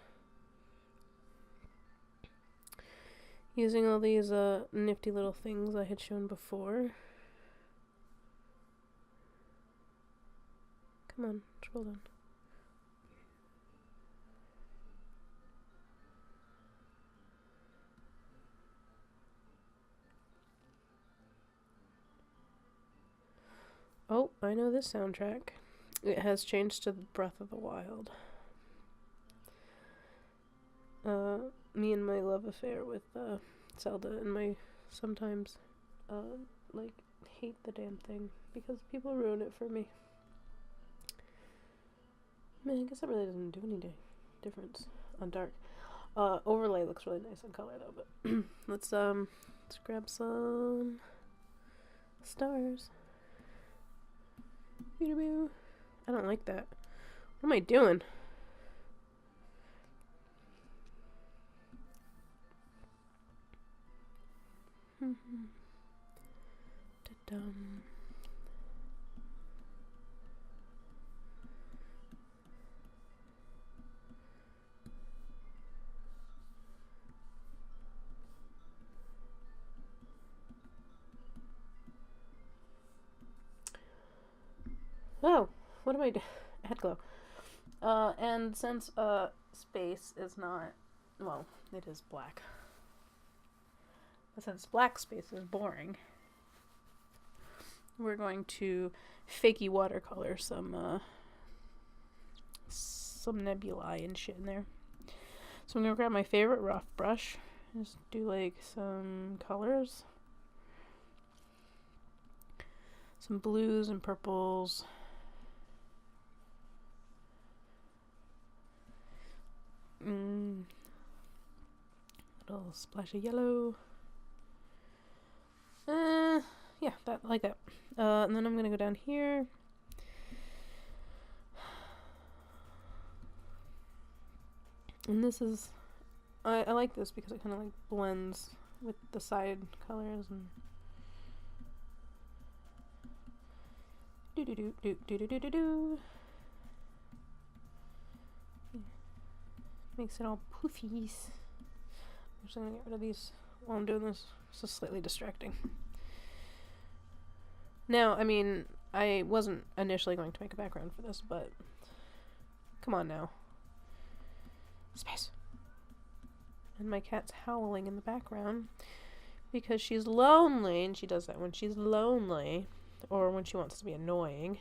Using all these nifty little things I had shown before. Come on, scroll down. Oh, I know this soundtrack. It has changed to Breath of the Wild. Me and my love affair with Zelda and my sometimes like hate the damn thing because people ruin it for me. Man, I guess it really doesn't do any difference on dark. Overlay looks really nice on color though, but let's grab some stars. I don't like that. What am I doing? Oh, what am I doing? Head glow. And since space is not, well, it is black. But since black space is boring, we're going to fakey watercolor some nebulae and shit in there. So I'm gonna grab my favorite rough brush, just do like some colors, some blues and purples. Little splash of yellow. Yeah, that like that. And then I'm gonna go down here. And this is, I like this because it kind of like blends with the side colors and do do do do do do do do do. Makes it all poofies. I'm just gonna get rid of these while I'm doing this. It's just slightly distracting. Now, I mean, I wasn't initially going to make a background for this, but come on now. Space. And my cat's howling in the background because she's lonely, and she does that when she's lonely or when she wants to be annoying.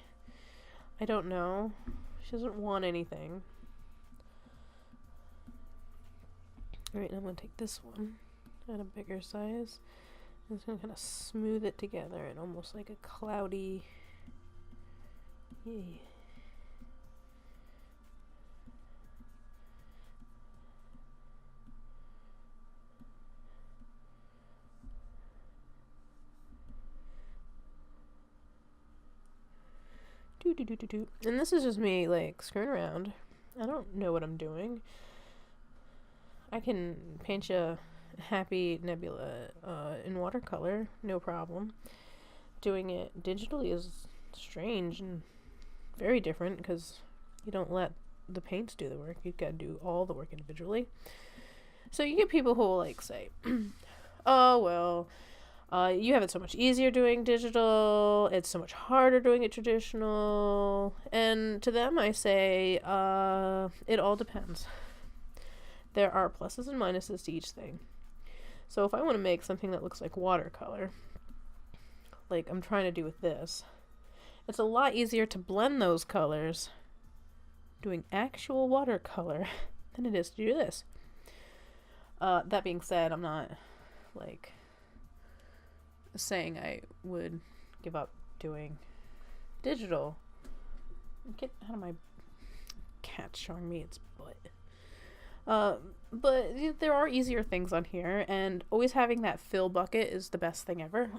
I don't know. She doesn't want anything. Alright, I'm going to take this one at a bigger size. I'm just going to kind of smooth it together and almost like a cloudy... Yay. And this is just me, like, screwing around. I don't know what I'm doing. I can paint you a happy nebula in watercolor, no problem. Doing it digitally is strange and very different because you don't let the paints do the work. You've got to do all the work individually. So you get people who will, like, say, oh, well... you have it so much easier doing digital, it's so much harder doing it traditional, and to them I say, it all depends. There are pluses and minuses to each thing. So if I want to make something that looks like watercolor, like I'm trying to do with this, it's a lot easier to blend those colors doing actual watercolor than it is to do this. That being said, I'm not, like... saying I would give up doing digital. Get out of my cat showing me its butt. But there are easier things on here, and always having that fill bucket is the best thing ever.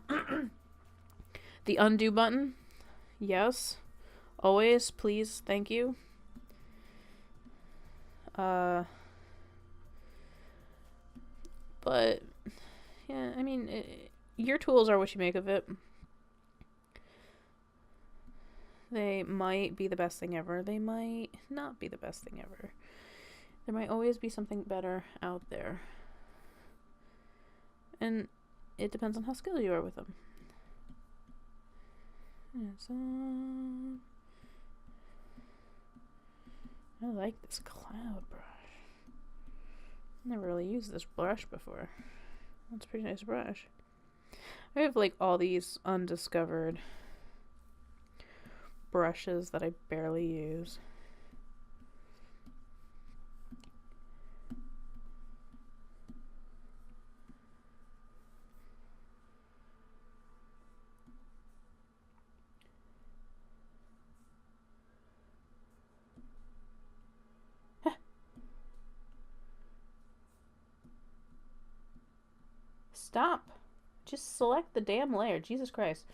The undo button, yes. Always, please, thank you. But yeah, I mean, your tools are what you make of it. They might be the best thing ever. They might not be the best thing ever. There might always be something better out there. And it depends on how skilled you are with them. I like this cloud brush. Never really used this brush before. That's a pretty nice brush. I have like all these undiscovered brushes that I barely use. Stop. Just select the damn layer. Jesus Christ.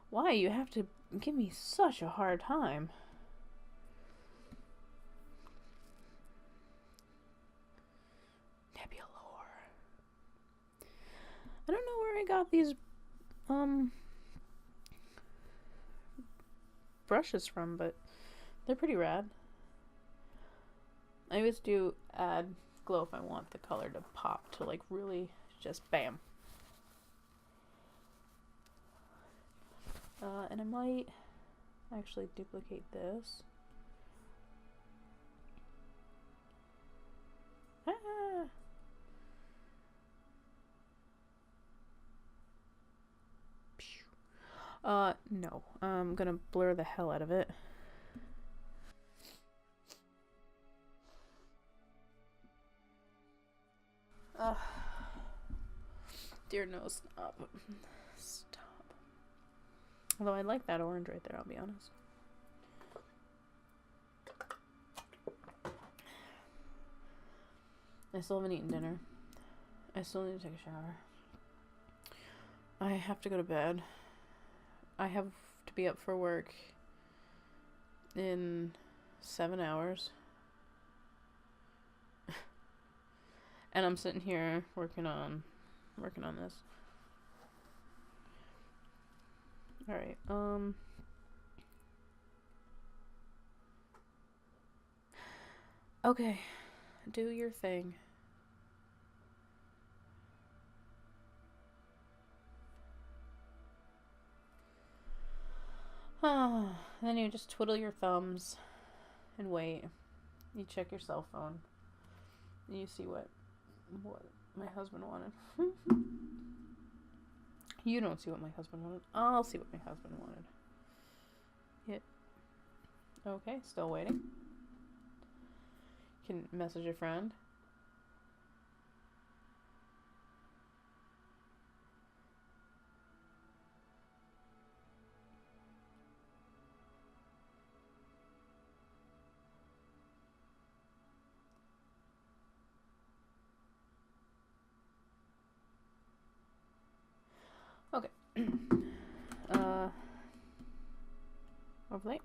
Why you have to give me such a hard time? Nebulore. I don't know where I got these brushes from, but they're pretty rad. I always do add glow if I want the color to pop to like really just bam. And I might actually duplicate this. No. I'm gonna blur the hell out of it. Dear no, stop. Stop. Although I like that orange right there, I'll be honest. I still haven't eaten dinner. I still need to take a shower. I have to go to bed. I have to be up for work in 7 hours. And I'm sitting here working on this. Alright, okay. Do your thing. Then you just twiddle your thumbs and wait. You check your cell phone. And you see what my husband wanted. You don't see what my husband wanted. I'll see what my husband wanted. Hit. Okay, still waiting. You can message a friend. Okay. Overlay.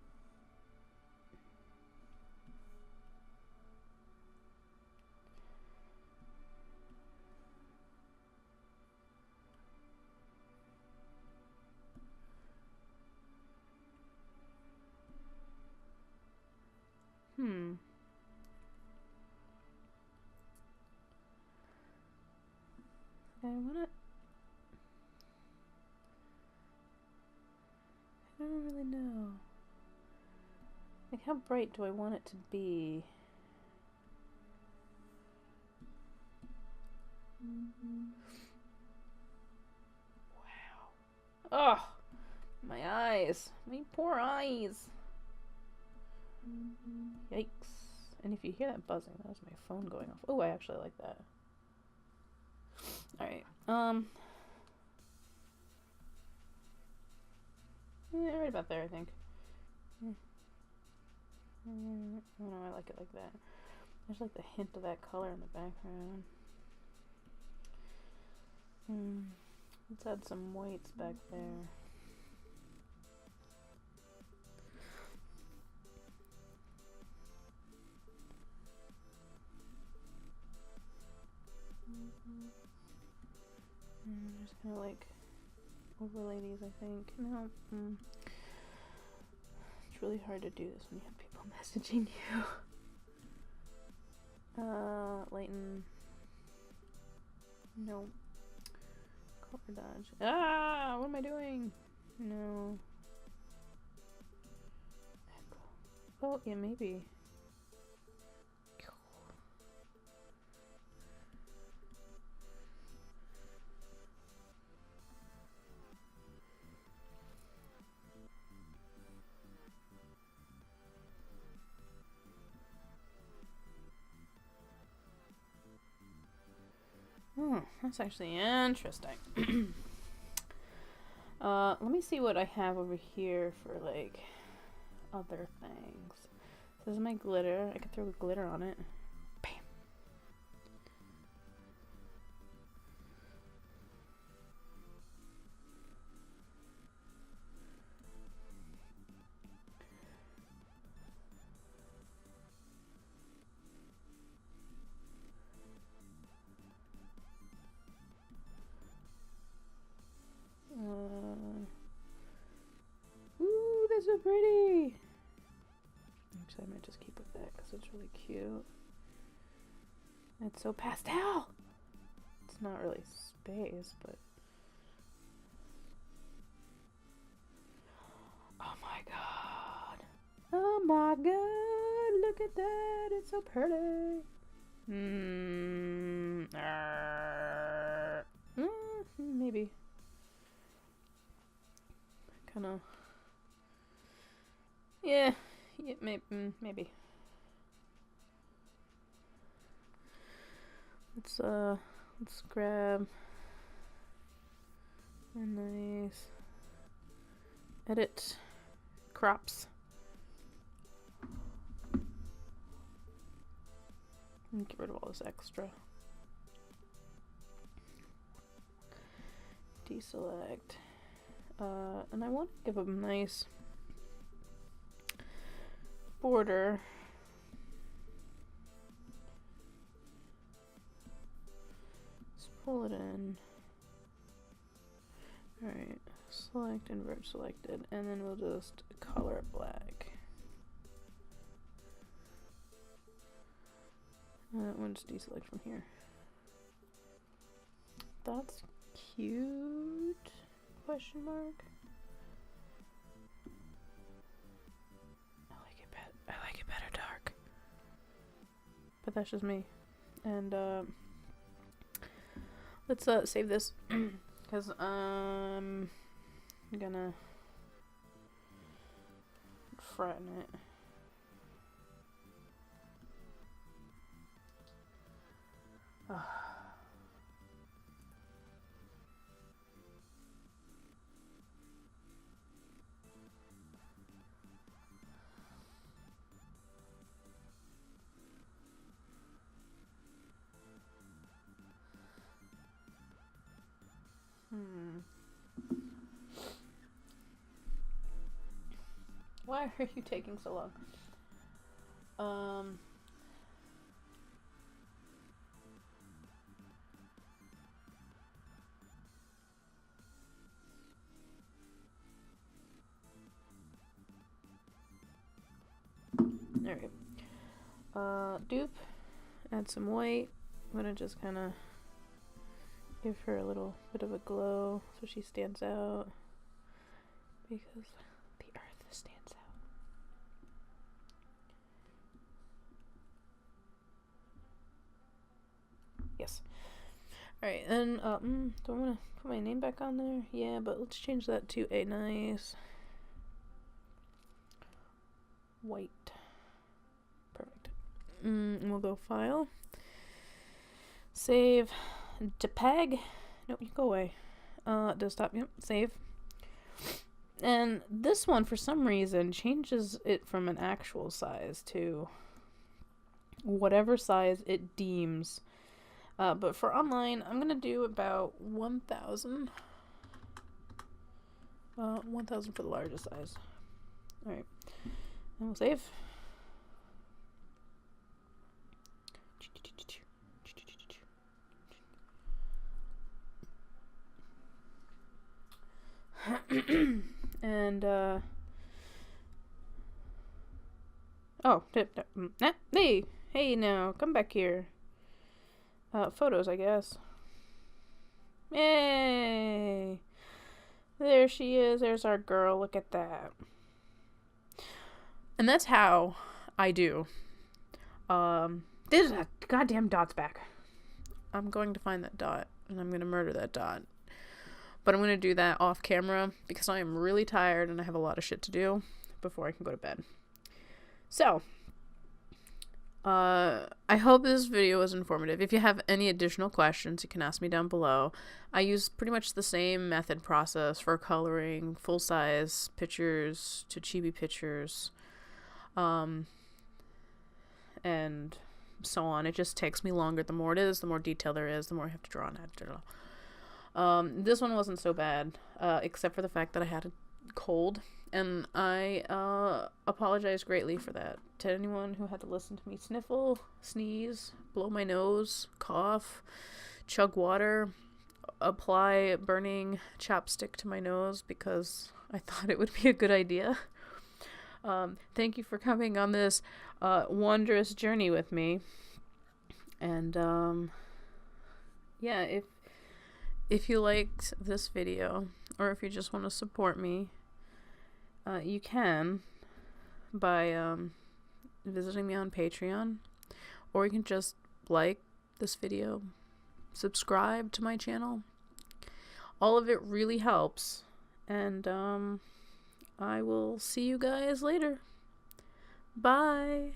I don't really know. Like, how bright do I want it to be? Wow. Oh, my eyes. My poor eyes. Yikes. And if you hear that buzzing, that was my phone going off. Oh, I actually like that. Alright. Yeah, right about there, I think. Oh no, I like it like that. There's like the hint of that color in the background. Let's add some whites back there. I'm just gonna like overlay these, I think. No. It's really hard to do this when you have people messaging you. Lighten. No. Color dodge. Ah, what am I doing? No. Oh, yeah, maybe. Oh, that's actually interesting. Let me see what I have over here for, like, other things. This is my glitter. I could throw glitter on it. Bam. Ooh, that's so pretty! Actually, I might just keep with that because it's really cute. It's so pastel! It's not really space, but... Oh my god! Oh my god! Look at that! It's so pretty! Maybe. Kinda... Yeah, maybe. Let's grab a nice edit crops. And get rid of all this extra. Deselect. And I want to give them a nice border. Let's pull it in. Alright, select, invert selected, and then we'll just color it black. We'll just deselect from here. That's cute? Question mark. I like it better dark. But that's just me. And let's save this because I'm gonna flatten it. Why are you taking so long? Alright. Dupe. Add some white. I'm gonna just kind of give her a little bit of a glow so she stands out. Because the earth stands out. Yes. Alright, and do I want to put my name back on there? Yeah, but let's change that to a nice white. Perfect. And we'll go File. Save. JPEG. Nope, you go away. Desktop. Yep, save. And this one, for some reason, changes it from an actual size to whatever size it deems. But for online, I'm going to do about 1,000. 1,000 for the largest size. Alright. And we'll save. And, oh, hey now, come back here. Photos, I guess. Yay! There she is. There's our girl. Look at that. And that's how I do. This goddamn dot's back. I'm going to find that dot, and I'm going to murder that dot. But I'm going to do that off camera because I am really tired and I have a lot of shit to do before I can go to bed. So, I hope this video was informative. If you have any additional questions, you can ask me down below. I use pretty much the same method process for coloring full-size pictures to chibi pictures, and so on. It just takes me longer. The more it is, the more detail there is, the more I have to draw on it. This one wasn't so bad, except for the fact that I had a cold, and I apologize greatly for that to anyone who had to listen to me sniffle, sneeze, blow my nose, cough, chug water, apply burning chapstick to my nose because I thought it would be a good idea. Thank you for coming on this wondrous journey with me. And yeah, if you liked this video, or if you just want to support me, you can by visiting me on Patreon, or you can just like this video, subscribe to my channel. All of it really helps, and I will see you guys later. Bye.